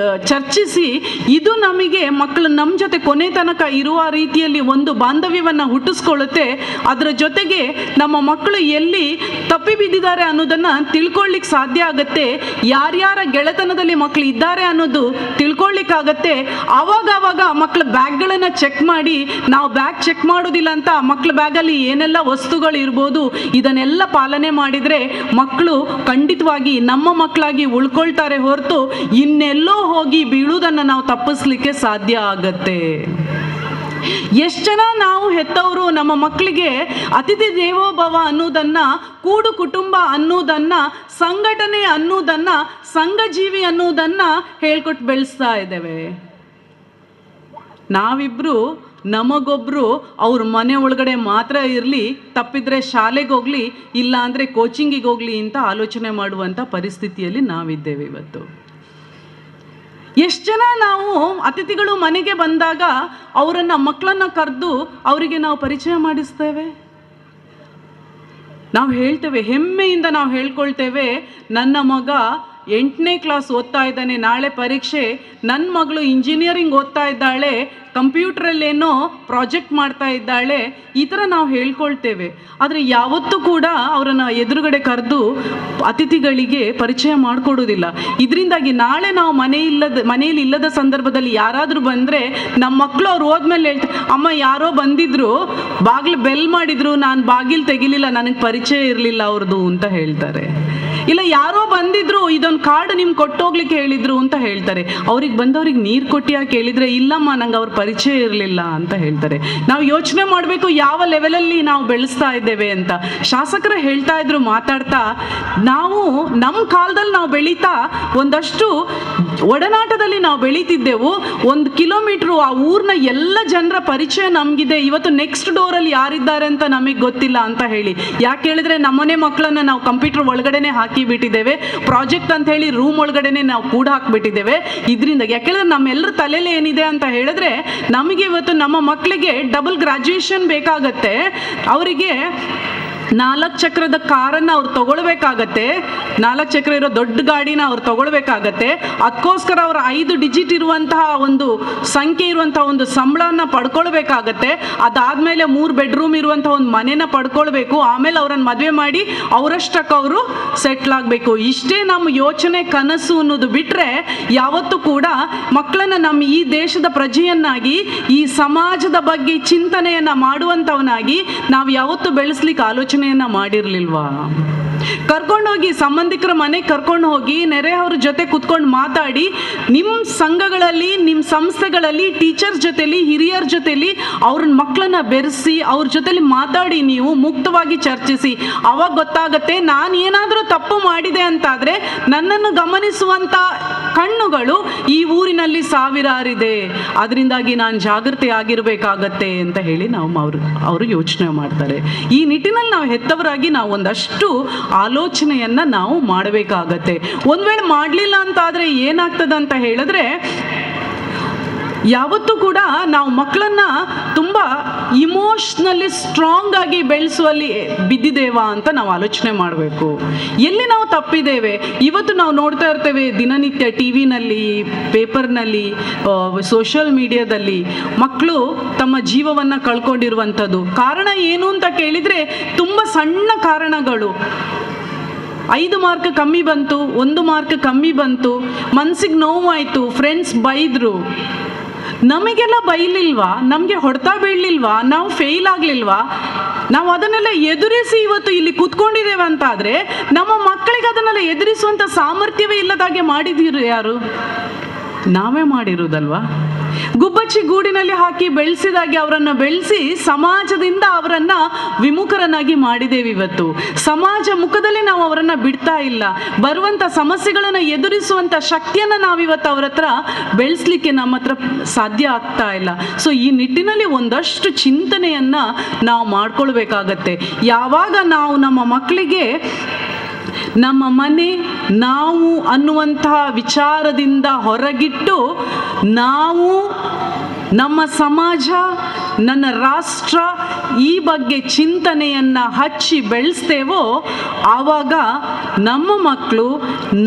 ಚರ್ಚಿಸಿ, ಇದು ನಮಗೆ ಮಕ್ಕಳು ನಮ್ಮ ಜೊತೆ ಕೊನೆ ತನಕ ಇರುವ ರೀತಿಯಲ್ಲಿ ಒಂದು ಬಾಂಧವ್ಯವನ್ನು ಹುಟ್ಟಿಸ್ಕೊಳ್ಳುತ್ತೆ. ಅದರ ಜೊತೆಗೆ ನಮ್ಮ ಮಕ್ಕಳು ಎಲ್ಲಿ ತಪ್ಪಿ ಬಿದ್ದಿದ್ದಾರೆ ಅನ್ನೋದನ್ನು ತಿಳ್ಕೊಳ್ಳಿಕ್ಕೆ ಸಾಧ್ಯ ಆಗುತ್ತೆ. ಯಾರ್ಯಾರ ಗೆಳೆತನದಲ್ಲಿ ಮಕ್ಕಳು ಇದ್ದಾರೆ ಅನ್ನೋದು ತಿಳ್ಕೊಳ್ಳಿಕ್ಕಾಗತ್ತೆ. ಆವಾಗ ಮಕ್ಕಳ ಬ್ಯಾಗ್ಗಳನ್ನು ಚೆಕ್ ಮಾಡಿ, ನಾವು ಬ್ಯಾಗ್ ಚೆಕ್ ಮಾಡೋದಿಲ್ಲ ಅಂತ ಮಕ್ಕಳ ಬ್ಯಾಗಲ್ಲಿ ಏನೆಲ್ಲ ವಸ್ತುಗಳು ಇರ್ಬೋದು ಇದನ್ನೆಲ್ಲ ಪಾಲನೆ ಮಾಡಿದರೆ ಮಕ್ಕಳು ಖಂಡಿತವಾಗಿ ನಮ್ಮ ಮಕ್ಕಳಾಗಿ ಉಳ್ಕೊಳ್ತಾರೆ ಹೊರತು ಇನ್ನೆಲ್ಲೋ ಹೋಗಿ ಬೀಳುವುದನ್ನು ನಾವು ತಪ್ಪಿಸ್ಲಿಕ್ಕೆ ಸಾಧ್ಯ ಆಗತ್ತೆ. ಎಷ್ಟು ಜನ ನಾವು ಹೆತ್ತವರು ನಮ್ಮ ಮಕ್ಕಳಿಗೆ ಅತಿಥಿ ದೇವೋಭವ ಅನ್ನೋದನ್ನ, ಕೂಡು ಕುಟುಂಬ ಅನ್ನೋದನ್ನ, ಸಂಘಟನೆ ಅನ್ನೋದನ್ನ, ಸಂಘಜೀವಿ ಅನ್ನೋದನ್ನ ಹೇಳ್ಕೊಟ್ಟು ಬೆಳೆಸ್ತಾ ಇದ್ದೇವೆ. ನಾವಿಬ್ರು ನಮಗೊಬ್ಬರು ಅವ್ರ ಮನೆ ಒಳಗಡೆ ಮಾತ್ರ ಇರಲಿ, ತಪ್ಪಿದ್ರೆ ಶಾಲೆಗೆ ಹೋಗಲಿ, ಇಲ್ಲ ಅಂದರೆ ಕೋಚಿಂಗಿಗೆ ಹೋಗಲಿ ಅಂತ ಆಲೋಚನೆ ಮಾಡುವಂಥ ಪರಿಸ್ಥಿತಿಯಲ್ಲಿ ನಾವಿದ್ದೇವೆ ಇವತ್ತು. ಎಷ್ಟು ಜನ ನಾವು ಅತಿಥಿಗಳು ಮನೆಗೆ ಬಂದಾಗ ಅವರನ್ನು ಮಕ್ಕಳನ್ನು ಕರೆದು ಅವರಿಗೆ ನಾವು ಪರಿಚಯ ಮಾಡಿಸ್ತೇವೆ. ನಾವು ಹೇಳ್ತೇವೆ, ಹೆಮ್ಮೆಯಿಂದ ನಾವು ಹೇಳ್ಕೊಳ್ತೇವೆ, ನನ್ನ ಮಗ 8ನೇ ಕ್ಲಾಸ್ ಓದ್ತಾ ಇದ್ದಾನೆ, ನಾಳೆ ಪರೀಕ್ಷೆ, ನನ್ನ ಮಗಳು ಇಂಜಿನಿಯರಿಂಗ್ ಓದ್ತಾ ಇದ್ದಾಳೆ, ಕಂಪ್ಯೂಟ್ರಲ್ಲೇನೋ ಪ್ರಾಜೆಕ್ಟ್ ಮಾಡ್ತಾ ಇದ್ದಾಳೆ, ಈ ಥರ ನಾವು ಹೇಳ್ಕೊಳ್ತೇವೆ. ಆದರೆ ಯಾವತ್ತೂ ಕೂಡ ಅವರನ್ನು ಎದುರುಗಡೆ ಕರೆದು ಅತಿಥಿಗಳಿಗೆ ಪರಿಚಯ ಮಾಡಿಕೊಡೋದಿಲ್ಲ. ಇದರಿಂದಾಗಿ ನಾಳೆ ನಾವು ಮನೆಯಲ್ಲಿ ಇಲ್ಲದ ಸಂದರ್ಭದಲ್ಲಿ ಯಾರಾದರೂ ಬಂದರೆ ನಮ್ಮ ಮಕ್ಕಳು ಅವ್ರು ಹೋದ್ಮೇಲೆ ಹೇಳ್ತಾರೆ, ಅಮ್ಮ ಯಾರೋ ಬಂದಿದ್ರು, ಬಾಗಿಲು ಬೆಲ್ ಮಾಡಿದ್ರು, ನಾನು ಬಾಗಿಲು ತೆಗಿಲಿಲ್ಲ, ನನಗೆ ಪರಿಚಯ ಇರಲಿಲ್ಲ ಅವ್ರದ್ದು ಅಂತ ಹೇಳ್ತಾರೆ. ಇಲ್ಲ ಯಾರೋ ಬಂದಿದ್ರು ಇದೊಂದು ಕಾರ್ಡ್ ನಿಮ್ಗೆ ಕೊಟ್ಟೋಗ್ಲಿಕ್ಕೆ ಹೇಳಿದ್ರು ಅಂತ ಹೇಳ್ತಾರೆ. ಅವ್ರಿಗೆ ಬಂದವ್ರಿಗೆ ನೀರು ಕೊಟ್ಟಿಯಾ ಕೇಳಿದರೆ ಇಲ್ಲಮ್ಮ ನಂಗೆ ಅವ್ರ ಪರಿಚಯ ಇರಲಿಲ್ಲ ಅಂತ ಹೇಳ್ತಾರೆ. ನಾವು ಯೋಚನೆ ಮಾಡಬೇಕು ಯಾವ ಲೆವೆಲಲ್ಲಿ ನಾವು ಬೆಳೆಸ್ತಾ ಇದ್ದೇವೆ ಅಂತ. ಶಾಸಕರು ಹೇಳ್ತಾ ಇದ್ರು ಮಾತಾಡ್ತಾ, ನಾವು ನಮ್ಮ ಕಾಲದಲ್ಲಿ ನಾವು ಬೆಳೀತಾ ಒಂದಷ್ಟು ಒಡನಾಟದಲ್ಲಿ ನಾವು ಬೆಳೀತಿದ್ದೆವು. 1 ಕಿಲೋಮೀಟ್ರು ಆ ಊರಿನ ಎಲ್ಲ ಜನರ ಪರಿಚಯ ನಮಗಿದೆ. ಇವತ್ತು ನೆಕ್ಸ್ಟ್ ಡೋರಲ್ಲಿ ಯಾರಿದ್ದಾರೆ ಅಂತ ನಮಗೆ ಗೊತ್ತಿಲ್ಲ ಅಂತ ಹೇಳಿ. ಯಾಕೆ ಹೇಳಿದ್ರೆ ನಮ್ಮನೆ ಮಕ್ಕಳನ್ನ ನಾವು ಕಂಪ್ಯೂಟರ್ ಒಳಗಡೆನೆ ಹಾಕಿ ಬಿಟ್ಟಿದ್ದೇವೆ, ಪ್ರಾಜೆಕ್ಟ್ ಅಂತ ಹೇಳಿ ರೂಮ್ ಒಳಗಡೆನೆ ನಾವು ಕೂಡ ಹಾಕಿಬಿಟ್ಟಿದ್ದೇವೆ. ಇದರಿಂದ ಯಾಕೆಂದ್ರೆ ನಮ್ಮೆಲ್ಲರ ತಲೆಯಲ್ಲಿ ಏನಿದೆ ಅಂತ ಹೇಳಿದ್ರೆ, ನಮಗೆ ಇವತ್ತು ನಮ್ಮ ಮಕ್ಕಳಿಗೆ ಡಬಲ್ ಗ್ರಾಜ್ಯುಯೇಷನ್ ಬೇಕಾಗತ್ತೆ, ಅವರಿಗೆ 4 ಚಕ್ರದ ಕಾರನ್ನು ಅವ್ರು ತಗೊಳ್ಬೇಕಾಗತ್ತೆ, 4 ಚಕ್ರ ಇರೋ ದೊಡ್ಡ ಗಾಡಿನ ಅವ್ರು ತಗೊಳ್ಬೇಕಾಗತ್ತೆ. ಅದಕ್ಕೋಸ್ಕರ ಅವ್ರ 5 ಡಿಜಿಟ್ ಇರುವಂತಹ ಒಂದು ಸಂಖ್ಯೆ ಇರುವಂತಹ ಒಂದು ಸಂಬಳನ ಪಡ್ಕೊಳ್ಬೇಕಾಗತ್ತೆ. ಅದಾದಮೇಲೆ 3 ಬೆಡ್ರೂಮ್ ಇರುವಂತಹ ಒಂದು ಮನೆನ ಪಡ್ಕೊಳ್ಬೇಕು. ಆಮೇಲೆ ಅವ್ರನ್ನ ಮದುವೆ ಮಾಡಿ ಅವರಷ್ಟಕ್ಕೆ ಅವರು ಸೆಟ್ಲ್ ಆಗಬೇಕು. ಇಷ್ಟೇ ನಮ್ಮ ಯೋಚನೆ, ಕನಸು ಅನ್ನೋದು ಬಿಟ್ಟರೆ ಯಾವತ್ತೂ ಕೂಡ ಮಕ್ಕಳನ್ನ ನಮ್ಮ ಈ ದೇಶದ ಪ್ರಜೆಯನ್ನಾಗಿ, ಈ ಸಮಾಜದ ಬಗ್ಗೆ ಚಿಂತನೆಯನ್ನು ಮಾಡುವಂಥವನಾಗಿ ನಾವು ಯಾವತ್ತೂ ಬೆಳೆಸ್ಲಿಕ್ಕೆ ಆಲೋಚನೆಯನ್ನು ಮಾಡಿರಲಿಲ್ವಾ? ಕರ್ಕೊಂಡೋಗಿ ಸಂಬಂಧಿಕರ ಮನೆಗೆ ಕರ್ಕೊಂಡು ಹೋಗಿ ನೆರೆಯವ್ರ ಜೊತೆ ಕುತ್ಕೊಂಡು ಮಾತಾಡಿ, ನಿಮ್ಮ ಸಂಘಗಳಲ್ಲಿ, ನಿಮ್ಮ ಸಂಸ್ಥೆಗಳಲ್ಲಿ ಟೀಚರ್ಸ್ ಜೊತೆಲಿ, ಹಿರಿಯರ ಜೊತೆಲಿ ಅವ್ರ ಮಕ್ಕಳನ್ನ ಬೆರೆಸಿ ಅವ್ರ ಜೊತೆಲಿ ಮಾತಾಡಿ, ನೀವು ಮುಕ್ತವಾಗಿ ಚರ್ಚಿಸಿ. ಅವಾಗ ಗೊತ್ತಾಗತ್ತೆ ನಾನು ಏನಾದರೂ ತಪ್ಪು ಮಾಡಿದೆ ಅಂತಾದರೆ ನನ್ನನ್ನು ಗಮನಿಸುವಂಥ ಕಣ್ಣುಗಳು ಈ ಊರಿನಲ್ಲಿ ಸಾವಿರಾರಿದೆ, ಅದರಿಂದಾಗಿ ನಾನು ಜಾಗೃತಿ ಆಗಿರಬೇಕಾಗತ್ತೆ ಅಂತ ಹೇಳಿ ಅವರು ಯೋಚನೆ ಮಾಡ್ತಾರೆ. ಈ ನಿಟ್ಟಿನಲ್ಲಿ ನಾವು ಹೆತ್ತವರಾಗಿ ನಾವು ಒಂದಷ್ಟು ಆಲೋಚನೆಯನ್ನ ನಾವು ಮಾಡಬೇಕಾಗತ್ತೆ. ಒಂದ್ ವೇಳೆ ಮಾಡಲಿಲ್ಲ ಅಂತ ಆದ್ರೆ ಏನಾಗ್ತದೆ ಅಂತ ಹೇಳಿದ್ರೆ, ಯಾವತ್ತೂ ಕೂಡ ನಾವು ಮಕ್ಕಳನ್ನ ತುಂಬ ಇಮೋಷ್ನಲಿ ಸ್ಟ್ರಾಂಗ್ ಆಗಿ ಬೆಳೆಸುವಲ್ಲಿ ಬಿದ್ದಿದ್ದೇವಾ ಅಂತ ನಾವು ಆಲೋಚನೆ ಮಾಡಬೇಕು. ಎಲ್ಲಿ ನಾವು ತಪ್ಪಿದ್ದೇವೆ? ಇವತ್ತು ನಾವು ನೋಡ್ತಾ ಇರ್ತೇವೆ ದಿನನಿತ್ಯ ಟಿ ವಿನಲ್ಲಿ, ಪೇಪರ್ನಲ್ಲಿ, ಸೋಷಿಯಲ್ ಮೀಡಿಯಾದಲ್ಲಿ ಮಕ್ಕಳು ತಮ್ಮ ಜೀವವನ್ನು ಕಳ್ಕೊಂಡಿರುವಂಥದ್ದು. ಕಾರಣ ಏನು ಅಂತ ಕೇಳಿದರೆ ತುಂಬ ಸಣ್ಣ ಕಾರಣಗಳು. 5 ಮಾರ್ಕ್ ಕಮ್ಮಿ ಬಂತು, 1 ಮಾರ್ಕ್ ಕಮ್ಮಿ ಬಂತು, ಮನಸ್ಸಿಗೆ ನೋವಾಯಿತು, ಫ್ರೆಂಡ್ಸ್ ಬೈದರು. ನಮಗೆಲ್ಲ ಬೈಲಿಲ್ವಾ? ನಮಗೆ ಹೊಡೆತ ಬೀಳಲಿಲ್ವಾ? ನಾವು ಫೇಲ್ ಆಗಲಿಲ್ವಾ? ನಾವು ಅದನ್ನೆಲ್ಲ ಎದುರಿಸಿ ಇವತ್ತು ಇಲ್ಲಿ ಕೂತ್ಕೊಂಡಿದ್ದೇವೆ ಅಂತಾದರೆ ನಮ್ಮ ಮಕ್ಕಳಿಗೆ ಅದನ್ನೆಲ್ಲ ಎದುರಿಸುವಂಥ ಸಾಮರ್ಥ್ಯವೇ ಇಲ್ಲದಾಗೆ ಮಾಡಿದ್ದೀರು ಯಾರು? ನಾವೇ ಮಾಡಿರುವುದಲ್ವಾ? ಗುಬ್ಬಚ್ಚಿ ಗೂಡಿನಲ್ಲಿ ಹಾಕಿ ಬೆಳೆಸಿದಾಗೆ ಅವರನ್ನು ಬೆಳೆಸಿ ಸಮಾಜದಿಂದ ಅವರನ್ನು ವಿಮುಖರನ್ನಾಗಿ ಮಾಡಿದ್ದೇವೆ. ಇವತ್ತು ಸಮಾಜ ಮುಖದಲ್ಲಿ ನಾವು ಅವರನ್ನು ಬಿಡ್ತಾ ಇಲ್ಲ. ಬರುವಂಥ ಸಮಸ್ಯೆಗಳನ್ನು ಎದುರಿಸುವಂಥ ಶಕ್ತಿಯನ್ನು ನಾವಿವತ್ತು ಅವ್ರ ಹತ್ರ ಬೆಳೆಸಲಿಕ್ಕೆ ನಮ್ಮ ಹತ್ರ ಸಾಧ್ಯ ಆಗ್ತಾ ಇಲ್ಲ. ಸೊ ಈ ನಿಟ್ಟಿನಲ್ಲಿ ಒಂದಷ್ಟು ಚಿಂತನೆಯನ್ನು ನಾವು ಮಾಡ್ಕೊಳ್ಬೇಕಾಗತ್ತೆ. ಯಾವಾಗ ನಾವು ನಮ್ಮ ಮಕ್ಕಳಿಗೆ ನಮ್ಮ ಮನೆ, ನಾವು ಅನ್ನುವಂತಹ ವಿಚಾರದಿಂದ ಹೊರಗಿಟ್ಟು ನಾವು ನಮ್ಮ ಸಮಾಜ, ನನ್ನ ರಾಷ್ಟ್ರ ಈ ಬಗ್ಗೆ ಚಿಂತನೆಯನ್ನು ಹಚ್ಚಿ ಬೆಳೆಸ್ತೇವೋ ಆವಾಗ ನಮ್ಮ ಮಕ್ಕಳು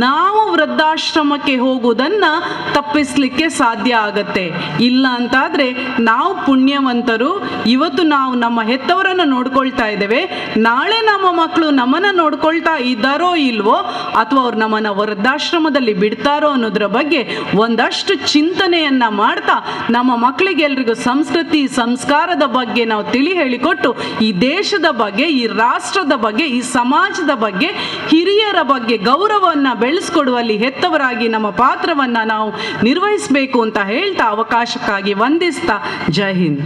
ನಾವು ವೃದ್ಧಾಶ್ರಮಕ್ಕೆ ಹೋಗೋದನ್ನು ತಪ್ಪಿಸಲಿಕ್ಕೆ ಸಾಧ್ಯ ಆಗತ್ತೆ. ಇಲ್ಲ ಅಂತಾದರೆ ನಾವು ಪುಣ್ಯವಂತರು. ಇವತ್ತು ನಾವು ನಮ್ಮ ಹೆತ್ತವರನ್ನು ನೋಡ್ಕೊಳ್ತಾ ಇದ್ದೇವೆ, ನಾಳೆ ನಮ್ಮ ಮಕ್ಕಳು ನಮ್ಮನ್ನು ನೋಡ್ಕೊಳ್ತಾ ಇದ್ದಾರೋ ಇಲ್ವೋ, ಅಥವಾ ಅವ್ರು ನಮ್ಮನ್ನು ವೃದ್ಧಾಶ್ರಮದಲ್ಲಿ ಬಿಡ್ತಾರೋ ಅನ್ನೋದ್ರ ಬಗ್ಗೆ ಒಂದಷ್ಟು ಚಿಂತನೆಯನ್ನು ಮಾಡ್ತಾ ನಮ್ಮ ಮಕ್ಕಳಿಗೆ ಎಲ್ರಿಗೂ ಸಂಸ್ಕೃತಿ, ಸಂಸ್ಕಾರದ ಬಗ್ಗೆ ನಾವು ತಿಳಿ ಹೇಳಿಕೊಟ್ಟು ಈ ದೇಶದ ಬಗ್ಗೆ, ಈ ರಾಷ್ಟ್ರದ ಬಗ್ಗೆ, ಈ ಸಮಾಜದ ಬಗ್ಗೆ, ಹಿರಿಯರ ಬಗ್ಗೆ ಗೌರವವನ್ನು ಬೆಳೆಸ್ಕೊಡುವಲ್ಲಿ ಹೆತ್ತವರಾಗಿ ನಮ್ಮ ಪಾತ್ರವನ್ನು ನಾವು ನಿರ್ವಹಿಸಬೇಕು ಅಂತ ಹೇಳ್ತಾ ಅವಕಾಶಕ್ಕಾಗಿ ವಂದಿಸ್ತಾ ಜೈ ಹಿಂದ್.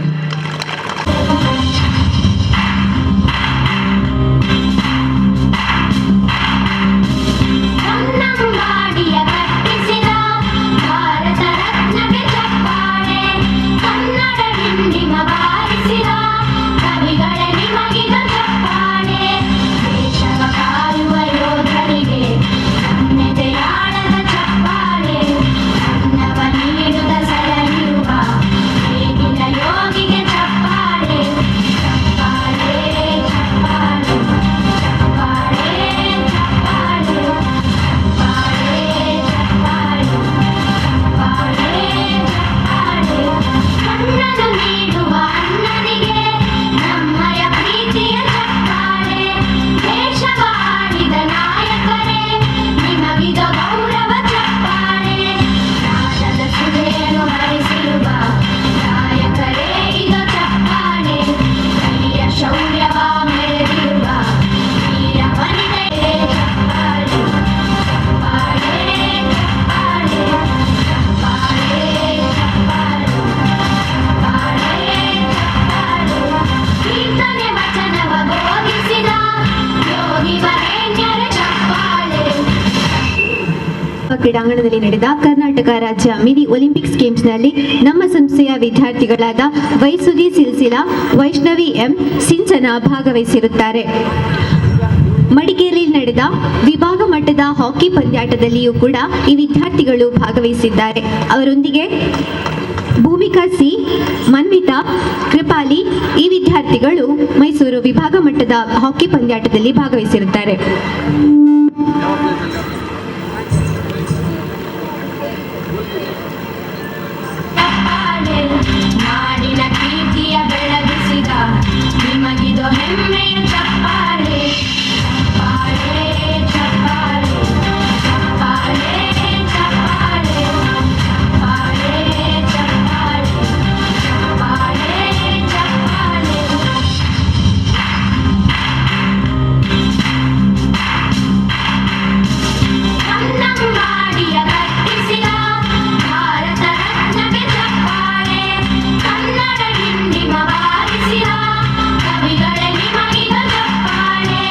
ಯೋಗಿಗೆ ಕ್ರೀಡಾಂಗಣದಲ್ಲಿ ನಡೆದ ಕರ್ನಾಟಕ ರಾಜ್ಯ ಮಿನಿ ಒಲಿಂಪಿಕ್ಸ್ ಗೇಮ್ಸ್ನಲ್ಲಿ ನಮ್ಮ ಸಂಸ್ಥೆಯ ವಿದ್ಯಾರ್ಥಿಗಳಾದ ವೈಸುದಿ ಸಿಲ್ಸಿಲಾ, ವೈಷ್ಣವಿ ಎಂ, ಸಿಂಚನ ಭಾಗವಹಿಸಿರುತ್ತಾರೆ. ಮಡಿಕೇರಿಯಲ್ಲಿ ನಡೆದ ವಿಭಾಗ ಮಟ್ಟದ ಹಾಕಿ ಪಂದ್ಯಾಟದಲ್ಲಿಯೂ ಕೂಡ ಈ ವಿದ್ಯಾರ್ಥಿಗಳು ಭಾಗವಹಿಸಿದ್ದಾರೆ. ಅವರೊಂದಿಗೆ ಭೂಮಿಕಾ ಸಿ, ಮನ್ವಿತಾ, ಕೃಪಾಲಿ ಈ ವಿದ್ಯಾರ್ಥಿಗಳು ಮೈಸೂರು ವಿಭಾಗ ಮಟ್ಟದ ಹಾಕಿ ಪಂದ್ಯಾಟದಲ್ಲಿ ಭಾಗವಹಿಸಿರುತ್ತಾರೆ. ನಾಡಿನ ಪ್ರೀತಿಯ ಬೆಳಗಿಸಿದ ನಿಮಗಿದು ಹೆಮ್ಮೆಯ ಚಪ್ಪಾಳೆ, ಚಪ್ಪಾಳೆ, ಚಪ್ಪಾಳೆ, ಚಪ್ಪಾಳೆ, ಚಪ್ಪಾಳೆ, ಚಪ್ಪಾಳೆ, ಚಪ್ಪಾಳೆ, ಚಪ್ಪಾಳೆ, ಕನ್ನಂಬಾಡಿಯ ಕಟ್ಟಿಸಿದ ಭಾರತ ರತ್ನಗೆ ಚಪ್ಪಾಳೆ, ಕನ್ನಡ ಹಿಂಡಿಮ ಬಾರಿಸಿದ ಕವಿಗಳೇ ನಿಮಗಿದ ಚಪ್ಪಾಳೆ,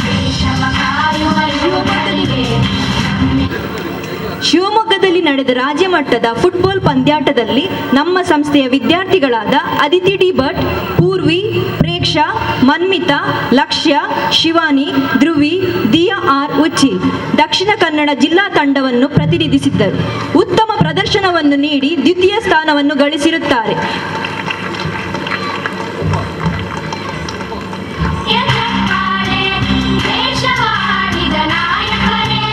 ದೇಶವ ಕಾಯುವ ಯುವಕರಿಗೆ. ಶಿವಮೊಗ್ಗದಲ್ಲಿ ನಡೆದ ರಾಜ್ಯ ಮಟ್ಟದ ಫುಟ್ಬಾಲ್ ಪಂದ್ಯಾಟದಲ್ಲಿ ನಮ್ಮ ಸಂಸ್ಥೆಯ ವಿದ್ಯಾರ್ಥಿಗಳಾದ ಅದಿತಿ ಡಿ ಭಟ್, ಪೂರ್ವಿ, ಪ್ರೇಕ್ಷಾ, ಮನ್ಮಿತಾ, ಲಕ್ಷ್ಯ, ಶಿವಾನಿ, ಧ್ರುವಿ, ದಿಯಾ ಆರ್ ಉಚ್ಚಿ ದಕ್ಷಿಣ ಕನ್ನಡ ಜಿಲ್ಲಾ ತಂಡವನ್ನು ಪ್ರತಿನಿಧಿಸಿದ್ದರು. ಉತ್ತಮ ಪ್ರದರ್ಶನವನ್ನು ನೀಡಿ ದ್ವಿತೀಯ ಸ್ಥಾನವನ್ನು ಗಳಿಸಿರುತ್ತಾರೆ. ಚಪ್ಪಾಳೆ, ದೇಶವಾಡಿದ ನಾಯಕರೇ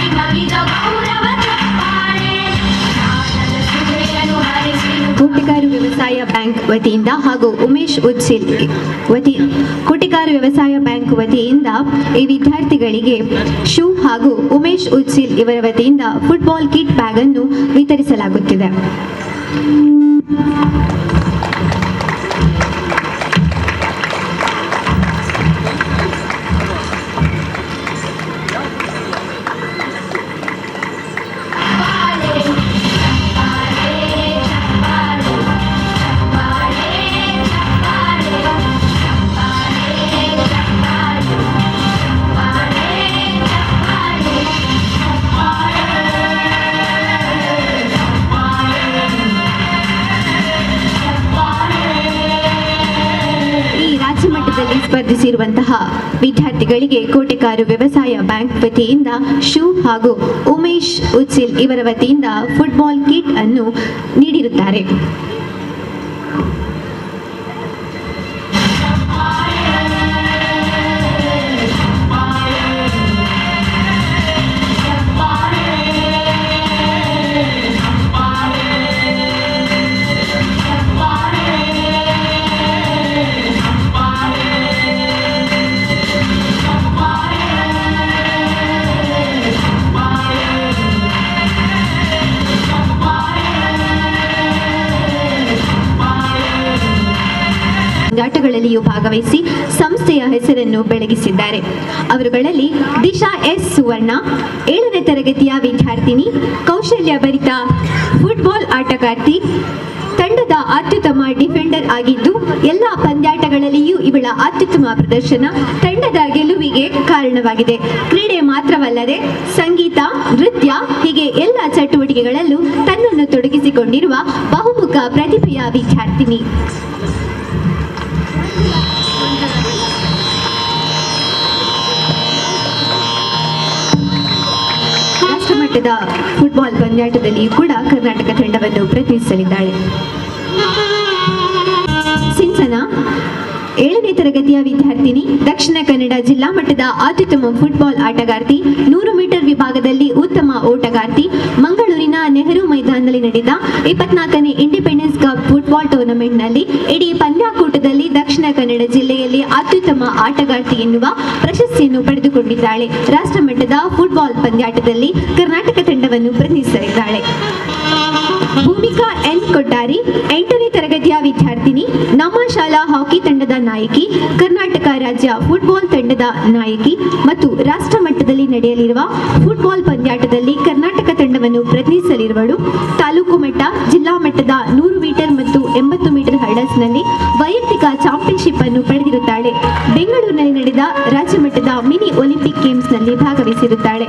ನಿಮಗಿದ ಗೌರವ ಚಪ್ಪಾಳೆ, ನಾಟದ ಸುಧೆಯನ್ನು ಹರಿಸಿರು. ಕೋಟೆಗಾರು ವ್ಯವಸಾಯ ಬ್ಯಾಂಕ್ ವತಿಯಿಂದ ಹಾಗೂ ಉಮೇಶ್ ಉಚ್ಚಿಲ್ ಕೋಟೆಗಾರು ವ್ಯವಸಾಯ ಬ್ಯಾಂಕ್ ವತಿಯಿಂದ ಈ ವಿದ್ಯಾರ್ಥಿಗಳಿಗೆ ಶೂ ಹಾಗೂ ಉಮೇಶ್ ಉಚ್ಚಿಲ್ ಇವರ ವತಿಯಿಂದ ಫುಟ್ಬಾಲ್ ಕಿಟ್ ಬ್ಯಾಗ್ ಅನ್ನು ವಿತರಿಸಲಾಗುತ್ತಿದೆ. ಸ್ಪರ್ಧಿಸಿರುವಂತಹ ವಿದ್ಯಾರ್ಥಿಗಳಿಗೆ ಕೋಟೆಕಾರು ವ್ಯವಸಾಯ ಬ್ಯಾಂಕ್ ವತಿಯಿಂದ ಶೂ ಹಾಗೂ ಉಮೇಶ್ ಉಚ್ಚಿಲ್ ಇವರ ವತಿಯಿಂದ ಫುಟ್ಬಾಲ್ ಕಿಟ್ ಅನ್ನು ನೀಡಿರುತ್ತಾರೆ. ಆಟಗಳಲ್ಲಿಯೂ ಭಾಗವಹಿಸಿ ಸಂಸ್ಥೆಯ ಹೆಸರನ್ನು ಬೆಳಗಿಸಿದ್ದಾರೆ. ಅವರುಗಳಲ್ಲಿ ದಿಶಾ ಎಸ್ ಸುವರ್ಣ 7ನೇ ತರಗತಿಯ ವಿದ್ಯಾರ್ಥಿನಿ, ಕೌಶಲ್ಯ ಭರಿತ ಫುಟ್ಬಾಲ್ ಆಟಗಾರ್ತಿ, ತಂಡದ ಅತ್ಯುತ್ತಮ ಡಿಫೆಂಡರ್ ಆಗಿದ್ದು ಎಲ್ಲ ಪಂದ್ಯಾಟಗಳಲ್ಲಿಯೂ ಇವಳ ಅತ್ಯುತ್ತಮ ಪ್ರದರ್ಶನ ತಂಡದ ಗೆಲುವಿಗೆ ಕಾರಣವಾಗಿದೆ. ಕ್ರೀಡೆ ಮಾತ್ರವಲ್ಲದೆ ಸಂಗೀತ, ನೃತ್ಯ ಹೀಗೆ ಎಲ್ಲ ಚಟುವಟಿಕೆಗಳಲ್ಲೂ ತನ್ನನ್ನು ತೊಡಗಿಸಿಕೊಂಡಿರುವ ಬಹುಮುಖ ಪ್ರತಿಭೆಯ ವಿದ್ಯಾರ್ಥಿನಿ. ರಾಷ್ಟ್ರಮಟ್ಟದ ಫುಟ್ಬಾಲ್ ಪಂದ್ಯಾಟದಲ್ಲಿಯೂ ಕೂಡ ಕರ್ನಾಟಕ ತಂಡವನ್ನು ಪ್ರತಿನಿಧಿಸಲಿದ್ದಾಳೆ. ಸಿಂಚನ 7ನೇ ತರಗತಿಯ ವಿದ್ಯಾರ್ಥಿನಿ, ದಕ್ಷಿಣ ಕನ್ನಡ ಜಿಲ್ಲಾ ಮಟ್ಟದ ಅತ್ಯುತ್ತಮ ಫುಟ್ಬಾಲ್ ಆಟಗಾರ್ತಿ, 100 ಮೀಟರ್ ವಿಭಾಗದಲ್ಲಿ ಉತ್ತಮ ಓಟಗಾರ್ತಿ, ಮಂಗಳೂರಿನ ನೆಹರು ಮೈದಾನದಲ್ಲಿ ನಡೆದ 24ನೇ ಇಂಡಿಪೆಂಡೆನ್ಸ್ ಕಪ್ ಫುಟ್ಬಾಲ್ ಟೂರ್ನಮೆಂಟ್ನಲ್ಲಿ ಇಡೀ ಪಂದ್ಯಾಕೂಟದಲ್ಲಿ ದಕ್ಷಿಣ ಕನ್ನಡ ಜಿಲ್ಲೆಯಲ್ಲಿ ಅತ್ಯುತ್ತಮ ಆಟಗಾರ್ತಿ ಎನ್ನುವ ಪ್ರಶಸ್ತಿಯನ್ನು ಪಡೆದುಕೊಂಡಿದ್ದಾಳೆ. ರಾಷ್ಟ್ರಮಟ್ಟದ ಫುಟ್ಬಾಲ್ ಪಂದ್ಯಾಟದಲ್ಲಿ ಕರ್ನಾಟಕ ತಂಡವನ್ನು ಪ್ರತಿನಿಧಿಸಲಿದ್ದಾಳೆ. ಭೂಮಿಕಾ ಎನ್ ಕೊಟ್ಟಾರಿ 8ನೇ ತರಗತಿಯ ವಿದ್ಯಾರ್ಥಿನಿ, ನಮ್ಮ ಶಾಲಾ ಹಾಕಿ ತಂಡದ ನಾಯಕಿ, ಕರ್ನಾಟಕ ರಾಜ್ಯ ಫುಟ್ಬಾಲ್ ತಂಡದ ನಾಯಕಿ ಮತ್ತು ರಾಷ್ಟ್ರ ಮಟ್ಟದಲ್ಲಿ ನಡೆಯಲಿರುವ ಫುಟ್ಬಾಲ್ ಪಂದ್ಯಾಟದಲ್ಲಿ ಕರ್ನಾಟಕ ತಂಡವನ್ನು ಪ್ರತಿನಿಧಿಸಲಿರುವಳು. ತಾಲೂಕು ಮಟ್ಟ, ಜಿಲ್ಲಾ ಮಟ್ಟದ 100 ಮೀಟರ್ ಮತ್ತು 80 ಮೀಟರ್ ಹರ್ಡಲ್ಸ್ನಲ್ಲಿ ವೈಯಕ್ತಿಕ ಚಾಂಪಿಯನ್ಶಿಪ್ ಅನ್ನು ಪಡೆದಿರುತ್ತಾಳೆ. ಬೆಂಗಳೂರಿನಲ್ಲಿ ನಡೆದ ರಾಜ್ಯ ಮಟ್ಟದ ಮಿನಿ ಒಲಿಂಪಿಕ್ ಗೇಮ್ಸ್ನಲ್ಲಿ ಭಾಗವಹಿಸಿರುತ್ತಾಳೆ.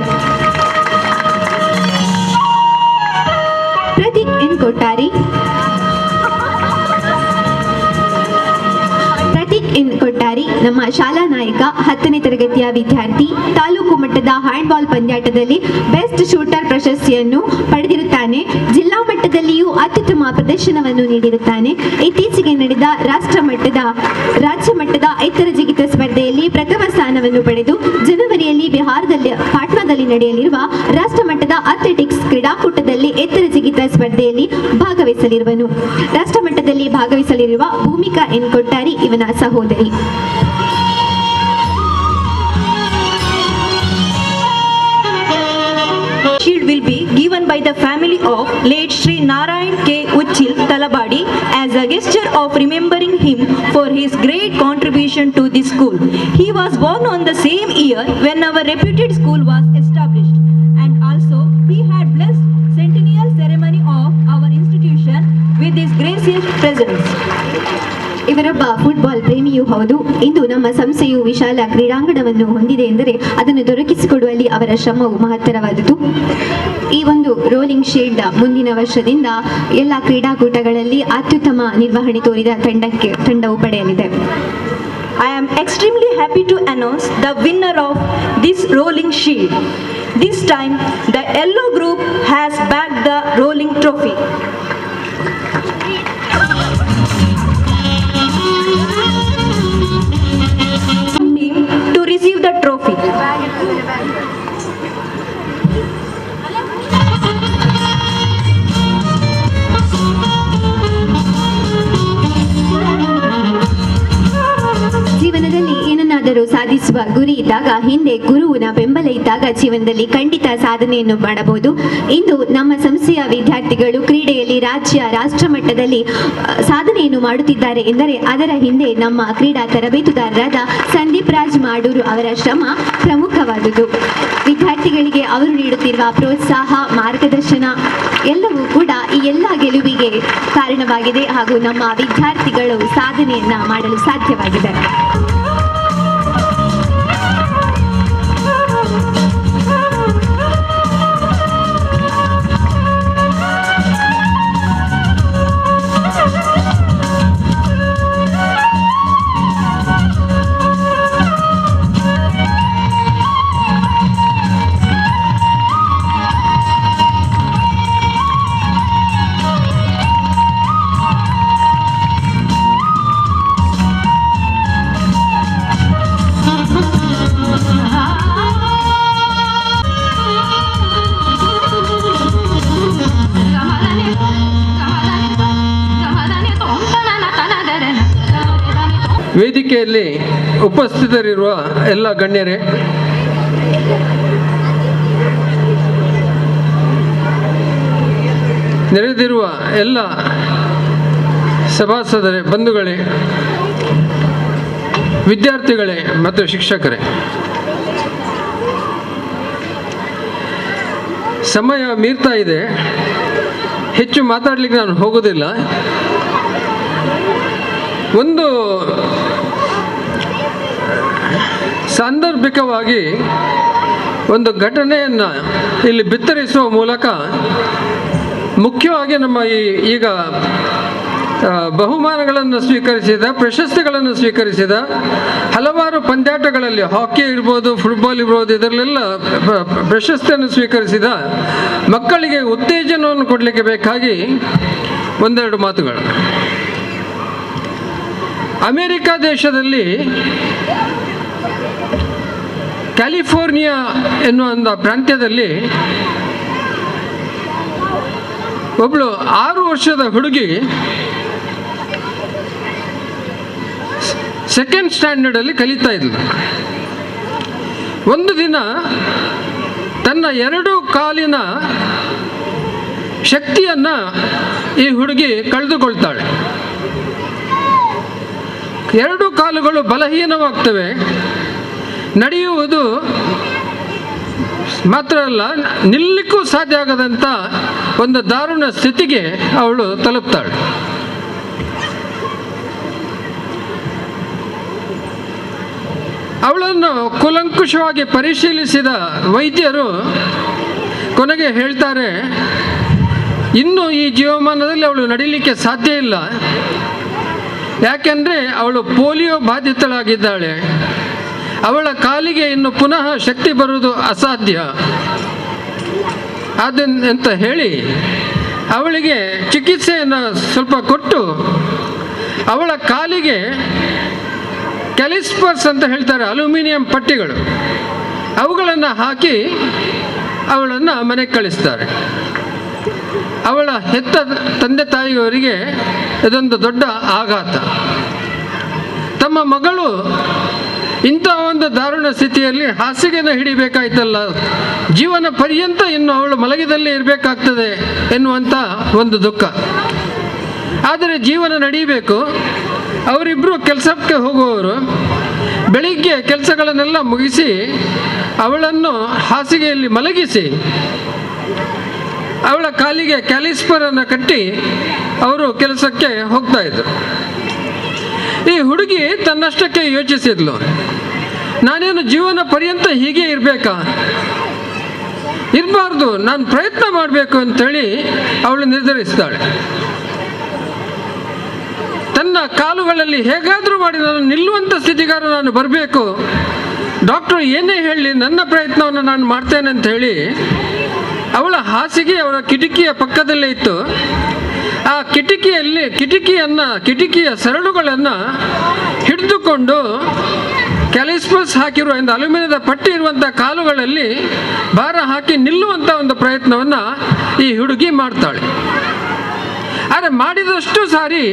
ಕೊಟ್ಟಾರಿ, ಪ್ರತೀಕ್ ಎನ್ ಕೊಟ್ಟಾರಿ ನಮ್ಮ ಶಾಲಾ ನಾಯಕ, 10ನೇ ತರಗತಿಯ ವಿದ್ಯಾರ್ಥಿ. ತಾಲೂಕು ಮಟ್ಟದ ಹ್ಯಾಂಡ್ಬಾಲ್ ಪಂದ್ಯಾಟದಲ್ಲಿ ಬೆಸ್ಟ್ ಶೂಟರ್ ಪ್ರಶಸ್ತಿಯನ್ನು ಪಡೆದಿರುತ್ತಾನೆ. ಜಿಲ್ಲಾ ಮಟ್ಟದಲ್ಲಿಯೂ ಅತ್ಯುತ್ತಮ ಪ್ರದರ್ಶನವನ್ನು ನೀಡಿರುತ್ತಾನೆ. ಇತ್ತೀಚೆಗೆ ನಡೆದ ರಾಜ್ಯ ಮಟ್ಟದ ಎತ್ತರ ಜಿಗಿತ ಸ್ಪರ್ಧೆಯಲ್ಲಿ ಪ್ರಥಮ ಸ್ಥಾನವನ್ನು ಪಡೆದು ಜನವರಿಯಲ್ಲಿ ಬಿಹಾರದಲ್ಲಿ ಪಾಟ್ನಾದಲ್ಲಿ ನಡೆಯಲಿರುವ ರಾಷ್ಟ್ರ ಮಟ್ಟದ ಅಥ್ಲೆಟಿಕ್ಸ್ ಕ್ರೀಡಾಕೂಟದಲ್ಲಿ ಎತ್ತರ ಜಿಗಿತ ಸ್ಪರ್ಧೆಯಲ್ಲಿ ಭಾಗವಹಿಸಲಿರುವನು. ರಾಷ್ಟ್ರ ಮಟ್ಟದಲ್ಲಿ ಭಾಗವಹಿಸಲಿರುವ ಭೂಮಿಕಾ ಎನ್ ಕೊಟ್ಟಾರಿ ಇವನ ಸಹೋದರಿ. Shield will be given by the family of late Sri Narayan K. Uchil Talabadi as a gesture of remembering him for his great contribution to the school. He was born on the same year when our reputed school was established, and also he had blessed centennial ceremony of our institution with his gracious presence. ಇವರೊಬ್ಬ football ಪ್ರೇಮಿಯೂ ಹೌದು. ಇಂದು ನಮ್ಮ ಸಂಸ್ಥೆಯು ವಿಶಾಲ ಕ್ರೀಡಾಂಗಣವನ್ನು ಹೊಂದಿದೆ ಎಂದರೆ ಅದನ್ನು ದೊರಕಿಸಿಕೊಡುವಲ್ಲಿ ಅವರ ಶ್ರಮವು ಮಹತ್ತರವಾದುದು. ಈ ಒಂದು ರೋಲಿಂಗ್ ಶೀಲ್ಡ್ ಮುಂದಿನ ವರ್ಷದಿಂದ ಎಲ್ಲ ಕ್ರೀಡಾಕೂಟಗಳಲ್ಲಿ ಅತ್ಯುತ್ತಮ ನಿರ್ವಹಣೆ ತೋರಿದ ತಂಡವು ಪಡೆಯಲಿದೆ. I am extremely happy to announce the winner of this rolling shield. This time, the yellow group has bagged the rolling trophy. To receive the trophy. ಜೀವನದಲ್ಲಿ ಏನನ್ನಾದರೂ ಸಾಧಿಸುವ ಗುರಿ ಇದ್ದಾಗ, ಹಿಂದೆ ಗುರುವಿನ ಬೆಂಬಲ ಇದ್ದಾಗ ಜೀವನದಲ್ಲಿ ಖಂಡಿತ ಸಾಧನೆಯನ್ನು ಮಾಡಬಹುದು. ಇಂದು ನಮ್ಮ ಸಂಸ್ಥೆಯ ವಿದ್ಯಾರ್ಥಿಗಳು ಕ್ರೀಡೆಯಲ್ಲಿ ರಾಷ್ಟ್ರ ಮಟ್ಟದಲ್ಲಿ ಸಾಧನೆಯನ್ನು ಮಾಡುತ್ತಿದ್ದಾರೆ ಎಂದರೆ ಅದರ ಹಿಂದೆ ನಮ್ಮ ಕ್ರೀಡಾ ತರಬೇತುದಾರರಾದ ಸಂದೀಪ್ ರಾಜ್ ಮಾಡೂರು ಅವರ ಶ್ರಮ ಪ್ರಮುಖವಾದುದು. ವಿದ್ಯಾರ್ಥಿಗಳಿಗೆ ಅವರು ನೀಡುತ್ತಿರುವ ಪ್ರೋತ್ಸಾಹ, ಮಾರ್ಗದರ್ಶನ ಎಲ್ಲವೂ ಕೂಡ ಈ ಎಲ್ಲ ಗೆಲುವಿಗೆ ಕಾರಣವಾಗಿದೆ ಹಾಗೂ ನಮ್ಮ ವಿದ್ಯಾರ್ಥಿಗಳು ಸಾಧನೆಯನ್ನ ಮಾಡಲು ಸಾಧ್ಯವಾಗಿದೆ. ವೇದಿಕೆಯಲ್ಲಿ ಉಪಸ್ಥಿತರಿರುವ ಎಲ್ಲ ಗಣ್ಯರೇ, ನೆರೆದಿರುವ ಎಲ್ಲ ಸಭಾಸದರೇ, ಬಂಧುಗಳೇ, ವಿದ್ಯಾರ್ಥಿಗಳೇ ಮತ್ತು ಶಿಕ್ಷಕರೇ, ಸಮಯ ಮೀರ್ತಾ ಇದೆ. ಹೆಚ್ಚು ಮಾತಾಡಲಿಕ್ಕೆ ನಾನು ಹೋಗೋದಿಲ್ಲ. ಒಂದು ಸಾಂದರ್ಭಿಕವಾಗಿ ಒಂದು ಘಟನೆಯನ್ನು ಇಲ್ಲಿ ಬಿತ್ತರಿಸುವ ಮೂಲಕ ಮುಖ್ಯವಾಗಿ ನಮ್ಮ ಈಗ ಬಹುಮಾನಗಳನ್ನು ಸ್ವೀಕರಿಸಿದ, ಪ್ರಶಸ್ತಿಗಳನ್ನು ಸ್ವೀಕರಿಸಿದ ಹಲವಾರು ಪಂದ್ಯಾಟಗಳಲ್ಲಿ, ಹಾಕಿ ಇರ್ಬೋದು, ಫುಟ್ಬಾಲ್ ಇರ್ಬೋದು, ಇದರಲ್ಲೆಲ್ಲ ಪ್ರಶಸ್ತಿಯನ್ನು ಸ್ವೀಕರಿಸಿದ ಮಕ್ಕಳಿಗೆ ಉತ್ತೇಜನವನ್ನು ಕೊಡಲಿಕ್ಕೆ ಬೇಕಾಗಿ ಒಂದೆರಡು ಮಾತುಗಳು. ಅಮೆರಿಕ ದೇಶದಲ್ಲಿ ಕ್ಯಾಲಿಫೋರ್ನಿಯಾ ಎನ್ನುವ ಒಂದು ಪ್ರಾಂತ್ಯದಲ್ಲಿ ಒಬ್ಬಳು 6 ವರ್ಷದ ಹುಡುಗಿ ಸೆಕೆಂಡ್ ಸ್ಟ್ಯಾಂಡರ್ಡಲ್ಲಿ ಕಲಿತಾ ಇದ್ಲು. ಒಂದು ದಿನ ತನ್ನ 2 ಕಾಲಿನ ಶಕ್ತಿಯನ್ನು ಈ ಹುಡುಗಿ ಕಳೆದುಕೊಳ್ತಾಳೆ. 2 ಕಾಲುಗಳು ಬಲಹೀನವಾಗ್ತವೆ. ನಡೆಯುವುದು ಮಾತ್ರ ಅಲ್ಲ, ನಿಲ್ಲಕ್ಕೂ ಸಾಧ್ಯ ಆಗದಂಥ ಒಂದು ದಾರುಣ ಸ್ಥಿತಿಗೆ ಅವಳು ತಲುಪ್ತಾಳೆ. ಅವಳನ್ನು ಕೂಲಂಕುಷವಾಗಿ ಪರಿಶೀಲಿಸಿದ ವೈದ್ಯರು ಕೊನೆಗೆ ಹೇಳ್ತಾರೆ, ಇನ್ನು ಈ ಜೀವಮಾನದಲ್ಲಿ ಅವಳು ನಡೀಲಿಕ್ಕೆ ಸಾಧ್ಯ ಇಲ್ಲ. ಯಾಕೆಂದರೆ ಅವಳು ಪೋಲಿಯೋ ಬಾಧಿತಳಾಗಿದ್ದಾಳೆ. ಅವಳ ಕಾಲಿಗೆ ಇನ್ನು ಪುನಃ ಶಕ್ತಿ ಬರುವುದು ಅಸಾಧ್ಯ. ಅಂತ ಹೇಳಿ ಅವಳಿಗೆ ಚಿಕಿತ್ಸೆಯನ್ನು ಸ್ವಲ್ಪ ಕೊಟ್ಟು ಅವಳ ಕಾಲಿಗೆ ಕ್ಯಾಲಿಸ್ಪರ್ಸ್ ಅಂತ ಹೇಳ್ತಾರೆ, ಅಲ್ಯೂಮಿನಿಯಂ ಪಟ್ಟಿಗಳು, ಅವುಗಳನ್ನು ಹಾಕಿ ಅವಳನ್ನು ಮನೆಗೆ ಕಳಿಸ್ತಾರೆ. ಅವಳ ಹೆತ್ತ ತಂದೆ ತಾಯಿಯವರಿಗೆ ಇದೊಂದು ದೊಡ್ಡ ಆಘಾತ. ತಮ್ಮ ಮಗಳು ಇಂಥ ಒಂದು ದಾರುಣ ಸ್ಥಿತಿಯಲ್ಲಿ ಹಾಸಿಗೆನ ಹಿಡಿಬೇಕಾಯ್ತಲ್ಲ, ಜೀವನ ಪರ್ಯಂತ ಇನ್ನು ಅವಳು ಮಲಗಿದಲ್ಲೇ ಇರಬೇಕಾಗ್ತದೆ ಎನ್ನುವಂಥ ಒಂದು ದುಃಖ. ಆದರೆ ಜೀವನ ನಡೀಬೇಕು. ಅವರಿಬ್ಬರು ಕೆಲಸಕ್ಕೆ ಹೋಗುವವರು. ಬೆಳಿಗ್ಗೆ ಕೆಲಸಗಳನ್ನೆಲ್ಲ ಮುಗಿಸಿ ಅವಳನ್ನು ಹಾಸಿಗೆಯಲ್ಲಿ ಮಲಗಿಸಿ ಅವಳ ಕಾಲಿಗೆ ಕ್ಯಾಲಿಸ್ಪರನ್ನು ಕಟ್ಟಿ ಅವರು ಕೆಲಸಕ್ಕೆ ಹೋಗ್ತಾ ಇದ್ರು. ಈ ಹುಡುಗಿ ತನ್ನಷ್ಟಕ್ಕೆ ಯೋಚಿಸಿದ್ಲು, ನಾನೇನು ಜೀವನ ಪರ್ಯಂತ ಹೀಗೆ ಇರಬೇಕಾ? ಇರಬಾರ್ದು, ನಾನು ಪ್ರಯತ್ನ ಮಾಡಬೇಕು ಅಂತೇಳಿ ಅವಳು ನಿರ್ಧರಿಸ್ತಾಳೆ. ತನ್ನ ಕಾಲುಗಳಲ್ಲಿ ಹೇಗಾದರೂ ಮಾಡಿ ನಾನು ನಿಲ್ಲುವಂಥ ಸ್ಥಿತಿಗಾರ ನಾನು ಬರಬೇಕು, ಡಾಕ್ಟ್ರು ಏನೇ ಹೇಳಲಿ ನನ್ನ ಪ್ರಯತ್ನವನ್ನು ನಾನು ಮಾಡ್ತೇನೆ ಅಂತ ಹೇಳಿ ಅವಳ ಹಾಸಿಗೆ ಅವರ ಕಿಟಕಿಯ ಪಕ್ಕದಲ್ಲೇ ಇತ್ತು. ಆ ಕಿಟಕಿಯ ಸರಳುಗಳನ್ನು ಹಿಡಿದುಕೊಂಡು ಕ್ಯಾಲಿಸ್ಪರ್ಸ್ ಹಾಕಿರುವ ಒಂದು ಅಲ್ಯೂಮಿನಿಯದ ಪಟ್ಟಿ ಇರುವಂಥ ಕಾಲುಗಳಲ್ಲಿ ಭಾರ ಹಾಕಿ ನಿಲ್ಲುವಂಥ ಒಂದು ಪ್ರಯತ್ನವನ್ನು ಈ ಹುಡುಗಿ ಮಾಡ್ತಾಳೆ. ಆದರೆ ಮಾಡಿದಷ್ಟು ಸಾರಿ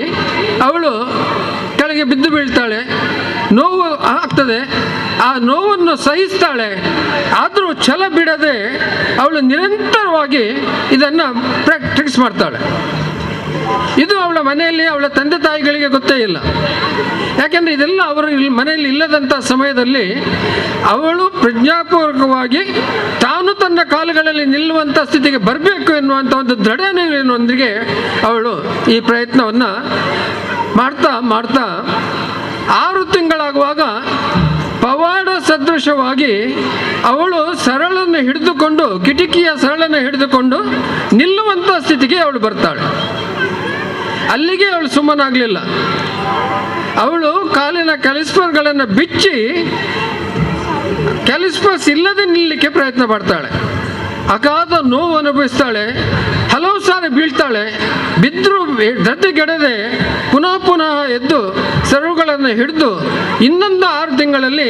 ಅವಳು ಕೆಳಗೆ ಬಿದ್ದು ಬೀಳ್ತಾಳೆ, ನೋವು ಆಗ್ತದೆ. ಆ ನೋವನ್ನು ಸಹಿಸ್ತಾಳೆ. ಆದರೂ ಛಲ ಬಿಡದೆ ಅವಳು ನಿರಂತರವಾಗಿ ಇದನ್ನು ಪ್ರಾಕ್ಟೀಸ್ ಮಾಡ್ತಾಳೆ. ಇದು ಅವಳ ಮನೆಯಲ್ಲಿ ಅವಳ ತಂದೆ ತಾಯಿಗಳಿಗೆ ಗೊತ್ತೇ ಇಲ್ಲ. ಯಾಕೆಂದರೆ ಇದೆಲ್ಲ ಅವರು ಮನೆಯಲ್ಲಿ ಇಲ್ಲದಂಥ ಸಮಯದಲ್ಲಿ ಅವಳು ಪ್ರಜ್ಞಾಪೂರ್ವಕವಾಗಿ ತಾನು ತನ್ನ ಕಾಲುಗಳಲ್ಲಿ ನಿಲ್ಲುವಂಥ ಸ್ಥಿತಿಗೆ ಬರಬೇಕು ಎನ್ನುವಂಥ ಒಂದು ದೃಢ ನಿಲುವಿನೊಂದಿಗೆ ಅವಳು ಈ ಪ್ರಯತ್ನವನ್ನು ಮಾಡ್ತಾ ಮಾಡ್ತಾ 6 ತಿಂಗಳಾಗುವಾಗ ಪವಾಡ ಸದೃಶವಾಗಿ ಅವಳು ಸರಳನ್ನು ಹಿಡಿದುಕೊಂಡು, ಕಿಟಕಿಯ ಸರಳನ್ನು ಹಿಡಿದುಕೊಂಡು ನಿಲ್ಲುವಂಥ ಸ್ಥಿತಿಗೆ ಅವಳು ಬರ್ತಾಳೆ. ಅಲ್ಲಿಗೆ ಅವಳು ಸುಮ್ಮನಾಗಲಿಲ್ಲ. ಅವಳು ಕಾಲಿನ ಕ್ಯಾಲಿಸ್ಪರ್ಗಳನ್ನು ಬಿಚ್ಚಿ ಕ್ಯಾಲಿಸ್ಪರ್ಸ್ ಇಲ್ಲದೆ ನಿಲ್ಲಲಿಕ್ಕೆ ಪ್ರಯತ್ನ ಪಡ್ತಾಳೆ. ಅಗಾಧ ನೋವು ಅನುಭವಿಸ್ತಾಳೆ. ಹಲವು ಸಾರಿ ಬೀಳ್ತಾಳೆ. ಬಿದ್ದರೂ ಧೃತಿಗೆಡದೆ ಪುನಃ ಎದ್ದು ಸರಳುಗಳನ್ನು ಹಿಡಿದು ಇನ್ನೊಂದು 6 ತಿಂಗಳಲ್ಲಿ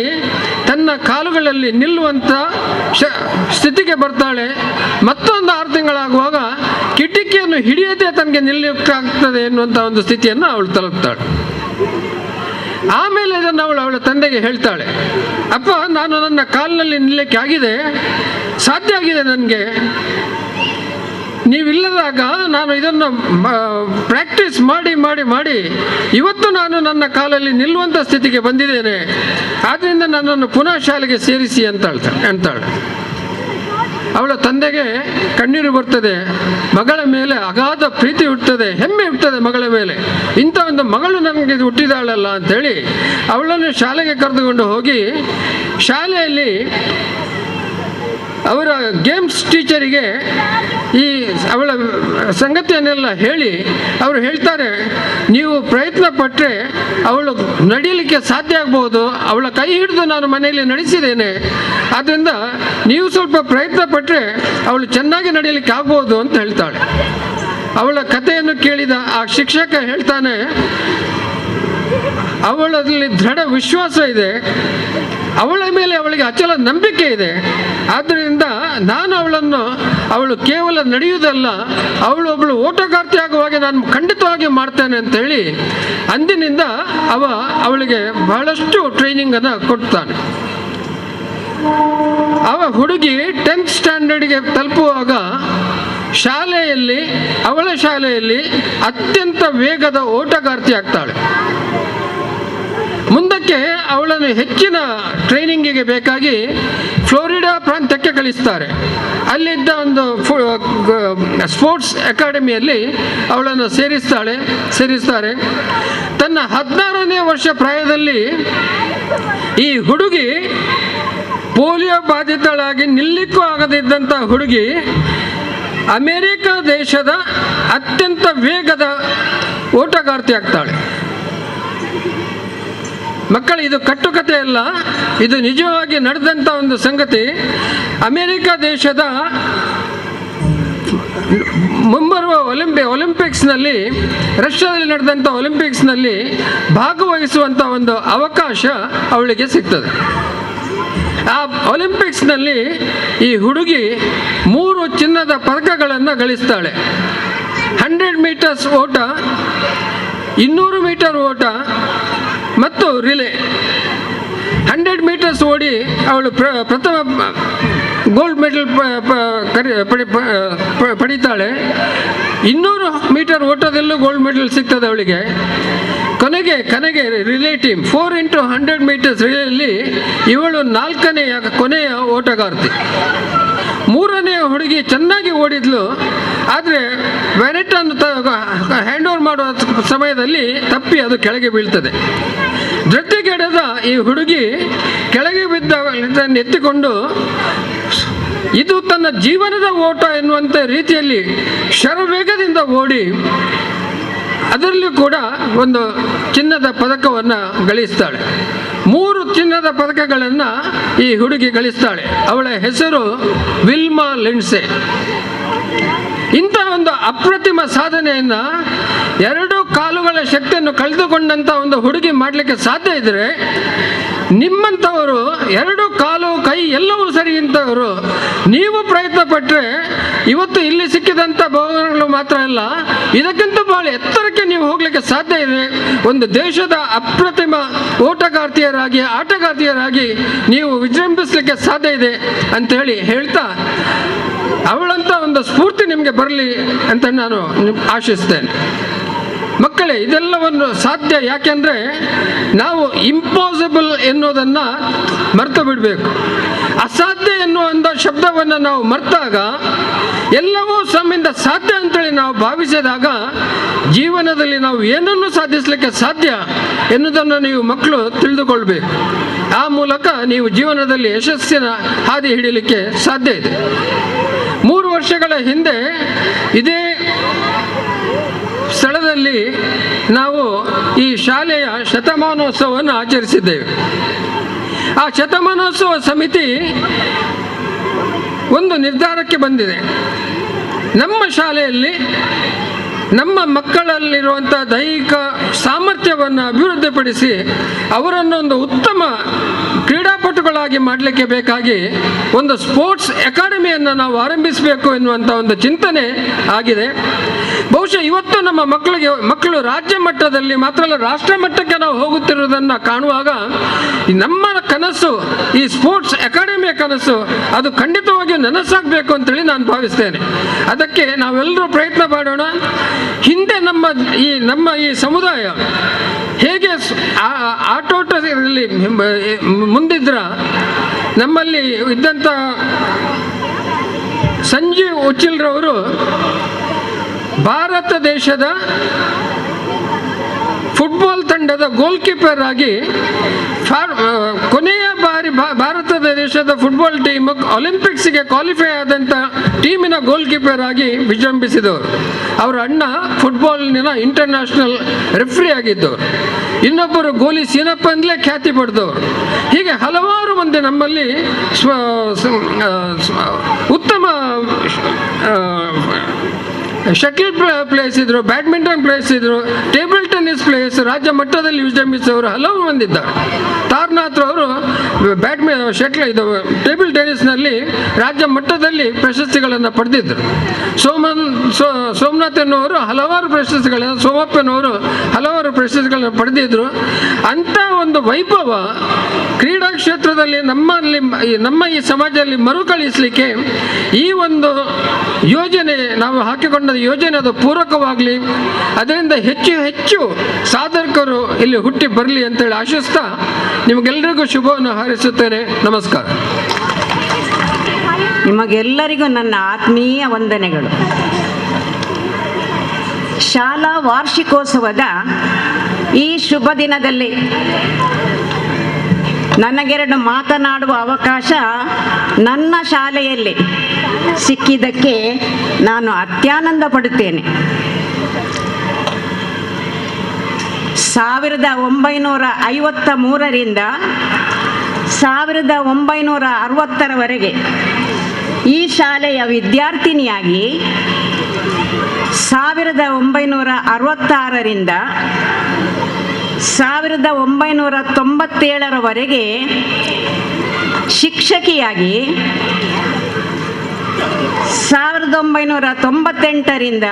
ತನ್ನ ಕಾಲುಗಳಲ್ಲಿ ನಿಲ್ಲುವಂಥ ಸ್ಥಿತಿಗೆ ಬರ್ತಾಳೆ. ಮತ್ತೊಂದು 6 ತಿಂಗಳಾಗುವಾಗ ಕಿಟಕಿಯನ್ನು ಹಿಡಿಯದೆ ತನಗೆ ನಿಲ್ಲಕ್ಕಾಗ್ತದೆ ಎನ್ನುವಂಥ ಒಂದು ಸ್ಥಿತಿಯನ್ನು ಅವಳು ತಲುಪ್ತಾಳೆ. ಆಮೇಲೆ ಇದನ್ನು ಅವಳ ತಂದೆಗೆ ಹೇಳ್ತಾಳೆ, ಅಪ್ಪ, ನಾನು ನನ್ನ ಕಾಲಿನಲ್ಲಿ ನಿಲ್ಲಕ್ಕೆ ಆಗಿದೆ, ಸಾಧ್ಯ ಆಗಿದೆ ನನಗೆ. ನೀವಿಲ್ಲದಾಗ ನಾನು ಇದನ್ನು ಪ್ರಾಕ್ಟೀಸ್ ಮಾಡಿ ಮಾಡಿ ಮಾಡಿ ಇವತ್ತು ನಾನು ನನ್ನ ಕಾಲಲ್ಲಿ ನಿಲ್ಲುವಂಥ ಸ್ಥಿತಿಗೆ ಬಂದಿದ್ದೇನೆ. ಆದ್ದರಿಂದ ನನ್ನನ್ನು ಪುನಃ ಶಾಲೆಗೆ ಸೇರಿಸಿ ಅಂತಾಳೆ. ಅವಳ ತಂದೆಗೆ ಕಣ್ಣೀರು ಬರ್ತದೆ. ಮಗಳ ಮೇಲೆ ಅಗಾಧ ಪ್ರೀತಿ ಹುಟ್ಟುತ್ತದೆ, ಹೆಮ್ಮೆ ಹುಟ್ಟುತ್ತದೆ ಮಗಳ ಮೇಲೆ. ಇಂಥ ಒಂದು ಮಗಳು ನನಗೆ ಹುಟ್ಟಿದಾಳಲ್ಲ ಅಂಥೇಳಿ ಅವಳನ್ನು ಶಾಲೆಗೆ ಕರೆದುಕೊಂಡು ಹೋಗಿ ಶಾಲೆಯಲ್ಲಿ ಅವರ ಗೇಮ್ಸ್ ಟೀಚರಿಗೆ ಈ ಅವಳ ಸಂಗತಿಯನ್ನೆಲ್ಲ ಹೇಳಿ ಅವರು ಹೇಳ್ತಾರೆ, ನೀವು ಪ್ರಯತ್ನ ಪಟ್ಟರೆ ಅವಳು ನಡೀಲಿಕ್ಕೆ ಸಾಧ್ಯ ಆಗ್ಬೋದು. ಅವಳ ಕೈ ಹಿಡಿದು ನಾನು ಮನೆಯಲ್ಲಿ ನಡೆಸಿದ್ದೇನೆ. ಆದ್ದರಿಂದ ನೀವು ಸ್ವಲ್ಪ ಪ್ರಯತ್ನ ಪಟ್ಟರೆ ಅವಳು ಚೆನ್ನಾಗಿ ನಡೀಲಿಕ್ಕೆ ಆಗ್ಬೋದು ಅಂತ ಹೇಳ್ತಾಳೆ. ಅವಳ ಕಥೆಯನ್ನು ಕೇಳಿದ ಆ ಶಿಕ್ಷಕ ಹೇಳ್ತಾನೆ, ಅವಳಲ್ಲಿ ದೃಢ ವಿಶ್ವಾಸ ಇದೆ, ಅವಳ ಮೇಲೆ ಅವಳಿಗೆ ಅಚಲ ನಂಬಿಕೆ ಇದೆ. ಆದ್ದರಿಂದ ನಾನು ಅವಳು ಕೇವಲ ನಡೆಯುವುದಲ್ಲ, ಒಬ್ಬಳು ಓಟಗಾರ್ತಿಯಾಗುವಾಗ ನಾನು ಖಂಡಿತವಾಗಿ ಮಾಡ್ತೇನೆ ಅಂತೇಳಿ ಅಂದಿನಿಂದ ಅವಳಿಗೆ ಬಹಳಷ್ಟು ಟ್ರೈನಿಂಗನ್ನು ಕೊಡ್ತಾನೆ. ಹುಡುಗಿ 10th ಸ್ಟ್ಯಾಂಡರ್ಡ್ಗೆ ತಲುಪುವಾಗ ಅವಳ ಶಾಲೆಯಲ್ಲಿ ಅತ್ಯಂತ ವೇಗದ ಓಟಗಾರ್ತಿ ಆಗ್ತಾಳೆ. ಮುಂದಕ್ಕೆ ಅವಳನ್ನು ಹೆಚ್ಚಿನ ಟ್ರೈನಿಂಗಿಗೆ ಬೇಕಾಗಿ ಫ್ಲೋರಿಡಾ ಪ್ರಾಂತ್ಯಕ್ಕೆ ಕಳಿಸ್ತಾರೆ. ಅಲ್ಲಿದ್ದ ಒಂದು ಸ್ಪೋರ್ಟ್ಸ್ ಅಕಾಡೆಮಿಯಲ್ಲಿ ಅವಳನ್ನು ಸೇರಿಸ್ತಾರೆ. ತನ್ನ 16ನೇ ವರ್ಷ ಪ್ರಾಯದಲ್ಲಿ ಈ ಹುಡುಗಿ ಪೋಲಿಯೋ ಬಾಧಿತಳಾಗಿ ನಿಲ್ಲಿಕ್ಕೂ ಆಗದಿದ್ದಂಥ ಹುಡುಗಿ ಅಮೆರಿಕ ದೇಶದ ಅತ್ಯಂತ ವೇಗದ ಓಟಗಾರ್ತಿ ಆಗ್ತಾಳೆ. ಮಕ್ಕಳು, ಇದು ಕಟ್ಟುಕತೆ ಅಲ್ಲ, ಇದು ನಿಜವಾಗಿ ನಡೆದಂಥ ಒಂದು ಸಂಗತಿ. ಅಮೆರಿಕ ದೇಶದ ಮುಂಬರುವ ಒಲಿಂಪಿಕ್ಸ್ನಲ್ಲಿ, ರಷ್ಯಾದಲ್ಲಿ ನಡೆದಂಥ ಒಲಿಂಪಿಕ್ಸ್ನಲ್ಲಿ ಭಾಗವಹಿಸುವಂಥ ಒಂದು ಅವಕಾಶ ಅವಳಿಗೆ ಸಿಗ್ತದೆ. ಆ ಒಲಿಂಪಿಕ್ಸ್ನಲ್ಲಿ ಈ ಹುಡುಗಿ 3 ಚಿನ್ನದ ಪದಕಗಳನ್ನು ಗಳಿಸ್ತಾಳೆ. 100 ಮೀಟರ್ಸ್ ಓಟ, 200 ಮೀಟರ್ ಓಟ ಮತ್ತು ರಿಲೇ. 100 ಮೀಟರ್ಸ್ ಓಡಿ ಅವಳು ಪ್ರಥಮ ಗೋಲ್ಡ್ ಮೆಡಲ್ ಪಡಿತಾಳೆ. 200 ಮೀಟರ್ ಓಟದಲ್ಲೂ ಗೋಲ್ಡ್ ಮೆಡಲ್ ಸಿಗ್ತದೆ ಅವಳಿಗೆ. ಕೊನೆಗೆ ರಿಲೇ ಟೀಮ್ 4x100 ಮೀಟರ್ಸ್ ರಿಲೇಯಲ್ಲಿ ಇವಳು 4ನೇ ಕೊನೆಯ ಓಟಗಾರ್ತಿ. 3ನೇ ಹುಡುಗಿ ಚೆನ್ನಾಗಿ ಓಡಿದ್ಲು, ಆದರೆ ವ್ಯಾನೆಟನ್ನು ಹ್ಯಾಂಡ್ ಓವರ್ ಮಾಡುವ ಸಮಯದಲ್ಲಿ ತಪ್ಪಿ ಅದು ಕೆಳಗೆ ಬೀಳ್ತದೆ. ಜೊತೆಗೆಡೆದ ಈ ಹುಡುಗಿ ಕೆಳಗೆ ಬಿದ್ದ ಎತ್ತಿಕೊಂಡು ಇದು ತನ್ನ ಜೀವನದ ಓಟ ಎನ್ನುವಂಥ ರೀತಿಯಲ್ಲಿ ಶರವೇಗದಿಂದ ಓಡಿ ಅದರಲ್ಲೂ ಕೂಡ ಒಂದು ಚಿನ್ನದ ಪದಕವನ್ನು ಗಳಿಸ್ತಾಳೆ. 3 ಚಿನ್ನದ ಪದಕಗಳನ್ನು ಈ ಹುಡುಗಿ ಗಳಿಸ್ತಾಳೆ. ಅವಳ ಹೆಸರು ವಿಲ್ಮಾ ಲಿಂಡ್ಸೆ. ಇಂಥ ಒಂದು ಅಪ್ರತಿಮ ಸಾಧನೆಯನ್ನು 2 ಕಾಲುಗಳ ಶಕ್ತಿಯನ್ನು ಕಳೆದುಕೊಂಡಂಥ ಒಂದು ಹುಡುಗಿ ಮಾಡಲಿಕ್ಕೆ ಸಾಧ್ಯ ಇದ್ದರೆ, ನಿಮ್ಮಂಥವರು 2 ಕಾಲು ಕೈ ಎಲ್ಲವೂ ಸರಿ ಇಂಥವರು ನೀವು ಪ್ರಯತ್ನ ಪಟ್ಟರೆ ಇವತ್ತು ಇಲ್ಲಿ ಸಿಕ್ಕಿದಂಥ ಬಹುಮಾನಗಳು ಮಾತ್ರ ಅಲ್ಲ, ಇದಕ್ಕಿಂತ ಬಹಳ ಎತ್ತರಕ್ಕೆ ನೀವು ಹೋಗಲಿಕ್ಕೆ ಸಾಧ್ಯ ಇದೆ. ಒಂದು ದೇಶದ ಅಪ್ರತಿಮ ಓಟಗಾರ್ತಿಯರಾಗಿ, ಆಟಗಾರ್ತಿಯರಾಗಿ ನೀವು ವಿಜೃಂಭಿಸಲಿಕ್ಕೆ ಸಾಧ್ಯ ಇದೆ ಅಂತೇಳಿ ಹೇಳ್ತಾ, ಅವಳಂಥ ಒಂದು ಸ್ಫೂರ್ತಿ ನಿಮಗೆ ಬರಲಿ ಅಂತ ನಾನು ಆಶಿಸ್ತೇನೆ. ಮಕ್ಕಳೇ, ಇದೆಲ್ಲವನ್ನು ಸಾಧ್ಯ ಯಾಕೆಂದರೆ ನಾವು ಇಂಪಾಸಿಬಲ್ ಎನ್ನುವುದನ್ನು ಮರೆತು ಬಿಡಬೇಕು. ಅಸಾಧ್ಯ ಎನ್ನುವಂಥ ಶಬ್ದವನ್ನು ನಾವು ಮರೆತಾಗ, ಎಲ್ಲವೂ ನಮ್ಮಿಂದ ಸಾಧ್ಯ ಅಂತೇಳಿ ನಾವು ಭಾವಿಸಿದಾಗ ಜೀವನದಲ್ಲಿ ನಾವು ಏನನ್ನು ಸಾಧಿಸಲಿಕ್ಕೆ ಸಾಧ್ಯ ಎನ್ನುವುದನ್ನು ನೀವು ಮಕ್ಕಳು ತಿಳಿದುಕೊಳ್ಬೇಕು. ಆ ಮೂಲಕ ನೀವು ಜೀವನದಲ್ಲಿ ಯಶಸ್ಸಿನ ಹಾದಿ ಹಿಡಿಯಲಿಕ್ಕೆ ಸಾಧ್ಯ ಇದೆ. 3 ವರ್ಷಗಳ ಹಿಂದೆ ಇದೇ ಸ್ಥಳದಲ್ಲಿ ನಾವು ಈ ಶಾಲೆಯ ಶತಮಾನೋತ್ಸವವನ್ನು ಆಚರಿಸಿದ್ದೇವೆ. ಆ ಶತಮಾನೋತ್ಸವ ಸಮಿತಿ ಒಂದು ನಿರ್ಧಾರಕ್ಕೆ ಬಂದಿದೆ. ನಮ್ಮ ಶಾಲೆಯಲ್ಲಿ ನಮ್ಮ ಮಕ್ಕಳಲ್ಲಿರುವಂಥ ದೈಹಿಕ ಸಾಮರ್ಥ್ಯವನ್ನು ಅಭಿವೃದ್ಧಿಪಡಿಸಿ ಅವರನ್ನು ಒಂದು ಉತ್ತಮ ಕ್ರೀಡಾಪಟುಗಳಾಗಿ ಮಾಡಲಿಕ್ಕೆ ಬೇಕಾಗಿ ಒಂದು ಸ್ಪೋರ್ಟ್ಸ್ ಅಕಾಡೆಮಿಯನ್ನು ನಾವು ಆರಂಭಿಸಬೇಕು ಎನ್ನುವಂಥ ಒಂದು ಚಿಂತನೆ ಆಗಿದೆ. ಬಹುಶಃ ಇವತ್ತು ನಮ್ಮ ಮಕ್ಕಳು ರಾಜ್ಯ ಮಟ್ಟದಲ್ಲಿ ಮಾತ್ರ ಅಲ್ಲ, ರಾಷ್ಟ್ರ ಮಟ್ಟಕ್ಕೆ ನಾವು ಹೋಗುತ್ತಿರುವುದನ್ನು ಕಾಣುವಾಗ ನಮ್ಮ ಕನಸು, ಈ ಸ್ಪೋರ್ಟ್ಸ್ ಅಕಾಡೆಮಿಯ ಕನಸು, ಅದು ಖಂಡಿತವಾಗಿಯೂ ನನಸಾಗಬೇಕು ಅಂತೇಳಿ ನಾನು ಭಾವಿಸ್ತೇನೆ. ಅದಕ್ಕೆ ನಾವೆಲ್ಲರೂ ಪ್ರಯತ್ನ ಮಾಡೋಣ. ಹಿಂದೆ ನಮ್ಮ ಈ ಸಮುದಾಯ ಹೇಗೆ ಆಟೋಟದಲ್ಲಿ ಮುಂದಿದ್ರ, ನಮ್ಮಲ್ಲಿ ಇದ್ದಂಥ ಸಂಜೀವ್ ಉಚ್ಚಿಲ್ರವರು ಭಾರತ ದೇಶದ ಫುಟ್ಬಾಲ್ ತಂಡದ ಗೋಲ್ ಕೀಪರ್ ಆಗಿ ಕೊನೆಯ ಬಾರಿ ಭಾರತದ ದೇಶದ ಫುಟ್ಬಾಲ್ ಟೀಮ್ ಒಲಿಂಪಿಕ್ಸ್ಗೆ ಕ್ವಾಲಿಫೈ ಆದಂಥ ಟೀಮಿನ ಗೋಲ್ ಕೀಪರ್ ಆಗಿ ವಿಜೃಂಭಿಸಿದವರು. ಅವರ ಅಣ್ಣ ಫುಟ್ಬಾಲ್ನ ಇಂಟರ್ನ್ಯಾಷನಲ್ ರೆಫ್ರಿ ಆಗಿದ್ದವರು. ಇನ್ನೊಬ್ಬರು ಗೋಲಿ ಸೀನಪ್ಪ ಅಂದಲೇ ಖ್ಯಾತಿ ಪಡೆದವರು. ಹೀಗೆ ಹಲವಾರು ಮಂದಿ ನಮ್ಮಲ್ಲಿ ಉತ್ತಮ ಶಟಲ್ ಪ್ಲೇಯರ್ಸ್ ಇದ್ರು, ಬ್ಯಾಡ್ಮಿಂಟನ್ ಪ್ಲೇಯರ್ಸ್ ಇದ್ರು, ಟೇಬಲ್ ಟೆನ್ನಿಸ್ ಪ್ಲೇಯರ್ಸ್ ರಾಜ್ಯ ಮಟ್ಟದಲ್ಲಿ ವಿಜೃಂಭಿಸಿದವರು ಹಲವು ಮಂದಿ ಇದ್ದಾರೆ. ತಾರನಾಥ್ ಅವರು ಟೇಬಲ್ ಟೆನ್ನಿಸ್ನಲ್ಲಿ ರಾಜ್ಯ ಮಟ್ಟದಲ್ಲಿ ಪ್ರಶಸ್ತಿಗಳನ್ನು ಪಡೆದಿದ್ದರು. ಸೋಮನಾಥ್ ಎನ್ನುವರು ಹಲವಾರು ಪ್ರಶಸ್ತಿಗಳನ್ನು, ಸೋಮಪ್ಪನವರು ಹಲವಾರು ಪ್ರಶಸ್ತಿಗಳನ್ನು ಪಡೆದಿದ್ದರು. ಅಂಥ ಒಂದು ವೈಭವ ಕ್ರೀಡಾ ಕ್ಷೇತ್ರದಲ್ಲಿ ನಮ್ಮ ಈ ಸಮಾಜದಲ್ಲಿ ಮರುಕಳಿಸಲಿಕ್ಕೆ ಈ ಒಂದು ಯೋಜನೆ ನಾವು ಹಾಕಿಕೊಂಡ ಯೋಜನೆ ಅದು ಪೂರಕವಾಗಲಿ, ಅದರಿಂದ ಹೆಚ್ಚು ಸಾಧಕರು ಇಲ್ಲಿ ಹುಟ್ಟಿ ಬರಲಿ ಅಂತೇಳಿ ಆಶಿಸ್ತಾ ನಿಮಗೆಲ್ಲರಿಗೂ ಶುಭವನ್ನು ಹಾರೈಸುತ್ತೇನೆ. ನಮಸ್ಕಾರ. ನಿಮಗೆಲ್ಲರಿಗೂ ನನ್ನ ಆತ್ಮೀಯ ವಂದನೆಗಳು. ಶಾಲಾ ವಾರ್ಷಿಕೋತ್ಸವದ ಈ ಶುಭ ದಿನದಲ್ಲಿ ನನಗೆರಡು ಮಾತನಾಡುವ ಅವಕಾಶ ನನ್ನ ಶಾಲೆಯಲ್ಲಿ ಸಿಕ್ಕಿದ್ದಕ್ಕೆ ನಾನು ಅತ್ಯಾನಂದ ಪಡುತ್ತೇನೆ. 1953ರಿಂದ 1960ರವರೆಗೆ ಈ ಶಾಲೆಯ ವಿದ್ಯಾರ್ಥಿನಿಯಾಗಿ 1966ರಿಂದ 1997ರವರೆಗೆ ಶಿಕ್ಷಕಿಯಾಗಿ 1998ರಿಂದ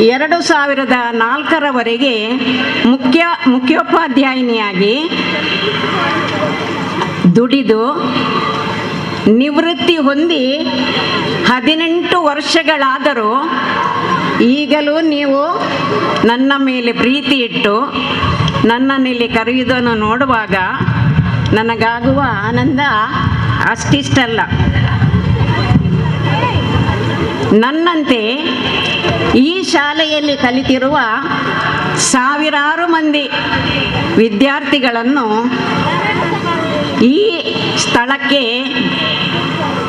2004ರವರೆಗೆ ಮುಖ್ಯೋಪಾಧ್ಯಾಯಿನಿಯಾಗಿ ದುಡಿದು ನಿವೃತ್ತಿ ಹೊಂದಿ 18 ವರ್ಷಗಳಾದರೂ ಈಗಲೂ ನೀವು ನನ್ನ ಮೇಲೆ ಪ್ರೀತಿ ಇಟ್ಟು ನನ್ನನ್ನಿಲ್ಲಿ ಕರೆಯುವುದನ್ನು ನೋಡುವಾಗ ನನಗಾಗುವ ಆನಂದ ಅಷ್ಟಿಷ್ಟಲ್ಲ. ನನ್ನಂತೆ ಈ ಶಾಲೆಯಲ್ಲಿ ಕಲಿತಿರುವ ಸಾವಿರಾರು ಮಂದಿ ವಿದ್ಯಾರ್ಥಿಗಳನ್ನು ಈ ಸ್ಥಳಕ್ಕೆ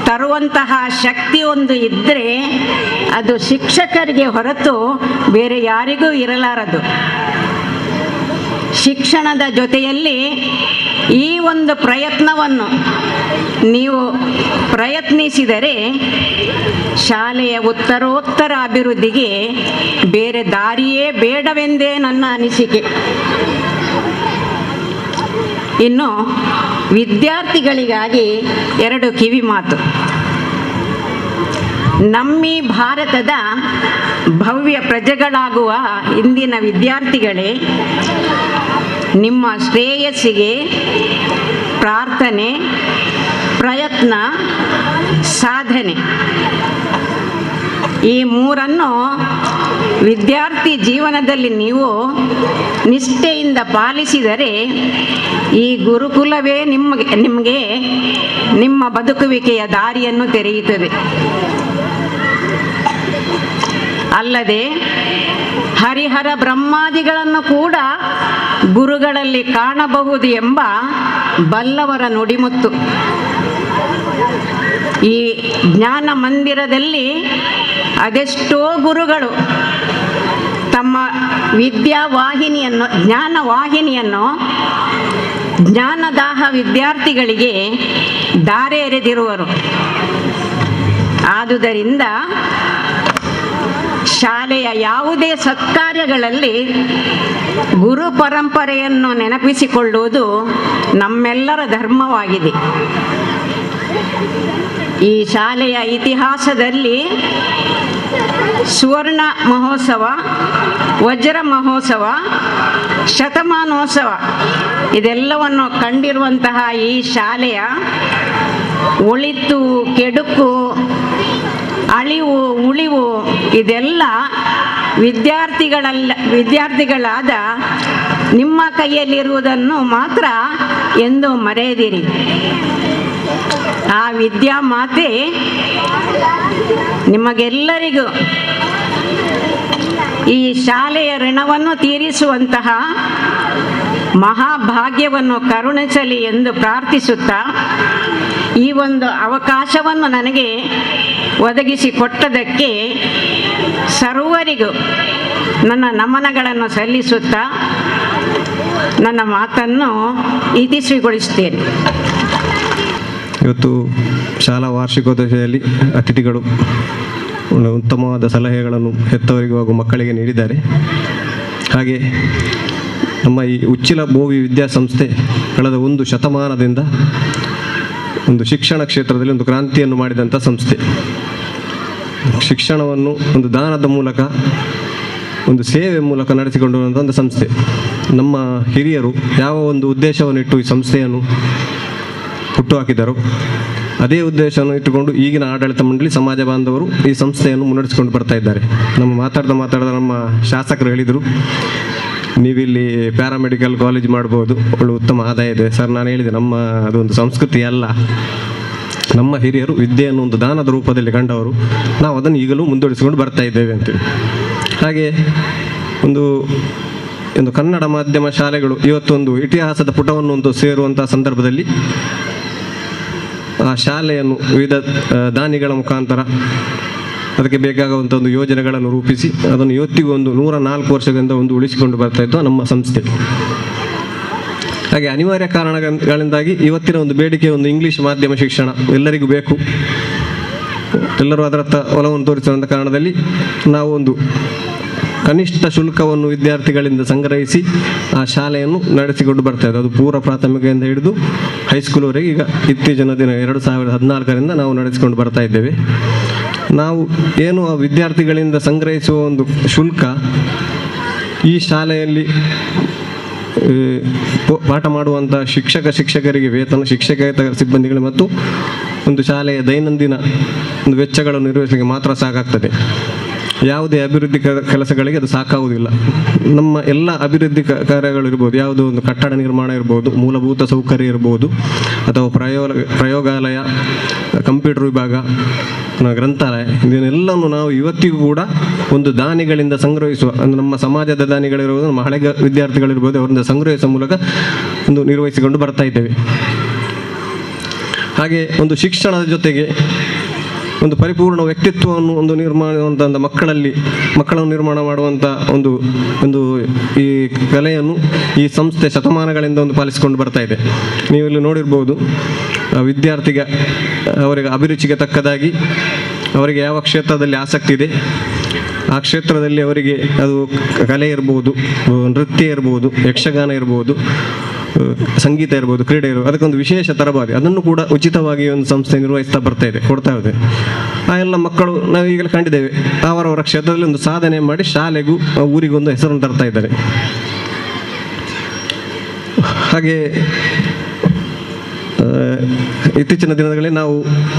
ತರುವಂತಹ ಶಕ್ತಿ ಒಂದು ಇದ್ದರೆ ಅದು ಶಿಕ್ಷಕರಿಗೆ ಹೊರತು ಬೇರೆ ಯಾರಿಗೂ ಇರಲಾರದು. ಶಿಕ್ಷಣದ ಜೊತೆಯಲ್ಲಿ ಈ ಒಂದು ಪ್ರಯತ್ನವನ್ನು ನೀವು ಪ್ರಯತ್ನಿಸಿದರೆ ಶಾಲೆಯ ಉತ್ತರೋತ್ತರ ಅಭಿವೃದ್ಧಿಗೆ ಬೇರೆ ದಾರಿಯೇ ಬೇಡವೆಂದೇ ನನ್ನ ಅನಿಸಿಕೆ. ಇನ್ನು ವಿದ್ಯಾರ್ಥಿಗಳಿಗಾಗಿ 2 ಕಿವಿ ಮಾತು. ನಮ್ಮೀ ಭಾರತದ ಭವ್ಯ ಪ್ರಜೆಗಳಾಗುವ ಇಂದಿನ ವಿದ್ಯಾರ್ಥಿಗಳೇ, ನಿಮ್ಮ ಶ್ರೇಯಸ್ಸಿಗೆ ಪ್ರಾರ್ಥನೆ, ಪ್ರಯತ್ನ, ಸಾಧನೆ ಈ ಮೂರನ್ನು ವಿದ್ಯಾರ್ಥಿ ಜೀವನದಲ್ಲಿ ನೀವು ನಿಷ್ಠೆಯಿಂದ ಪಾಲಿಸಿದರೆ ಈ ಗುರುಕುಲವೇ ನಿಮಗೆ ನಿಮ್ಮ ಬದುಕುವಿಕೆಯ ದಾರಿಯನ್ನು ತೆರೆಯುತ್ತದೆ. ಅಲ್ಲದೆ ಹರಿಹರ ಬ್ರಹ್ಮಾದಿಗಳನ್ನು ಕೂಡ ಗುರುಗಳಲ್ಲಿ ಕಾಣಬಹುದು ಎಂಬ ಬಲ್ಲವರ ನುಡಿಮುತ್ತು. ಈ ಜ್ಞಾನ ಮಂದಿರದಲ್ಲಿ ಅದೆಷ್ಟೋ ಗುರುಗಳು ತಮ್ಮ ಜ್ಞಾನವಾಹಿನಿಯನ್ನು ಜ್ಞಾನದಾಹ ವಿದ್ಯಾರ್ಥಿಗಳಿಗೆ ದಾರೆ ಎರೆದಿರುವರು. ಆದುದರಿಂದ ಶಾಲೆಯ ಯಾವುದೇ ಸತ್ಕಾರ್ಯಗಳಲ್ಲಿ ಗುರು ಪರಂಪರೆಯನ್ನು ನೆನಪಿಸಿಕೊಳ್ಳುವುದು ನಮ್ಮೆಲ್ಲರ ಧರ್ಮವಾಗಿದೆ. ಈ ಶಾಲೆಯ ಇತಿಹಾಸದಲ್ಲಿ ಸುವರ್ಣ ಮಹೋತ್ಸವ, ವಜ್ರ ಮಹೋತ್ಸವ, ಶತಮಾನೋತ್ಸವ ಇದೆಲ್ಲವನ್ನು ಕಂಡಿರುವಂತಹ ಈ ಶಾಲೆಯ ಒಳಿತು ಕೆಡುಕು, ಅಳಿವು ಉಳಿವು ಇದೆಲ್ಲ ವಿದ್ಯಾರ್ಥಿಗಳಾದ ನಿಮ್ಮ ಕೈಯಲ್ಲಿರುವುದನ್ನು ಮಾತ್ರ ಎಂದು ಮರೆಯದಿರಿ. ಆ ವಿದ್ಯಾಮಾತೆ ನಿಮಗೆಲ್ಲರಿಗೂ ಈ ಶಾಲೆಯ ಋಣವನ್ನು ತೀರಿಸುವಂತಹ ಮಹಾಭಾಗ್ಯವನ್ನು ಕರುಣಿಸಲಿ ಎಂದು ಪ್ರಾರ್ಥಿಸುತ್ತಾ ಈ ಒಂದು ಅವಕಾಶವನ್ನು ನನಗೆ ಒದಗಿಸಿಕೊಟ್ಟದಕ್ಕೆ ಸರ್ವರಿಗೂ ನನ್ನ ನಮನಗಳನ್ನು ಸಲ್ಲಿಸುತ್ತಾ ನನ್ನ ಮಾತನ್ನು ಇತಿಶ್ರೀಗೊಳಿಸುತ್ತೇನೆ. ಇವತ್ತು ಶಾಲಾ ವಾರ್ಷಿಕೋತ್ಸವದಲ್ಲಿ ಅತಿಥಿಗಳು ಉತ್ತಮವಾದ ಸಲಹೆಗಳನ್ನು ಹೆತ್ತವರಿಗೂ ಹಾಗೂ ಮಕ್ಕಳಿಗೆ ನೀಡಿದ್ದಾರೆ. ಹಾಗೆ ನಮ್ಮ ಈ ಉಚ್ಚಿಲ ಬೋವಿ ವಿದ್ಯಾಸಂಸ್ಥೆ ಕಳೆದ 1 ಶತಮಾನದಿಂದ ಒಂದು ಶಿಕ್ಷಣ ಕ್ಷೇತ್ರದಲ್ಲಿ ಒಂದು ಕ್ರಾಂತಿಯನ್ನು ಮಾಡಿದಂಥ ಸಂಸ್ಥೆ. ಶಿಕ್ಷಣವನ್ನು ಒಂದು ದಾನದ ಮೂಲಕ, ಒಂದು ಸೇವೆ ಮೂಲಕ ನಡೆಸಿಕೊಂಡು ಬರುವಂಥ ಒಂದು ಸಂಸ್ಥೆ. ನಮ್ಮ ಹಿರಿಯರು ಯಾವ ಒಂದು ಉದ್ದೇಶವನ್ನು ಇಟ್ಟು ಈ ಸಂಸ್ಥೆಯನ್ನು ಹುಟ್ಟುಹಾಕಿದರು, ಅದೇ ಉದ್ದೇಶವನ್ನು ಇಟ್ಟುಕೊಂಡು ಈಗಿನ ಆಡಳಿತ ಮಂಡಳಿ, ಸಮಾಜ ಬಾಂಧವರು ಈ ಸಂಸ್ಥೆಯನ್ನು ಮುನ್ನಡೆಸಿಕೊಂಡು ಬರ್ತಾ ಇದ್ದಾರೆ. ನಮ್ಮ ಮಾತಾಡ್ದ ನಮ್ಮ ಶಾಸಕರು ಹೇಳಿದರು, ನೀವಿಲ್ಲಿ ಪ್ಯಾರಾಮೆಡಿಕಲ್ ಕಾಲೇಜ್ ಮಾಡ್ಬೋದು, ಒಳ್ಳೆ ಉತ್ತಮ ಆದಾಯ ಇದೆ. ಸರ್, ನಾನು ಹೇಳಿದೆ ನಮ್ಮ ಅದೊಂದು ಸಂಸ್ಕೃತಿ ಅಲ್ಲ. ನಮ್ಮ ಹಿರಿಯರು ವಿದ್ಯೆಯನ್ನು ಒಂದು ದಾನದ ರೂಪದಲ್ಲಿ ಕಂಡವರು, ನಾವು ಅದನ್ನು ಈಗಲೂ ಮುಂದುವರಿಸಿಕೊಂಡು ಬರ್ತಾ ಇದ್ದೇವೆ ಅಂತೇಳಿ. ಹಾಗೆ ಒಂದು ಒಂದು ಕನ್ನಡ ಮಾಧ್ಯಮ ಶಾಲೆಗಳು ಇವತ್ತೊಂದು ಇತಿಹಾಸದ ಪುಟವನ್ನು ಒಂದು ಸೇರುವಂತಹ ಸಂದರ್ಭದಲ್ಲಿ ಆ ಶಾಲೆಯನ್ನು ವಿವಿಧ ದಾನಿಗಳ ಮುಖಾಂತರ ಅದಕ್ಕೆ ಬೇಕಾಗುವಂಥ ಒಂದು ಯೋಜನೆಗಳನ್ನು ರೂಪಿಸಿ ಅದನ್ನು ಇವತ್ತಿಗೂ ಒಂದು 104 ವರ್ಷದಿಂದ ಒಂದು ಉಳಿಸಿಕೊಂಡು ಬರ್ತಾ ಇತ್ತು ನಮ್ಮ ಸಂಸ್ಥೆ. ಹಾಗೆ ಅನಿವಾರ್ಯ ಕಾರಣಗಳಿಂದಾಗಿ ಇವತ್ತಿನ ಒಂದು ಬೇಡಿಕೆ ಒಂದು ಇಂಗ್ಲೀಷ್ ಮಾಧ್ಯಮ ಶಿಕ್ಷಣ ಎಲ್ಲರಿಗೂ ಬೇಕು, ಎಲ್ಲರೂ ಅದರತ್ತ ಒಲವನ್ನು ತೋರಿಸುವಂಥ ಕಾರಣದಲ್ಲಿ ನಾವು ಒಂದು ಕನಿಷ್ಠ ಶುಲ್ಕವನ್ನು ವಿದ್ಯಾರ್ಥಿಗಳಿಂದ ಸಂಗ್ರಹಿಸಿ ಆ ಶಾಲೆಯನ್ನು ನಡೆಸಿಕೊಂಡು ಬರ್ತಾ ಇದ್ದೇವೆ. ಅದು ಪೂರ್ವ ಪ್ರಾಥಮಿಕದಿಂದ ಹಿಡಿದು ಹೈಸ್ಕೂಲ್ವರೆಗೆ ಈಗ ಇತ್ತೀಚಿನ ದಿನ 2014ರಿಂದ ನಾವು ನಡೆಸಿಕೊಂಡು ಬರ್ತಾ ಇದ್ದೇವೆ. ನಾವು ಏನು ಆ ವಿದ್ಯಾರ್ಥಿಗಳಿಂದ ಸಂಗ್ರಹಿಸುವ ಒಂದು ಶುಲ್ಕ ಈ ಶಾಲೆಯಲ್ಲಿ ಪಾಠ ಮಾಡುವಂಥ ಶಿಕ್ಷಕರಿಗೆ ವೇತನ, ಶಿಕ್ಷಕೇತರ ಸಿಬ್ಬಂದಿಗಳು ಮತ್ತು ಒಂದು ಶಾಲೆಯ ದೈನಂದಿನ ಒಂದು ವೆಚ್ಚಗಳನ್ನು ನಿರ್ವಹಿಸಲಿಕ್ಕೆ ಮಾತ್ರ ಸಾಕಾಗ್ತದೆ. ಯಾವುದೇ ಅಭಿವೃದ್ಧಿ ಕೆಲಸಗಳಿಗೆ ಅದು ಸಾಕಾಗುವುದಿಲ್ಲ. ನಮ್ಮ ಎಲ್ಲ ಅಭಿವೃದ್ಧಿ ಕಾರ್ಯಗಳಿರ್ಬೋದು, ಯಾವುದೋ ಒಂದು ಕಟ್ಟಡ ನಿರ್ಮಾಣ ಇರ್ಬೋದು, ಮೂಲಭೂತ ಸೌಕರ್ಯ ಇರ್ಬೋದು, ಅಥವಾ ಪ್ರಯೋಗಾಲಯ, ಕಂಪ್ಯೂಟರ್ ವಿಭಾಗ, ಗ್ರಂಥಾಲಯ, ಇದನ್ನೆಲ್ಲವನ್ನು ನಾವು ಇವತ್ತಿಗೂ ಕೂಡ ಒಂದು ದಾನಿಗಳಿಂದ ಸಂಗ್ರಹಿಸುವ, ಅಂದರೆ ನಮ್ಮ ಸಮಾಜದ ದಾನಿಗಳಿರ್ಬೋದು, ನಮ್ಮ ಹಳೆ ವಿದ್ಯಾರ್ಥಿಗಳಿರ್ಬೋದು, ಅವರಿಂದ ಸಂಗ್ರಹಿಸುವ ಮೂಲಕ ಒಂದು ನಿರ್ವಹಿಸಿಕೊಂಡು ಬರ್ತಾ ಇದ್ದೇವೆ. ಹಾಗೆ ಒಂದು ಶಿಕ್ಷಣದ ಜೊತೆಗೆ ಒಂದು ಪರಿಪೂರ್ಣ ವ್ಯಕ್ತಿತ್ವವನ್ನು ಒಂದು ನಿರ್ಮಾಣ ಮಕ್ಕಳನ್ನು ನಿರ್ಮಾಣ ಮಾಡುವಂಥ ಒಂದು ಈ ಕಲೆಯನ್ನು ಈ ಸಂಸ್ಥೆ ಶತಮಾನಗಳಿಂದ ಒಂದು ಪಾಲಿಸಿಕೊಂಡು ಬರ್ತಾ ಇದೆ. ನೀವು ಇಲ್ಲಿ ನೋಡಿರ್ಬೋದು, ವಿದ್ಯಾರ್ಥಿಗೆ ಅವರಿಗೆ ಅಭಿರುಚಿಗೆ ತಕ್ಕದಾಗಿ ಅವರಿಗೆ ಯಾವ ಕ್ಷೇತ್ರದಲ್ಲಿ ಆಸಕ್ತಿ ಇದೆ ಆ ಕ್ಷೇತ್ರದಲ್ಲಿ ಅವರಿಗೆ ಅದು ಕಲೆ ಇರ್ಬೋದು, ನೃತ್ಯ ಇರ್ಬೋದು, ಯಕ್ಷಗಾನ ಇರ್ಬೋದು, ಸಂಗೀತ ಇರ್ಬೋದು, ಕ್ರೀಡೆ ಇರ್ಬೋದು, ಅದಕ್ಕೊಂದು ವಿಶೇಷ ತರಬೇತಿ ಅದನ್ನು ಕೂಡ ಉಚಿತವಾಗಿ ಒಂದು ಸಂಸ್ಥೆ ನಿರ್ವಹಿಸ್ತಾ ಕೊಡ್ತಾ ಇದೆ. ಆ ಎಲ್ಲ ಮಕ್ಕಳು ನಾವು ಈಗಲೇ ಕಂಡಿದ್ದೇವೆ, ಅವರವರ ಕ್ಷೇತ್ರದಲ್ಲಿ ಒಂದು ಸಾಧನೆ ಮಾಡಿ ಶಾಲೆಗೂ ಊರಿಗೊಂದು ಹೆಸರನ್ನು ತರ್ತಾ ಇದ್ದಾರೆ. ಹಾಗೆ ಇತ್ತೀಚಿನ ದಿನಗಳಲ್ಲಿ ನಾವು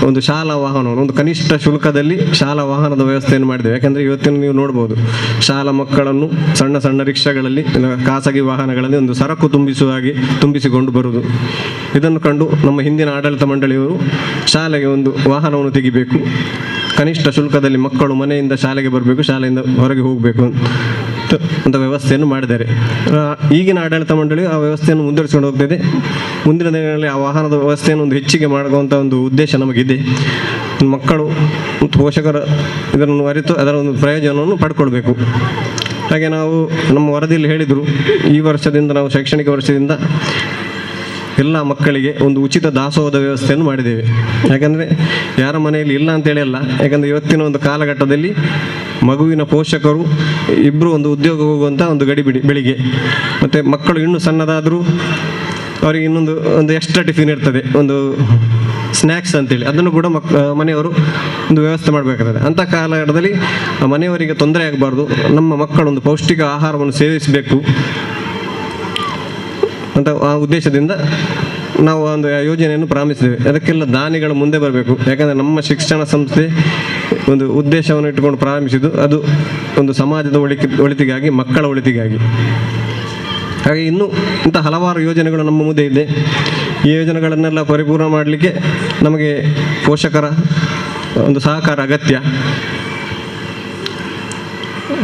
ಒಂದು ಶಾಲಾ ವಾಹನವನ್ನು ಒಂದು ಕನಿಷ್ಠ ಶುಲ್ಕದಲ್ಲಿ ಶಾಲಾ ವಾಹನದ ವ್ಯವಸ್ಥೆಯನ್ನು ಮಾಡಿದ್ದೇವೆ. ಯಾಕಂದರೆ ಇವತ್ತಿನ ನೀವು ನೋಡ್ಬೋದು, ಶಾಲಾ ಮಕ್ಕಳನ್ನು ಸಣ್ಣ ಸಣ್ಣ ರಿಕ್ಷಾಗಳಲ್ಲಿ, ಖಾಸಗಿ ವಾಹನಗಳಲ್ಲಿ ಒಂದು ಸರಕು ತುಂಬಿಸಿಕೊಂಡು ಬರುವುದು, ಇದನ್ನು ಕಂಡು ನಮ್ಮ ಹಿಂದಿನ ಆಡಳಿತ ಮಂಡಳಿಯವರು ಶಾಲೆಗೆ ಒಂದು ವಾಹನವನ್ನು ತೆಗಿಬೇಕು, ಕನಿಷ್ಠ ಶುಲ್ಕದಲ್ಲಿ ಮಕ್ಕಳು ಮನೆಯಿಂದ ಶಾಲೆಗೆ ಬರಬೇಕು, ಶಾಲೆಯಿಂದ ಹೊರಗೆ ಹೋಗಬೇಕು ಅಂತ ವ್ಯವಸ್ಥೆಯನ್ನು ಮಾಡಿದ್ದಾರೆ. ಈಗಿನ ಆಡಳಿತ ಮಂಡಳಿ ಆ ವ್ಯವಸ್ಥೆಯನ್ನು ಮುಂದುವರಿಸಿಕೊಂಡು ಹೋಗ್ತಿದೆ. ಮುಂದಿನ ದಿನಗಳಲ್ಲಿ ಆ ವಾಹನದ ವ್ಯವಸ್ಥೆಯನ್ನು ಒಂದು ಹೆಚ್ಚಿಗೆ ಮಾಡುವಂಥ ಒಂದು ಉದ್ದೇಶ ನಮಗಿದೆ. ಮಕ್ಕಳು ಮತ್ತು ಪೋಷಕರು ಇದನ್ನು ಅರಿತು ಅದರ ಒಂದು ಪ್ರಯೋಜನವನ್ನು ಪಡ್ಕೊಳ್ಬೇಕು. ಹಾಗೆ ನಾವು ನಮ್ಮ ವರದಿಯಲ್ಲಿ ಹೇಳಿದರು, ಈ ವರ್ಷದಿಂದ ನಾವು ಶೈಕ್ಷಣಿಕ ವರ್ಷದಿಂದ ಎಲ್ಲ ಮಕ್ಕಳಿಗೆ ಒಂದು ಉಚಿತ ದಾಸೋಹದ ವ್ಯವಸ್ಥೆಯನ್ನು ಮಾಡಿದ್ದೇವೆ. ಯಾಕಂದರೆ ಯಾರ ಮನೆಯಲ್ಲಿ ಇಲ್ಲ ಅಂತೇಳಿ ಅಲ್ಲ, ಯಾಕಂದರೆ ಇವತ್ತಿನ ಒಂದು ಕಾಲಘಟ್ಟದಲ್ಲಿ ಮಗುವಿನ ಪೋಷಕರು ಇಬ್ಬರು ಒಂದು ಉದ್ಯೋಗ ಹೋಗುವಂಥ ಒಂದು ಗಡಿಬಿಡಿ ಬೆಳಿಗ್ಗೆ, ಮತ್ತು ಮಕ್ಕಳು ಇನ್ನೂ ಸಣ್ಣದಾದರೂ ಅವರಿಗೆ ಒಂದು ಎಕ್ಸ್ಟ್ರಾ ಟಿಫಿನ್ ಇರ್ತದೆ, ಒಂದು ಸ್ನ್ಯಾಕ್ಸ್ ಅಂತೇಳಿ, ಅದನ್ನು ಕೂಡ ಮನೆಯವರು ಒಂದು ವ್ಯವಸ್ಥೆ ಮಾಡಬೇಕಾಗ್ತದೆ. ಅಂಥ ಕಾಲಘಟ್ಟದಲ್ಲಿ ಮನೆಯವರಿಗೆ ತೊಂದರೆ ಆಗಬಾರ್ದು, ನಮ್ಮ ಮಕ್ಕಳೊಂದು ಪೌಷ್ಟಿಕ ಆಹಾರವನ್ನು ಸೇವಿಸಬೇಕು ಅಂತ ಆ ಉದ್ದೇಶದಿಂದ ನಾವು ಒಂದು ಯೋಜನೆಯನ್ನು ಪ್ರಾರಂಭಿಸಿದ್ದೇವೆ. ಅದಕ್ಕೆಲ್ಲ ದಾನಿಗಳು ಮುಂದೆ ಬರಬೇಕು. ಯಾಕಂದರೆ ನಮ್ಮ ಶಿಕ್ಷಣ ಸಂಸ್ಥೆ ಒಂದು ಉದ್ದೇಶವನ್ನು ಇಟ್ಟುಕೊಂಡು ಪ್ರಾರಂಭಿಸಿದ್ದು ಅದು ಒಂದು ಸಮಾಜದ ಒಳಿತಿಗಾಗಿ, ಮಕ್ಕಳ ಒಳಿತಿಗಾಗಿ. ಹಾಗೆ ಇನ್ನೂ ಇಂಥ ಹಲವಾರು ಯೋಜನೆಗಳು ನಮ್ಮ ಮುಂದೆ ಇದೆ. ಈ ಯೋಜನೆಗಳನ್ನೆಲ್ಲ ಪರಿಪೂರ್ಣ ಮಾಡಲಿಕ್ಕೆ ನಮಗೆ ಪೋಷಕರ ಒಂದು ಸಹಕಾರ ಅಗತ್ಯ.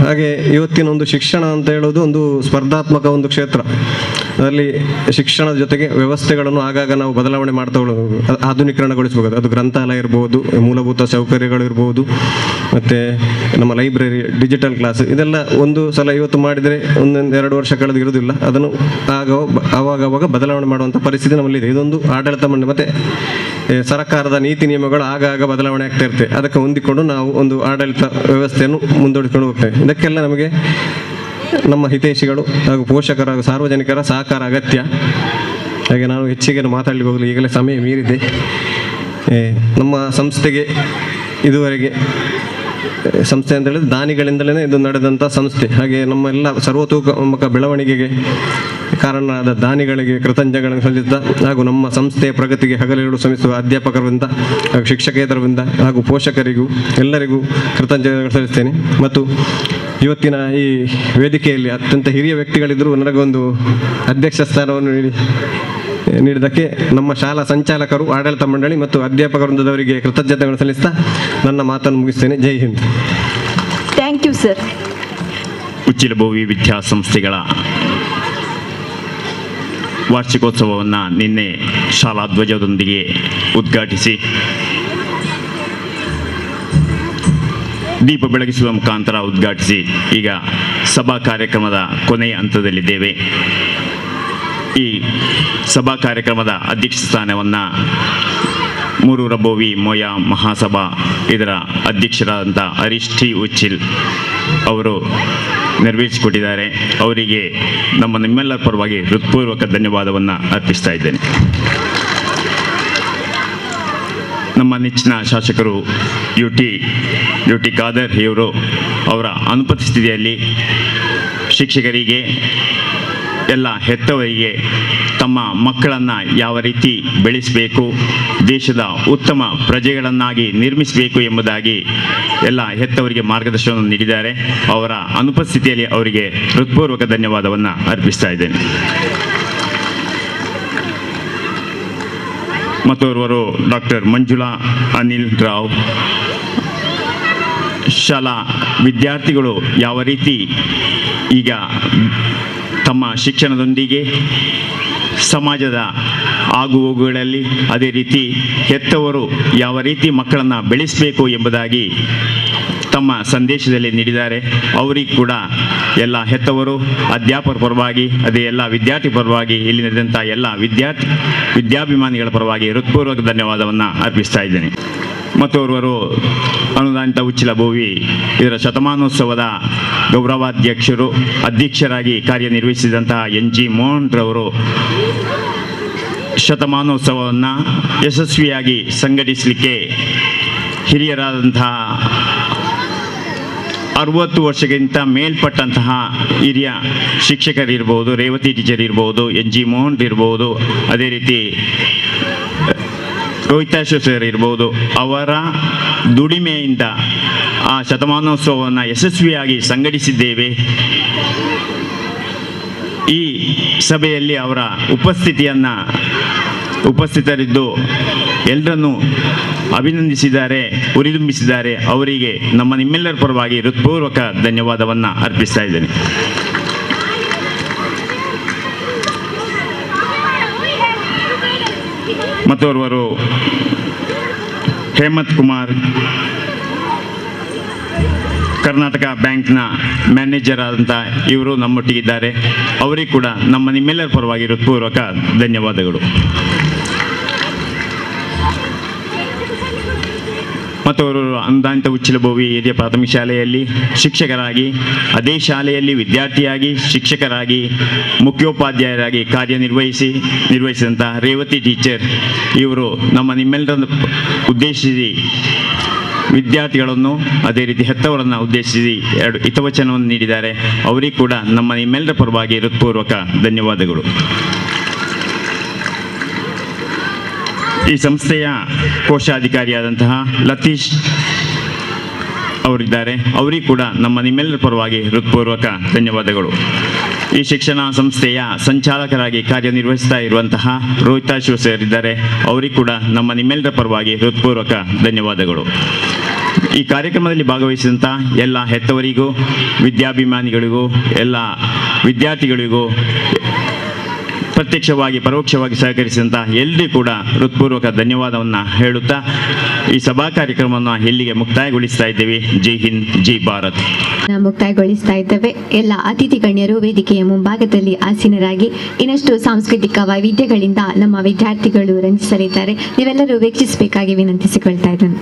ಹಾಗೆ ಇವತ್ತಿನ ಒಂದು ಶಿಕ್ಷಣ ಅಂತ ಹೇಳೋದು ಒಂದು ಸ್ಪರ್ಧಾತ್ಮಕ ಒಂದು ಕ್ಷೇತ್ರ. ಅದರಲ್ಲಿ ಶಿಕ್ಷಣದ ಜೊತೆಗೆ ವ್ಯವಸ್ಥೆಗಳನ್ನು ಆಗಾಗ ನಾವು ಬದಲಾವಣೆ ಮಾಡ್ತಾ ಹೋಗಬೇಕು, ಆಧುನೀಕರಣಗೊಳಿಸಬಹುದು. ಅದು ಗ್ರಂಥಾಲಯ ಇರ್ಬೋದು, ಮೂಲಭೂತ ಸೌಕರ್ಯಗಳು ಇರ್ಬೋದು, ಮತ್ತು ನಮ್ಮ ಲೈಬ್ರರಿ, ಡಿಜಿಟಲ್ ಕ್ಲಾಸ್, ಇದೆಲ್ಲ ಒಂದು ಸಲ ಇವತ್ತು ಮಾಡಿದರೆ 1-2 ವರ್ಷ ಕಳೆದು ಇರೋದಿಲ್ಲ. ಅದನ್ನು ಆವಾಗ ಬದಲಾವಣೆ ಮಾಡುವಂಥ ಪರಿಸ್ಥಿತಿ ನಮ್ಮಲ್ಲಿದೆ. ಇದೊಂದು ಆಡಳಿತ ಮಂಡಳಿ ಮತ್ತು ಸರ್ಕಾರದ ನೀತಿ ನಿಯಮಗಳು ಆಗಾಗ ಬದಲಾವಣೆ ಆಗ್ತಾ ಇರ್ತವೆ. ಅದಕ್ಕೆ ಹೊಂದಿಕೊಂಡು ನಾವು ಒಂದು ಆಡಳಿತ ವ್ಯವಸ್ಥೆಯನ್ನು ಮುಂದೂಡಿಕೊಂಡು ಹೋಗ್ತೇವೆ. ಇದಕ್ಕೆಲ್ಲ ನಮಗೆ ನಮ್ಮ ಹಿತೈಷಿಗಳು ಹಾಗೂ ಪೋಷಕರ ಹಾಗೂ ಸಾರ್ವಜನಿಕರ ಸಹಕಾರ ಅಗತ್ಯ. ಹಾಗೆ ನಾನು ಹೆಚ್ಚಿಗೆ ಮಾತಾಡಲಿಕ್ಕೆ ಹೋಗಲಿ, ಈಗಲೇ ಸಮಯ ಮೀರಿದೆ. ನಮ್ಮ ಸಂಸ್ಥೆಗೆ ಇದುವರೆಗೆ ಸಂಸ್ಥೆ ಅಂತ ಹೇಳಿದ್ರೆ ದಾನಿಗಳಿಂದಲೇ ಇದು ನಡೆದಂಥ ಸಂಸ್ಥೆ. ಹಾಗೆ ನಮ್ಮ ಎಲ್ಲ ಸರ್ವತೋಮುಖ ಬೆಳವಣಿಗೆಗೆ ಕಾರಣರಾದ ದಾನಿಗಳಿಗೆ ಕೃತಜ್ಞತೆಗಳನ್ನು ಸಲ್ಲಿಸಿದ ಹಾಗೂ ನಮ್ಮ ಸಂಸ್ಥೆಯ ಪ್ರಗತಿಗೆ ಹಗಲಿರುಳು ಶ್ರಮಿಸುವ ಅಧ್ಯಾಪಕರಿಂದ ಹಾಗೂ ಶಿಕ್ಷಕೇತರರಿಂದ ಹಾಗೂ ಪೋಷಕರಿಗೂ ಎಲ್ಲರಿಗೂ ಕೃತಜ್ಞತೆಗಳನ್ನು ಸಲ್ಲಿಸ್ತೇನೆ. ಮತ್ತು ಇವತ್ತಿನ ಈ ವೇದಿಕೆಯಲ್ಲಿ ಅತ್ಯಂತ ಹಿರಿಯ ವ್ಯಕ್ತಿಗಳಿದ್ದರೂ ನನಗೊಂದು ಅಧ್ಯಕ್ಷ ಸ್ಥಾನವನ್ನು ನೀಡಿದ್ದಕ್ಕೆ ನಮ್ಮ ಶಾಲಾ ಸಂಚಾಲಕರು, ಆಡಳಿತ ಮಂಡಳಿ ಮತ್ತು ಅಧ್ಯಾಪಕ ವೃಂದದವರಿಗೆ ಕೃತಜ್ಞತೆಗಳನ್ನು ಸಲ್ಲಿಸ್ತಾ ನನ್ನ ಮಾತನ್ನು ಮುಗಿಸ್ತೇನೆ. ಜೈ Hind. Thank you sir. Uchila Bhovi ವಿದ್ಯಾಸಂಸ್ಥೆಗಳ ವಾರ್ಷಿಕೋತ್ಸವವನ್ನು ನಿನ್ನೆ ಶಾಲಾ ಧ್ವಜದೊಂದಿಗೆ ಉದ್ಘಾಟಿಸಿ ದೀಪ ಬೆಳಗಿಸುವ ಮುಖಾಂತರ ಉದ್ಘಾಟಿಸಿ ಈಗ ಸಭಾ ಕಾರ್ಯಕ್ರಮದ ಕೊನೆಯ ಹಂತದಲ್ಲಿದ್ದೇವೆ. ಈ ಸಭಾ ಕಾರ್ಯಕ್ರಮದ ಅಧ್ಯಕ್ಷ ಸ್ಥಾನವನ್ನು ಮೂರೂರ ಬೋವಿ ಮೋಯ ಮಹಾಸಭಾ ಇದರ ಅಧ್ಯಕ್ಷರಾದಂಥ ಹರೀಶ್ ಟಿ ಉಚ್ಚಿಲ್ ಅವರು ನೆರವೇರಿಸಿಕೊಟ್ಟಿದ್ದಾರೆ. ಅವರಿಗೆ ನಿಮ್ಮೆಲ್ಲರ ಪರವಾಗಿ ಹೃತ್ಪೂರ್ವಕ ಧನ್ಯವಾದವನ್ನು ಅರ್ಪಿಸ್ತಾ ಇದ್ದೇನೆ. ನಮ್ಮ ನೆಚ್ಚಿನ ಶಾಸಕರು ಯು ಟಿ ಖಾದರ್ ಇವರು ಅವರ ಅನುಪಸ್ಥಿತಿಯಲ್ಲಿ ಶಿಕ್ಷಕರಿಗೆ ಎಲ್ಲ ಹೆತ್ತವರಿಗೆ ತಮ್ಮ ಮಕ್ಕಳನ್ನು ಯಾವ ರೀತಿ ಬೆಳೆಸಬೇಕು, ದೇಶದ ಉತ್ತಮ ಪ್ರಜೆಗಳನ್ನಾಗಿ ನಿರ್ಮಿಸಬೇಕು ಎಂಬುದಾಗಿ ಎಲ್ಲ ಹೆತ್ತವರಿಗೆ ಮಾರ್ಗದರ್ಶನವನ್ನು ನೀಡಿದ್ದಾರೆ. ಅವರ ಅನುಪಸ್ಥಿತಿಯಲ್ಲಿ ಅವರಿಗೆ ಹೃತ್ಪೂರ್ವಕ ಧನ್ಯವಾದವನ್ನು ಅರ್ಪಿಸ್ತಾ ಇದ್ದೇನೆ. ಮತ್ತೋರ್ವರು ಡಾಕ್ಟರ್ ಮಂಜುಳಾ ಅನಿಲ್ ರಾವ್. ಶಾಲಾ ವಿದ್ಯಾರ್ಥಿಗಳು ಯಾವ ರೀತಿ ಈಗ ತಮ್ಮ ಶಿಕ್ಷಣದೊಂದಿಗೆ ಸಮಾಜದ ಆಗುಹೋಗುಗಳಲ್ಲಿ ಅದೇ ರೀತಿ ಹೆತ್ತವರು ಯಾವ ರೀತಿ ಮಕ್ಕಳನ್ನು ಬೆಳೆಸಬೇಕು ಎಂಬುದಾಗಿ ತಮ್ಮ ಸಂದೇಶದಲ್ಲಿ ನೀಡಿದ್ದಾರೆ. ಅವರಿಗೆ ಕೂಡ ಎಲ್ಲ ಹೆತ್ತವರು, ಅಧ್ಯಾಪಕರ ಪರವಾಗಿ, ಅದೇ ಎಲ್ಲ ವಿದ್ಯಾರ್ಥಿ ಪರವಾಗಿ, ಇಲ್ಲಿ ನಡೆದಂಥ ಎಲ್ಲ ವಿದ್ಯಾಭಿಮಾನಿಗಳ ಪರವಾಗಿ ಹೃತ್ಪೂರ್ವಕ ಧನ್ಯವಾದವನ್ನು ಅರ್ಪಿಸ್ತಾ ಇದ್ದೇನೆ. ಮತ್ತೋರ್ವರು ಅನುದಾನಿತ ಉಚ್ಚಿಲ ಬೋವಿ ಇದರ ಶತಮಾನೋತ್ಸವದ ಅಧ್ಯಕ್ಷರಾಗಿ ಕಾರ್ಯನಿರ್ವಹಿಸಿದಂತಹ NG ಮೋಹನ್ ರವರು ಶತಮಾನೋತ್ಸವವನ್ನು ಯಶಸ್ವಿಯಾಗಿ ಸಂಘಟಿಸಲಿಕ್ಕೆ ಹಿರಿಯರಾದಂತಹ 60 ವರ್ಷಕ್ಕಿಂತ ಮೇಲ್ಪಟ್ಟಂತಹ ಹಿರಿಯ ಶಿಕ್ಷಕರಿರ್ಬೋದು, ರೇವತಿ ಟೀಚರ್ ಇರ್ಬೋದು, NG ಮೋಹನ್ ಇರ್ಬೋದು, ಅದೇ ರೀತಿ ರೋಹಿತಾಶ್ವ ಸರ್ ಇರ್ಬೋದು, ಅವರ ದುಡಿಮೆಯಿಂದ ಆ ಶತಮಾನೋತ್ಸವವನ್ನು ಯಶಸ್ವಿಯಾಗಿ ಸಂಘಟಿಸಿದ್ದೇವೆ. ಈ ಸಭೆಯಲ್ಲಿ ಅವರ ಉಪಸ್ಥಿತರಿದ್ದು ಎಲ್ಲರನ್ನೂ ಅಭಿನಂದಿಸಿದ್ದಾರೆ, ಉರಿದುಂಬಿಸಿದ್ದಾರೆ. ಅವರಿಗೆ ನಿಮ್ಮೆಲ್ಲರ ಪರವಾಗಿ ಹೃತ್ಪೂರ್ವಕ ಧನ್ಯವಾದವನ್ನು ಅರ್ಪಿಸ್ತಾ ಇದ್ದೇನೆ. ಮತ್ತೋರ್ವರು ಹೇಮಂತ್ ಕುಮಾರ್, ಕರ್ನಾಟಕ ಬ್ಯಾಂಕ್ನ ಮ್ಯಾನೇಜರ್ ಆದಂಥ ಇವರು ನಮ್ಮೊಟ್ಟಿಗಿದ್ದಾರೆ. ಅವರಿಗೆ ಕೂಡ ನಿಮ್ಮೆಲ್ಲರ ಪರವಾಗಿ ಹೃತ್ಪೂರ್ವಕ ಧನ್ಯವಾದಗಳು. ಮತ್ತು ಅವರು ಅನುದಾನಿತ ಉಚ್ಚಿಲ ಬೋವಿ ಹಿರಿಯ ಪ್ರಾಥಮಿಕ ಶಾಲೆಯಲ್ಲಿ ಶಿಕ್ಷಕರಾಗಿ, ಅದೇ ಶಾಲೆಯಲ್ಲಿ ವಿದ್ಯಾರ್ಥಿಯಾಗಿ, ಶಿಕ್ಷಕರಾಗಿ, ಮುಖ್ಯೋಪಾಧ್ಯಾಯರಾಗಿ ನಿರ್ವಹಿಸಿದಂಥ ರೇವತಿ ಟೀಚರ್ ಇವರು ನಿಮ್ಮೆಲ್ಲರನ್ನು ಉದ್ದೇಶಿಸಿ ವಿದ್ಯಾರ್ಥಿಗಳನ್ನು ಅದೇ ರೀತಿ ಹೆತ್ತವರನ್ನು ಉದ್ದೇಶಿಸಿ 2 ಹಿತವಚನವನ್ನು ನೀಡಿದ್ದಾರೆ. ಅವರಿಗೆ ಕೂಡ ನಿಮ್ಮೆಲ್ಲರ ಪರವಾಗಿ ಹೃತ್ಪೂರ್ವಕ ಧನ್ಯವಾದಗಳು. ಈ ಸಂಸ್ಥೆಯ ಕೋಶಾಧಿಕಾರಿಯಾದಂತಹ ಲತೀಶ್ ಅವರಿದ್ದಾರೆ. ಅವರಿಗೆ ಕೂಡ ನಿಮ್ಮೆಲ್ಲರ ಪರವಾಗಿ ಹೃತ್ಪೂರ್ವಕ ಧನ್ಯವಾದಗಳು. ಈ ಶಿಕ್ಷಣ ಸಂಸ್ಥೆಯ ಸಂಚಾಲಕರಾಗಿ ಕಾರ್ಯನಿರ್ವಹಿಸ್ತಾ ಇರುವಂತಹ ರೋಹಿತಾಶ್ವ ಸರ್ ಇದ್ದಾರೆ. ಅವರಿಗೆ ಕೂಡ ನಿಮ್ಮೆಲ್ಲರ ಪರವಾಗಿ ಹೃತ್ಪೂರ್ವಕ ಧನ್ಯವಾದಗಳು. ಈ ಕಾರ್ಯಕ್ರಮದಲ್ಲಿ ಭಾಗವಹಿಸಿದಂಥ ಎಲ್ಲ ಹೆತ್ತವರಿಗೂ, ವಿದ್ಯಾಭಿಮಾನಿಗಳಿಗೂ, ಎಲ್ಲ ವಿದ್ಯಾರ್ಥಿಗಳಿಗೂ, ಪ್ರತ್ಯಕ್ಷವಾಗಿ ಪರೋಕ್ಷವಾಗಿ ಸಹಕರಿಸಿದಂಥ ಎಲ್ಲರಿಗೂ ಕೂಡ ಹೃತ್ಪೂರ್ವಕ ಧನ್ಯವಾದವನ್ನು ಹೇಳುತ್ತಾ ಈ ಸಭಾ ಕಾರ್ಯಕ್ರಮವನ್ನು ಇಲ್ಲಿಗೆ ಮುಕ್ತಾಯಗೊಳಿಸ್ತಾ ಇದ್ದೇವೆ. ಜೈ ಹಿಂದ್, ಜೈ ಭಾರತ್. ಮುಕ್ತಾಯಗೊಳಿಸ್ತಾ ಇದ್ದೇವೆ. ಎಲ್ಲ ಅತಿಥಿ ಗಣ್ಯರು ವೇದಿಕೆಯ ಮುಂಭಾಗದಲ್ಲಿ ಆಸೀನರಾಗಿ ಇನ್ನಷ್ಟು ಸಾಂಸ್ಕೃತಿಕ ವೈವಿಧ್ಯಗಳಿಂದ ನಮ್ಮ ವಿದ್ಯಾರ್ಥಿಗಳು ರಂಜಿಸಲಿದ್ದಾರೆ. ನೀವೆಲ್ಲರೂ ವೀಕ್ಷಿಸಬೇಕಾಗಿ ವಿನಂತಿಸಿಕೊಳ್ತಾ ಇದ್ದೇನೆ.